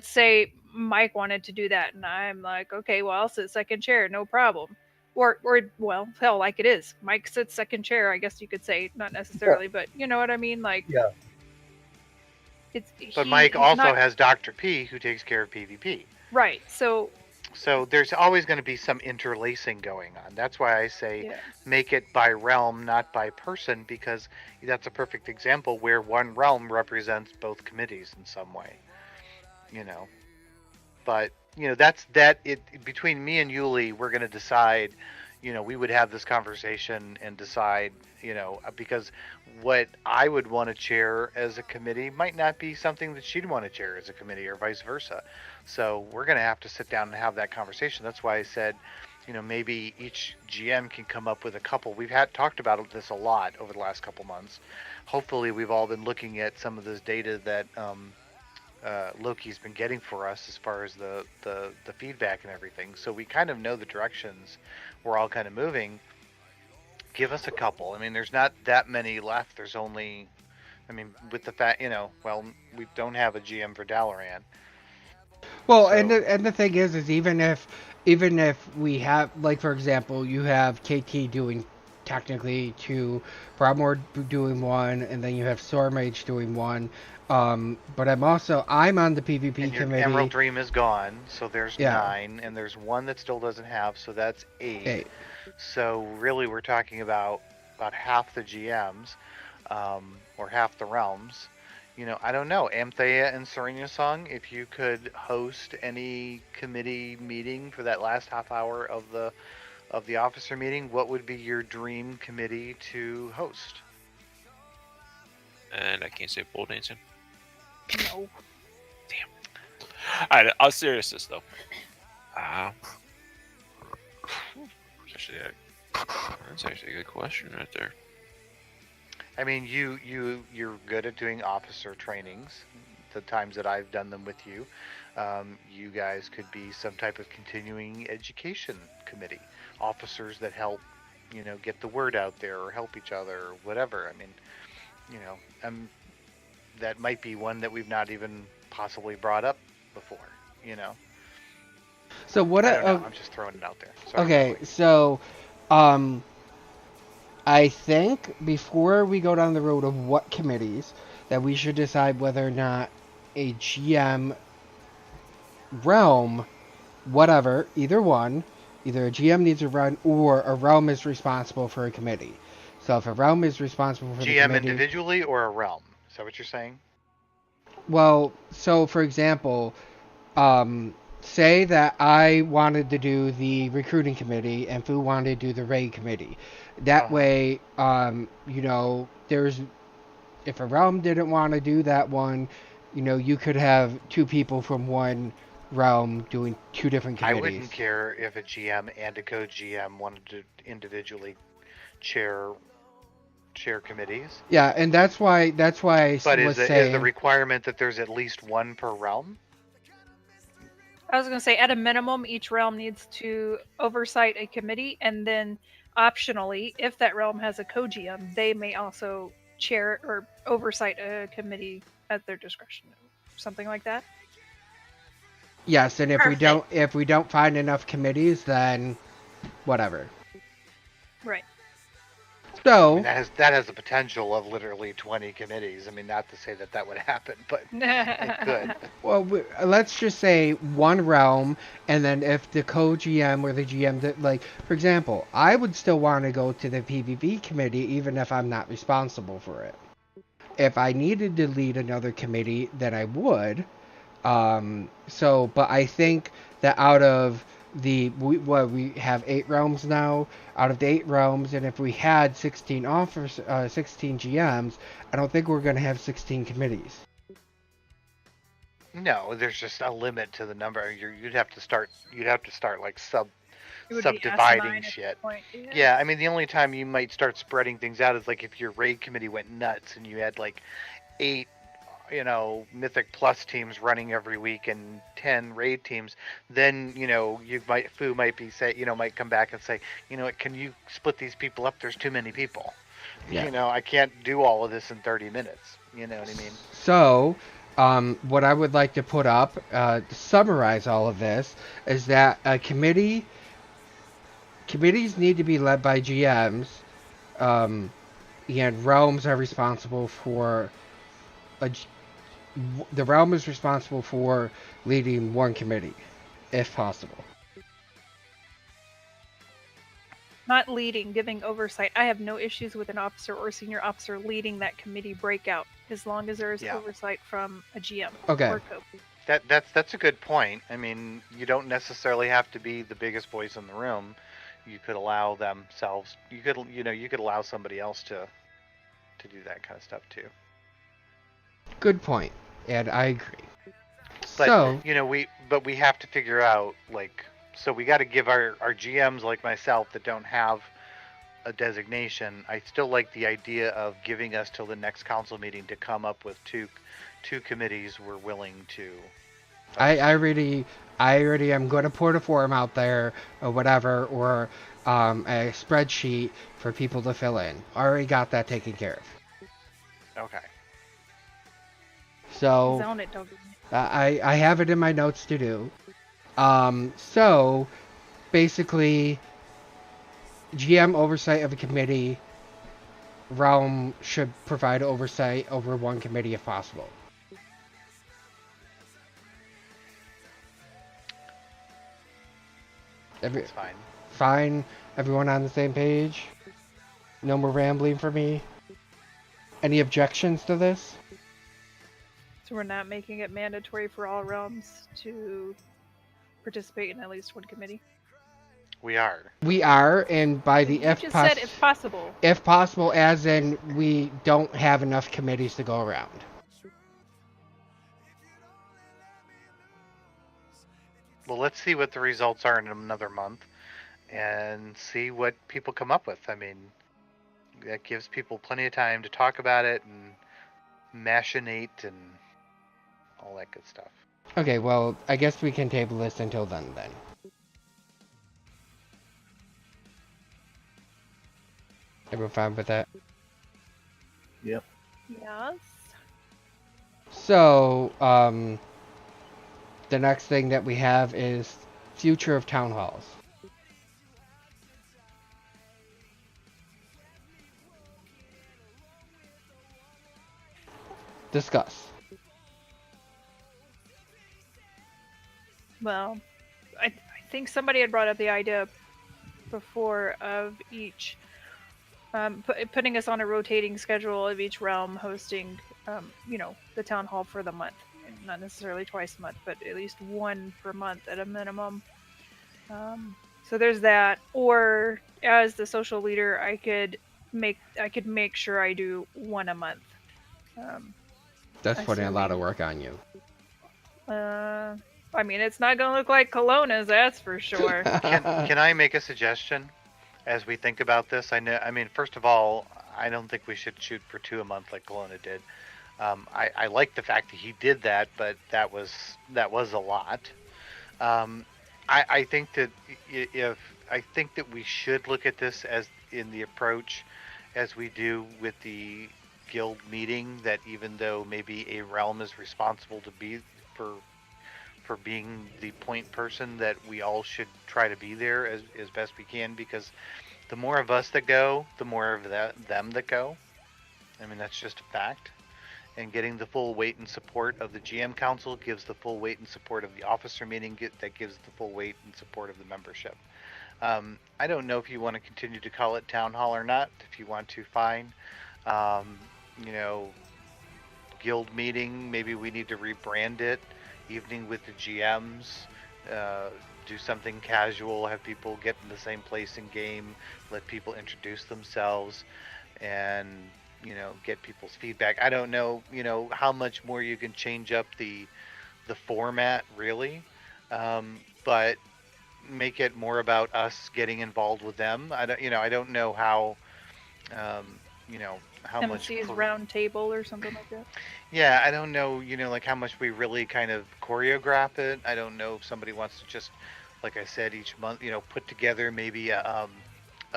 say Mike wanted to do that and I'm like, okay, well, I'll sit second chair, no problem. Or well, hell, like it is. Mike sits second chair, I guess you could say, not necessarily, but you know what I mean? Like, Yeah. But Mike also has Dr. P who takes care of PvP. Right. So there's always going to be some interlacing going on. That's why I say make it by realm, not by person, because that's a perfect example where one realm represents both committees in some way. You know, but you know between me and Yuli, we're going to decide. You know, we would have this conversation and decide. You know, because what I would want to chair as a committee might not be something that she'd want to chair as a committee, or vice versa. So we're going to have to sit down and have that conversation. That's why I said, you know, maybe each GM can come up with a couple. We've talked about this a lot over the last couple months. Hopefully, we've all been looking at some of this data that Loki's been getting for us as far as the feedback and everything. So we kind of know the directions we're all kind of moving. Give us a couple. I mean, there's not that many left. There's only, I mean, with the fact, you know, well, we don't have a GM for Dalaran. Well, so, and the thing is even if we have, like, for example, you have KT doing technically 2, Broadmoor doing 1, and then you have Stormage doing 1. But I'm on the PvP and your committee. Emerald Dream is gone, so there's 9, and there's 1 that still doesn't have, so that's 8. So really, we're talking about half the GMs, or half the realms. You know, I don't know, Amthea and Serena Song, if you could host any committee meeting for that last half hour of the officer meeting, what would be your dream committee to host? And I can't say pole dancing. No. Damn. Alright, I'll serious this though. That's actually a good question right there. I mean, you're good at doing officer trainings. The times that I've done them with you, you guys could be some type of continuing education committee, officers that help, get the word out there or help each other or whatever. I mean, that might be one that we've not even possibly brought up before. So what? I don't know. I'm just throwing it out there. Sorry, Okay, Leslie. so, I think before we go down the road of what committees, that we should decide whether or not a GM realm, whatever, either a GM needs to run or a realm is responsible for a committee. So if a realm is responsible for the GM committee, individually or a realm? Is that what you're saying? well, so for example, say that I wanted to do the recruiting committee and Fu wanted to do the raid committee. That way, there's, if a realm didn't want to do that one, you could have two people from one realm doing two different committees. I wouldn't care if a GM and a co-GM wanted to individually chair committees. Yeah, and that's why I But was is saying the requirement that there's at least one per realm? I was going to say, at a minimum, each realm needs to oversight a committee, and then optionally, if that realm has a co-GM, they may also chair or oversight a committee at their discretion, something like that. yes, and if Perfect. we don't find enough committees, then whatever. Right. So I mean, that has the potential of literally 20 committees. I mean, not to say that would happen, but it could. Well, let's just say one realm, and then if the co-GM or the GM, for example, I would still want to go to the PvP committee even if I'm not responsible for it. If I needed to lead another committee, then I would. But I think that out of we have 8 realms now. Out of the 8 realms, and if we had 16 16 GMs, I don't think we're going to have 16 committees. No, there's just a limit to the number. You'd have to start like It would be subdividing asinine at shit. that point, Yeah, I mean, the only time you might start spreading things out is like if your raid committee went nuts and you had like 8, Mythic Plus teams running every week and 10 raid teams. Then Fu might might come back and say, can you split these people up? There's too many people. Yeah. I can't do all of this in 30 minutes. You know what I mean? So, what I would like to put up to summarize all of this is that committees need to be led by GMs, and realms are responsible for the realm is responsible for leading one committee, if possible. Not leading, giving oversight. I have no issues with an officer or senior officer leading that committee breakout, as long as there is oversight from a GM or co. That's a good point. I mean, you don't necessarily have to be the biggest voice in the room. You could allow themselves. You could allow somebody else to do that kind of stuff too. Good point, and I agree. But we have to figure out so we got to give our GMs like myself that don't have a designation. I still like the idea of giving us till the next council meeting to come up with two committees we're willing to. I already am going to put a form out there or whatever, or a spreadsheet for people to fill in. Already got that taken care of. Okay. So Zone it, doggy. I have it in my notes to do. So basically, GM oversight of a committee, realm should provide oversight over one committee if possible. That's fine. Fine. Everyone on the same page? No more rambling for me? Any objections to this? So we're not making it mandatory for all realms to participate in at least one committee? We are. We are, and by the You just said if possible. If possible, as in we don't have enough committees to go around. Well, let's see what the results are in another month and see what people come up with. I mean, that gives people plenty of time to talk about it and machinate and all that good stuff. Okay, well, I guess we can table this until then. Everyone fine with that? Yep. Yes. So, the next thing that we have is future of town halls. Discuss. Well, I think somebody had brought up the idea before of each putting us on a rotating schedule of each realm hosting, the town hall for the month. Not necessarily twice a month, but at least one per month at a minimum. So there's that. Or as the social leader, I could make sure I do one a month. That's putting a lot of work on you. I mean, it's not going to look like Kelowna's, that's for sure. Can I make a suggestion as we think about this? I mean, first of all, I don't think we should shoot for 2 a month like Kelowna did. I like the fact that he did that, but that was a lot. I think that we should look at this as in the approach as we do with the guild meeting, that even though maybe a realm is responsible to be for being the point person, that we all should try to be there as best we can, because the more of us that go, the more of them that go. I mean, that's just a fact. And getting the full weight and support of the GM Council gives the full weight and support of the officer meeting, that gives the full weight and support of the membership. I don't know if you want to continue to call it Town Hall or not. If you want to, fine. Guild meeting, maybe we need to rebrand it. Evening with the GMs, do something casual, have people get in the same place in game, let people introduce themselves, and get people's feedback. I don't know, how much more you can change up the format really, but make it more about us getting involved with them. I don't know how, how much MC's round table or something like that. Yeah, I don't know, like how much we really kind of choreograph it. I don't know if somebody wants to just, like I said, each month, put together maybe a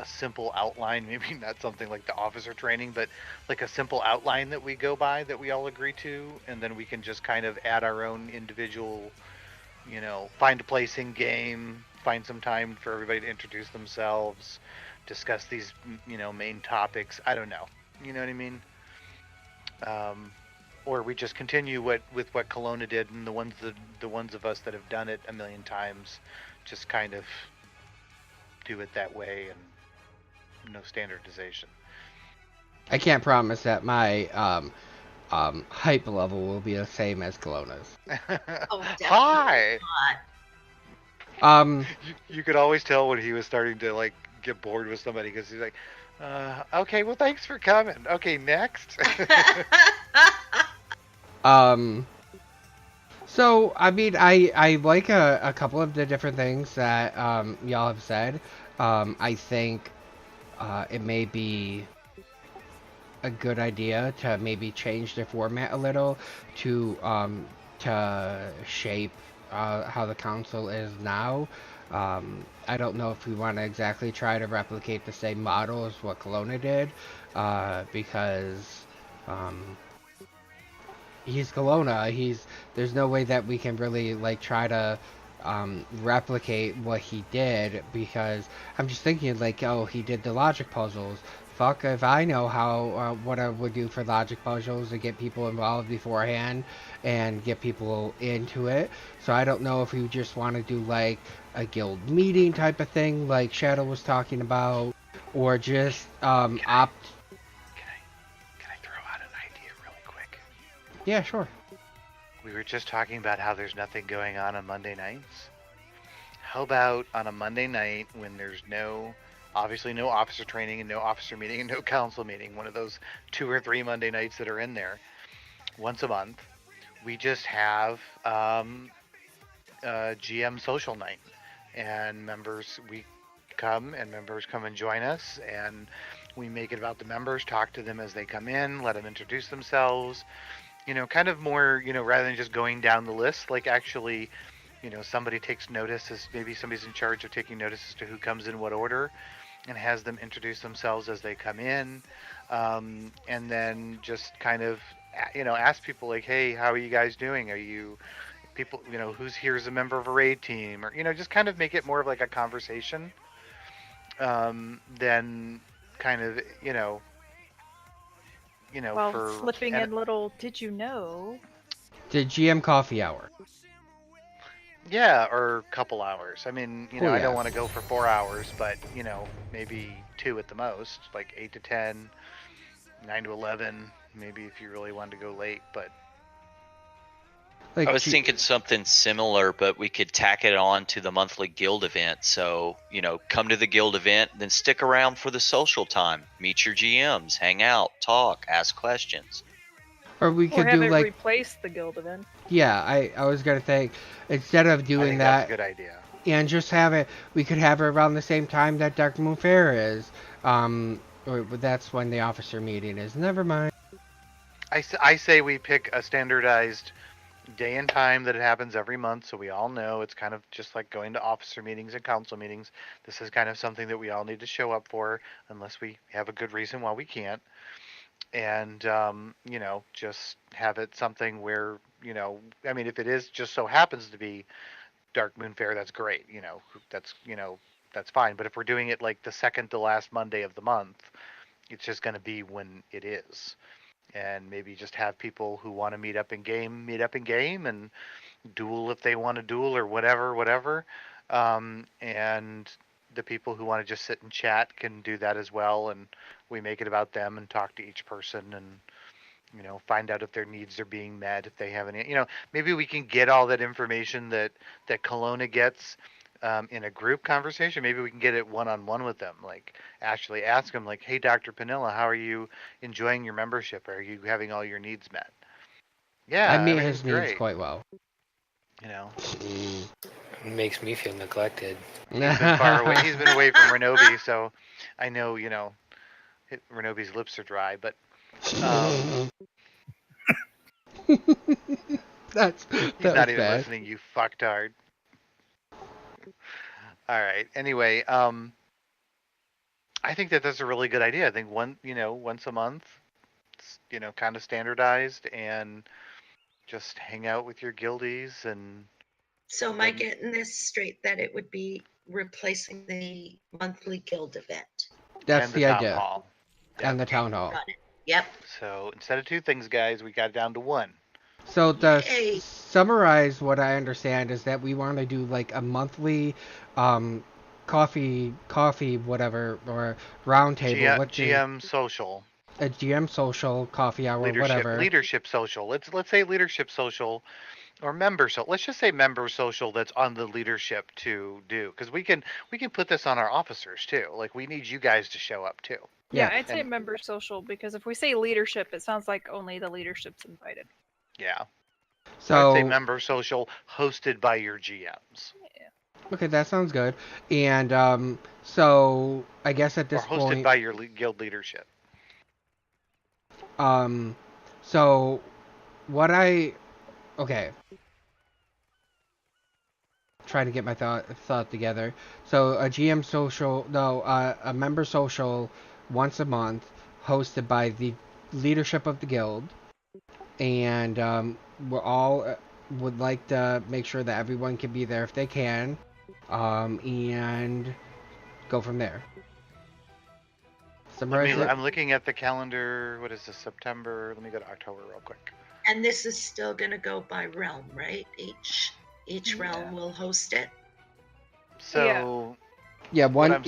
simple outline, maybe not something like the officer training, but like a simple outline that we go by, that we all agree to, and then we can just kind of add our own individual, find a place in game, find some time for everybody to introduce themselves, discuss these, main topics. I don't know. You know what I mean? Or we just continue with what Kelowna did, and the ones of us that have done it a million times, just kind of do it that way, and no standardization. I can't promise that my hype level will be the same as Kelowna's. Oh, definitely Hi. not. You could always tell when he was starting to like get bored with somebody, because he's like, okay, well, thanks for coming. Okay, next. So, I mean, I like a couple of the different things that y'all have said. I think it may be a good idea to maybe change the format a little to shape how the council is now. I don't know if we want to exactly try to replicate the same model as what Kelowna did, because he's Kelowna. There's no way that we can really like try to replicate what he did, because I'm just thinking like, oh, he did the logic puzzles. Fuck if I know how what I would do for logic puzzles to get people involved beforehand and get people into it. So I don't know if we just want to do like a guild meeting type of thing like Shadow was talking about, or just opt. Can I throw out an idea really quick? Yeah, sure. We were just talking about how there's nothing going on Monday nights. How about on a Monday night when there's obviously no officer training and no officer meeting and no council meeting, one of those 2 or 3 Monday nights that are in there, once a month, we just have GM social night, and members come and join us, and we make it about the members, talk to them as they come in, let them introduce themselves, kind of more, rather than just going down the list, like actually, somebody takes notice, as maybe somebody's in charge of taking notice as to who comes in what order, and has them introduce themselves as they come in, and then just kind of, ask people like, hey, how are you guys doing? Are you people, who's here as a member of a raid team, or just kind of make it more of like a conversation, than kind of, While for slipping in little, did you know? The GM coffee hour. Yeah, or a couple hours. I mean, Oh, I yeah. don't want to go for 4 hours, but maybe 2 at the most, like 8 to 10, 9 to 11, maybe if you really wanted to go late. But Like I was thinking something similar, but we could tack it on to the monthly guild event. So, come to the guild event, then stick around for the social time. Meet your GMs, hang out, talk, ask questions. Or we Or could have do it like, replace the guild event. yeah, I was gonna think, instead of I doing think that, that's a good idea. and just have it, we could have it around the same time that Dark Moon Fair is. Or that's when the officer meeting is. Never mind. I say we pick a standardized day and time that it happens every month, so we all know. It's kind of just like going to officer meetings and council meetings. This is kind of something that we all need to show up for, unless we have a good reason why we can't. And just have it something where, I mean, if it is just so happens to be Dark Moon Fair, that's great. That's fine. But if we're doing it like the second to last Monday of the month, it's just going to be when it is. And maybe just have people who want to meet up in game, and duel if they want to duel, or whatever. And the people who want to just sit and chat can do that as well. And we make it about them and talk to each person, and find out if their needs are being met, if they have any. Maybe we can get all that information that Kelowna gets, in a group conversation. Maybe we can get it one-on-one with them, like actually ask them like, hey, Dr. Panilla, how are you enjoying your membership? Are you having all your needs met? Yeah, I meet everything's his needs great. quite well. Makes me feel neglected. He's been far away. He's been away from Renobi, so I know, Renobi's lips are dry, but That's he's that not was even bad. listening, you fucktard. All right. Anyway, I think that that's a really good idea. I think once a month, kind of standardized, and just hang out with your guildies. And So am I getting this straight that it would be replacing the monthly guild event? That's and the town idea. hall. And the town hall. Got it. Yep. So instead of 2 things, guys, we got it down to 1. So to Yay. summarize, what I understand is that we want to do like a monthly coffee whatever, or round table. GM social. A GM social coffee hour, whatever. Leadership social. Let's say leadership social, or member social. Let's just say member social that's on the leadership to do, because we can put this on our officers too. Like, we need you guys to show up too. Yeah, I'd say member social, because if we say leadership, it sounds like only the leadership's invited. Yeah. So I'd say member social hosted by your GMs. Okay, that sounds good. And so I guess at this or hosted point, by your guild leadership. So what okay. Trying to get my thought together. So a GM social, no, a member social once a month, hosted by the leadership of the guild, and we're all would like to make sure that everyone can be there if they can, and go from there. Summarize it. I'm looking at the calendar. What is this, September? Let me go to October real quick. And this is still going to go by realm, right? Each realm will host it. So yeah, what I'm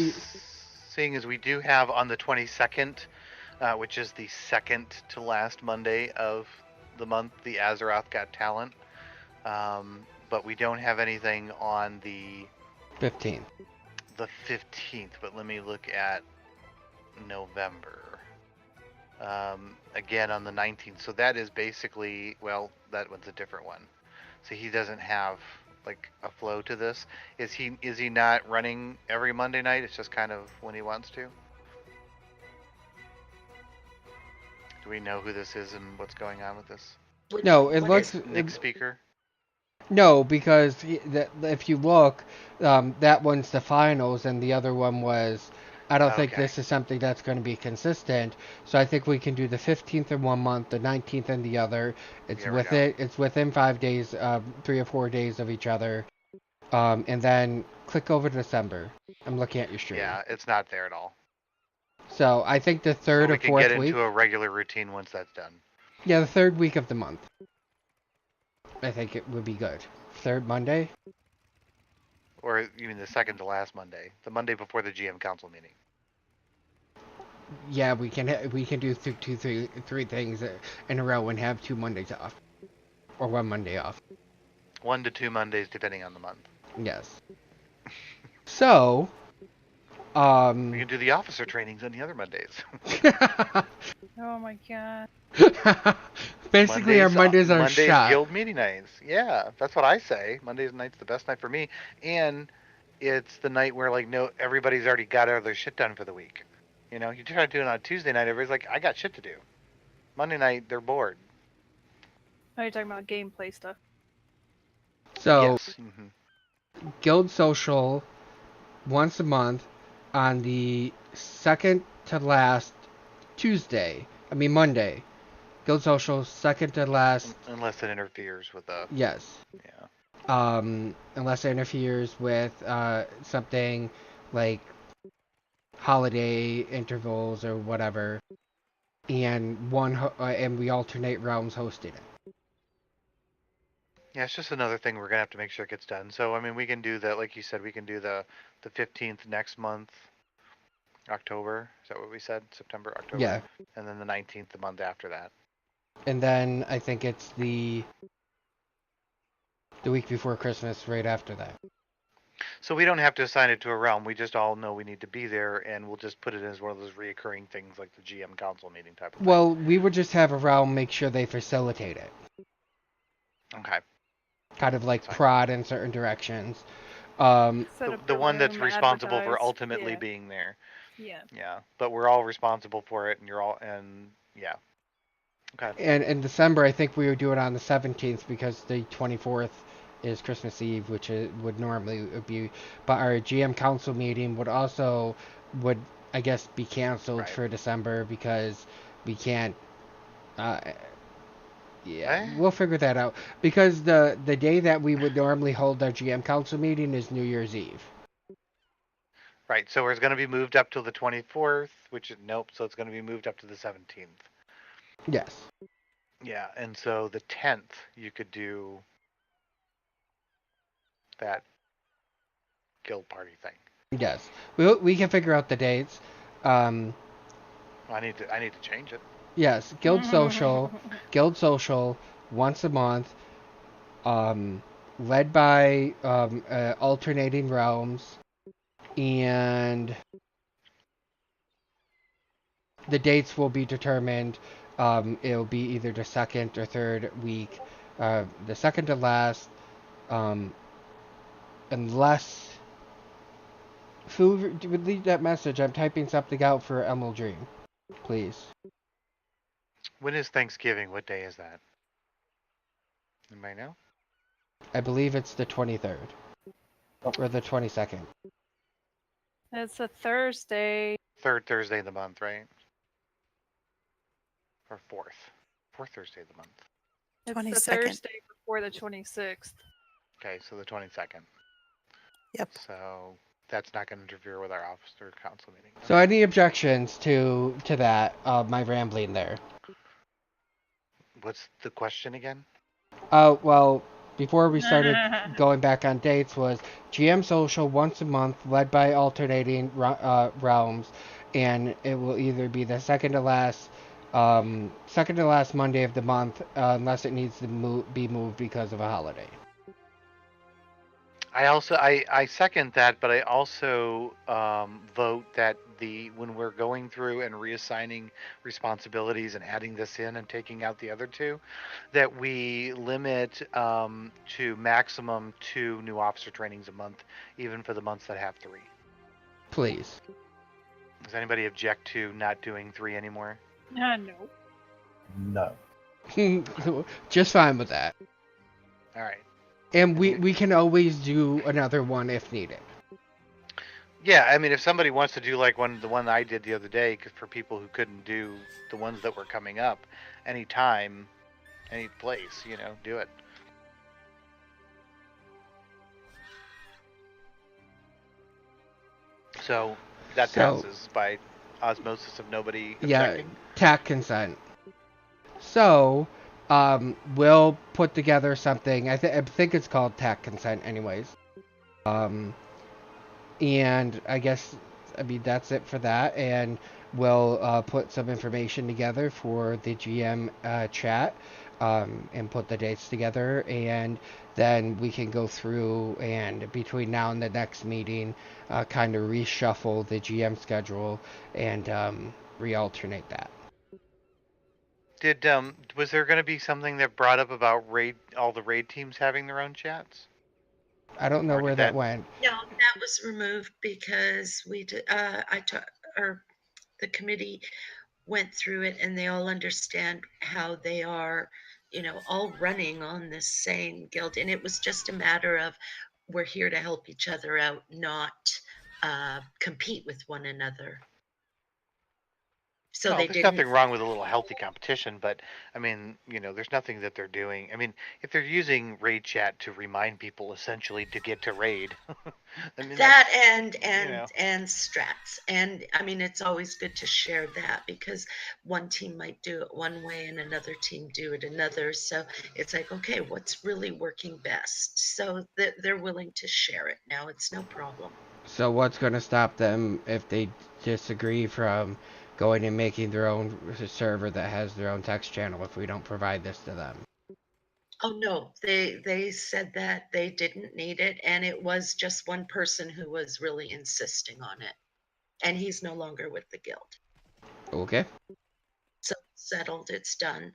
seeing is we do have on the 22nd, which is the second to last Monday of the month, the Azeroth Got Talent. But we don't have anything on the 15th. The 15th, but let me look at November. Again on the 19th. So that is basically, well, that one's a different one. So he doesn't have like a flow to this. Is he not running every Monday night? It's just kind of when he wants to. Do we know who this is and what's going on with this? No, it looks Nick Speaker. No, because if you look, that one's the finals, and the other one was. I don't think Okay. this is something that's going to be consistent. So I think we can do the 15th in one month, the 19th in the other. It's There we go. It's within 5 days, 3 or 4 days of each other. And then click over to December. I'm looking at your stream. Yeah, it's not there at all. So I think the So third we or can fourth get week. into a regular routine once that's done. Yeah, the third week of the month. I think it would be good. Third Monday. Or you mean the second to last Monday, the Monday before the GM council meeting? Yeah, we can do three things in a row and have 2 Mondays off, or 1 Monday off. 1 to 2 Mondays, depending on the month. Yes. So, We can do the officer trainings on the other Mondays. Oh my god. basically our Mondays are Mondays shot. guild meeting nights. Yeah, that's what I say. Mondays night's the best night for me, and it's the night where like no everybody's already got all their shit done for the week. You know, you try to do it on Tuesday night, everybody's like, I got shit to do. Monday night, they're bored. Oh, you're talking about gameplay stuff. So, Yes. Mhm. Guild Social once a month on the second to last Monday. Guild Social second to last. Unless it interferes with the. Yes. Yeah. Unless it interferes with something like holiday intervals or whatever, and and we alternate realms hosting it. Yeah, it's just another thing we're gonna have to make sure it gets done. So I mean, we can do that, like you said, we can do the 15th next month, October. Is that what we said? September, October. Yeah. And then the 19th the month after that. And then I think it's the week before Christmas, right after that. So we don't have to assign it to a realm. We just all know we need to be there, and we'll just put it as one of those reoccurring things, like the GM council meeting type of thing. Well, we would just have a realm make sure they facilitate it. Okay. Kind of like Fine. prod in certain directions. Set up The a one that's room, responsible for advertise. ultimately Yeah. being there. Yeah. Yeah. But we're all responsible for it, and yeah. Okay. And in December, I think we would do it on the 17th because the 24th is Christmas Eve, which would normally be. But our GM council meeting would I guess, be canceled Right. for December because we can't. Eh? We'll figure that out because the day that we would normally hold our GM council meeting is New Year's Eve. Right. So it's going to be moved up to the 24th, which is nope. So it's going to be moved up to the 17th. Yes. Yeah. And so the 10th, you could do that guild party thing. Yes. We can figure out the dates. I need to change it. Yes, Guild Social once a month, led by alternating realms, and the dates will be determined. It'll be either the second or third week, the second to last, unless who would leave that message. I'm typing something out for Emerald Dream, please. When is Thanksgiving? What day is that? Anybody know? I believe it's the 23rd or the 22nd. It's a Thursday. Third Thursday of the month, right? Or fourth? Fourth Thursday of the month. It's the 22nd. Thursday before the 26th. Okay, so the 22nd. Yep. So that's not going to interfere with our officer council meeting. So any objections to that? My rambling there. What's the question again? Well, before we started going back on dates was GM Social once a month, led by alternating realms, and it will either be the second to last Monday of the month, unless it needs to be moved because of a holiday. I second that, but I also vote that when we're going through and reassigning responsibilities and adding this in and taking out the other two, that we limit to maximum 2 new officer trainings a month, even for the months that have 3. Please. Does anybody object to not doing 3 anymore? No. No. Just fine with that. All right. And we can always do another one if needed. Yeah, I mean, if somebody wants to do like the one I did the other day, 'cause for people who couldn't do the ones that were coming up, anytime, any place, do it. So that passes by osmosis of nobody objecting? Yeah, TAC consent. So, we'll put together something. I think it's called TAC consent, anyways. And I guess, that's it for that. And we'll put some information together for the GM chat, and put the dates together. And then we can go through and between now and the next meeting, kind of reshuffle the GM schedule and re-alternate that. Was there going to be something that brought up about all the raid teams having their own chats? I don't know where that went. No, that was removed because the committee went through it and they all understand how they are, all running on the same guild. And it was just a matter of we're here to help each other out, not compete with one another. So there's nothing wrong with a little healthy competition, but I mean, there's nothing that they're doing. I mean, if they're using raid chat to remind people essentially to get to raid, I mean, that and strats, and I mean, it's always good to share that because one team might do it one way and another team do it another. So it's like, okay, what's really working best? So they're willing to share it now. It's no problem. So what's going to stop them if they disagree from going and making their own server that has their own text channel if we don't provide this to them? Oh no, they said that they didn't need it, and it was just one person who was really insisting on it, and he's no longer with the guild. Okay. So it's settled, it's done.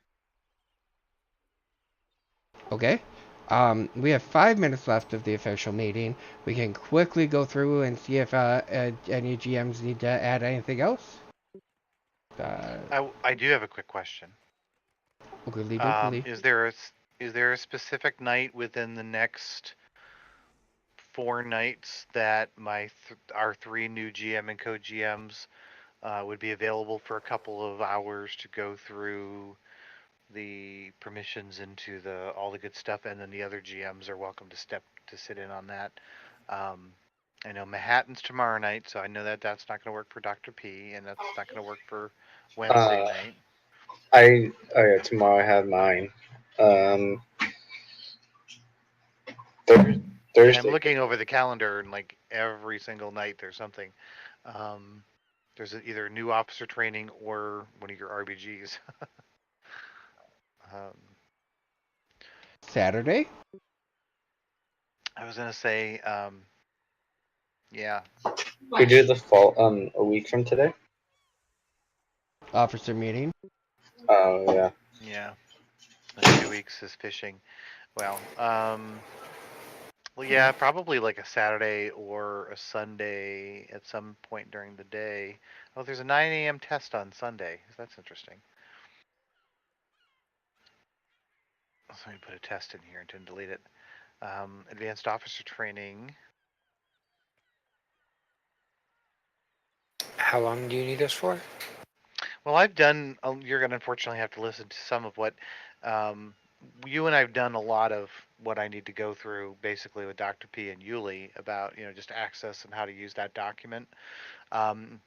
Okay. We have 5 minutes left of the official meeting. We can quickly go through and see if any GMs need to add anything else. I do have a quick question. Okay, leave. Is there a specific night within the next 4 nights that our 3 new GM and co-GMs would be available for a couple of hours to go through the permissions into all the good stuff, and then the other GMs are welcome to sit in on that. I know Manhattan's tomorrow night, so I know that's not going to work for Dr. P, and that's not going to work for Wednesday night. Tomorrow I have mine. Thursday. I'm looking over the calendar, and like every single night there's something. There's either new officer training or one of your RBGs. Saturday? I was gonna say, yeah. We do the fall a week from today. Officer meeting. Oh yeah. Yeah. 2 weeks is fishing. Well, yeah, probably like a Saturday or a Sunday at some point during the day. Oh, there's a 9 a.m. test on Sunday. That's interesting. Let me put a test in here and didn't delete it. Advanced officer training. How long do you need us for? Well, I've done. You're going to unfortunately have to listen to some of what you and I've done a lot of what I need to go through, basically with Dr. P and Yuli about just access and how to use that document. And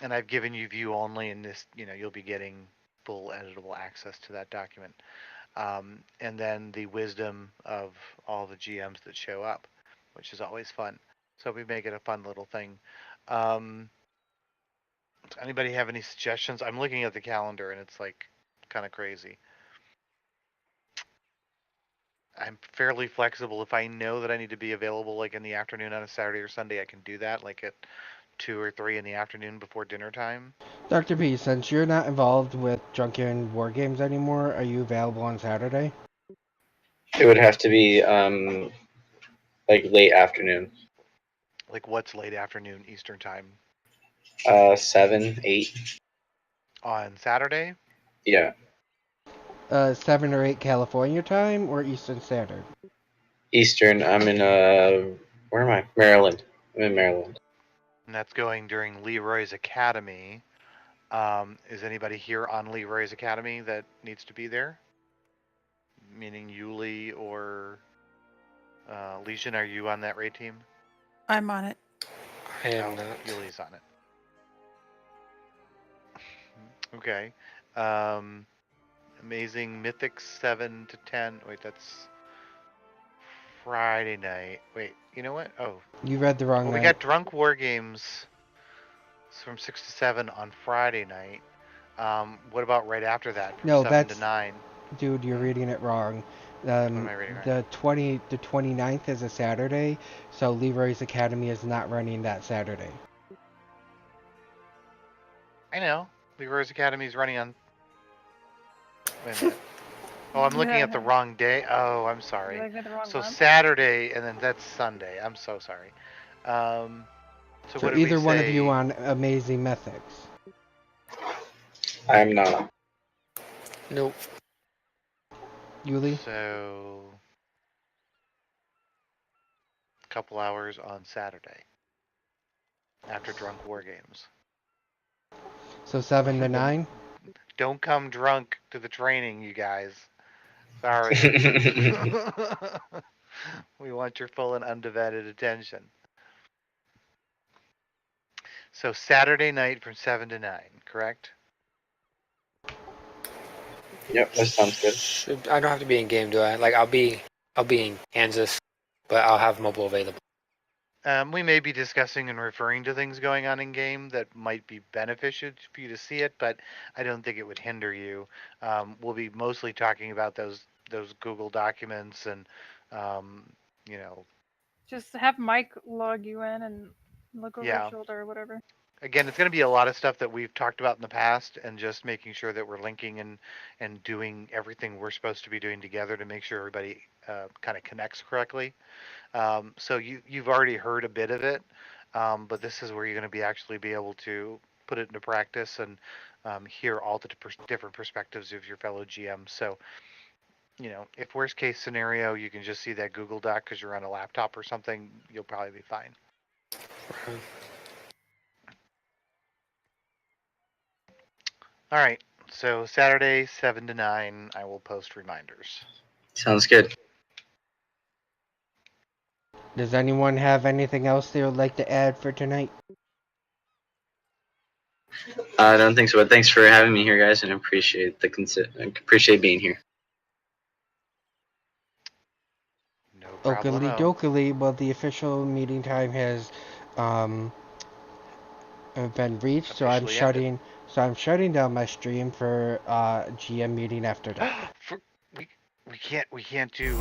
I've given you view only, and this you'll be getting full editable access to that document. And then the wisdom of all the GMs that show up, which is always fun. So we make it a fun little thing. Does anybody have any suggestions? I'm looking at the calendar and it's like kind of crazy. I'm fairly flexible. If I know that I need to be available like in the afternoon on a Saturday or Sunday, I can do that like at 2 or 3 in the afternoon before dinner time. Dr. P, since you're not involved with Drunken War Games anymore, are you available on Saturday? It would have to be like late afternoon. Like what's late afternoon Eastern time? 7, 8. On Saturday? Yeah. 7 or 8 California time or Eastern Standard? Eastern. I'm in where am I? Maryland. I'm in Maryland. And that's going during Leroy's Academy. Is anybody here on Leroy's Academy that needs to be there? Meaning Yuli or Legion, are you on that raid team? I'm on it. I am not. Yuli's on it. Okay. Amazing Mythics 7 to 10. Wait, that's Friday night. Wait, you know what? Oh, You read the wrong well, we night. got Drunk War Games from 6 to 7 on Friday night. What about right after that? From No, 7 that's to 9. Dude, you're reading it wrong. am I reading right? The 29th is a Saturday, so Leroy's Academy is not running that Saturday. I know. Leroy's Academy is running on. Wait a minute. Oh, I'm looking at the wrong day. Oh, I'm sorry. You're looking at the wrong So month? Saturday, and then that's Sunday. I'm so sorry. So So what did either we one of say? you on Amazing Mythics. I am not. Nope. Yuli? So, a couple hours on Saturday after Drunk War Games. So 7 to 9? Don't come drunk to the training, you guys. Sorry. We want your full and undivided attention. So Saturday night from 7 to 9, correct? Yep, that sounds good. I don't have to be in game, do I? Like I'll be in Kansas, but I'll have mobile available. We may be discussing and referring to things going on in game that might be beneficial for you to see it, but I don't think it would hinder you. We'll be mostly talking about those Google documents and you know. Just have Mike log you in and look over Yeah. your shoulder or whatever. Again, it's going to be a lot of stuff that we've talked about in the past, and just making sure that we're linking and doing everything we're supposed to be doing together to make sure everybody kind of connects correctly. So you've already heard a bit of it, but this is where you're going to actually be able to put it into practice and hear all the different perspectives of your fellow GMs. So, you know, if worst case scenario, you can just see that Google Doc because you're on a laptop or something, you'll probably be fine. All right. So Saturday, 7 to 9, I will post reminders. Sounds good. Does anyone have anything else they would like to add for tonight? I don't think so, but thanks for having me here, guys, and I appreciate appreciate being here. No Okily problemo. dokily, well, the official meeting time has been reached, so I'm Officially ended. shutting down my stream for GM meeting after dark. We can't do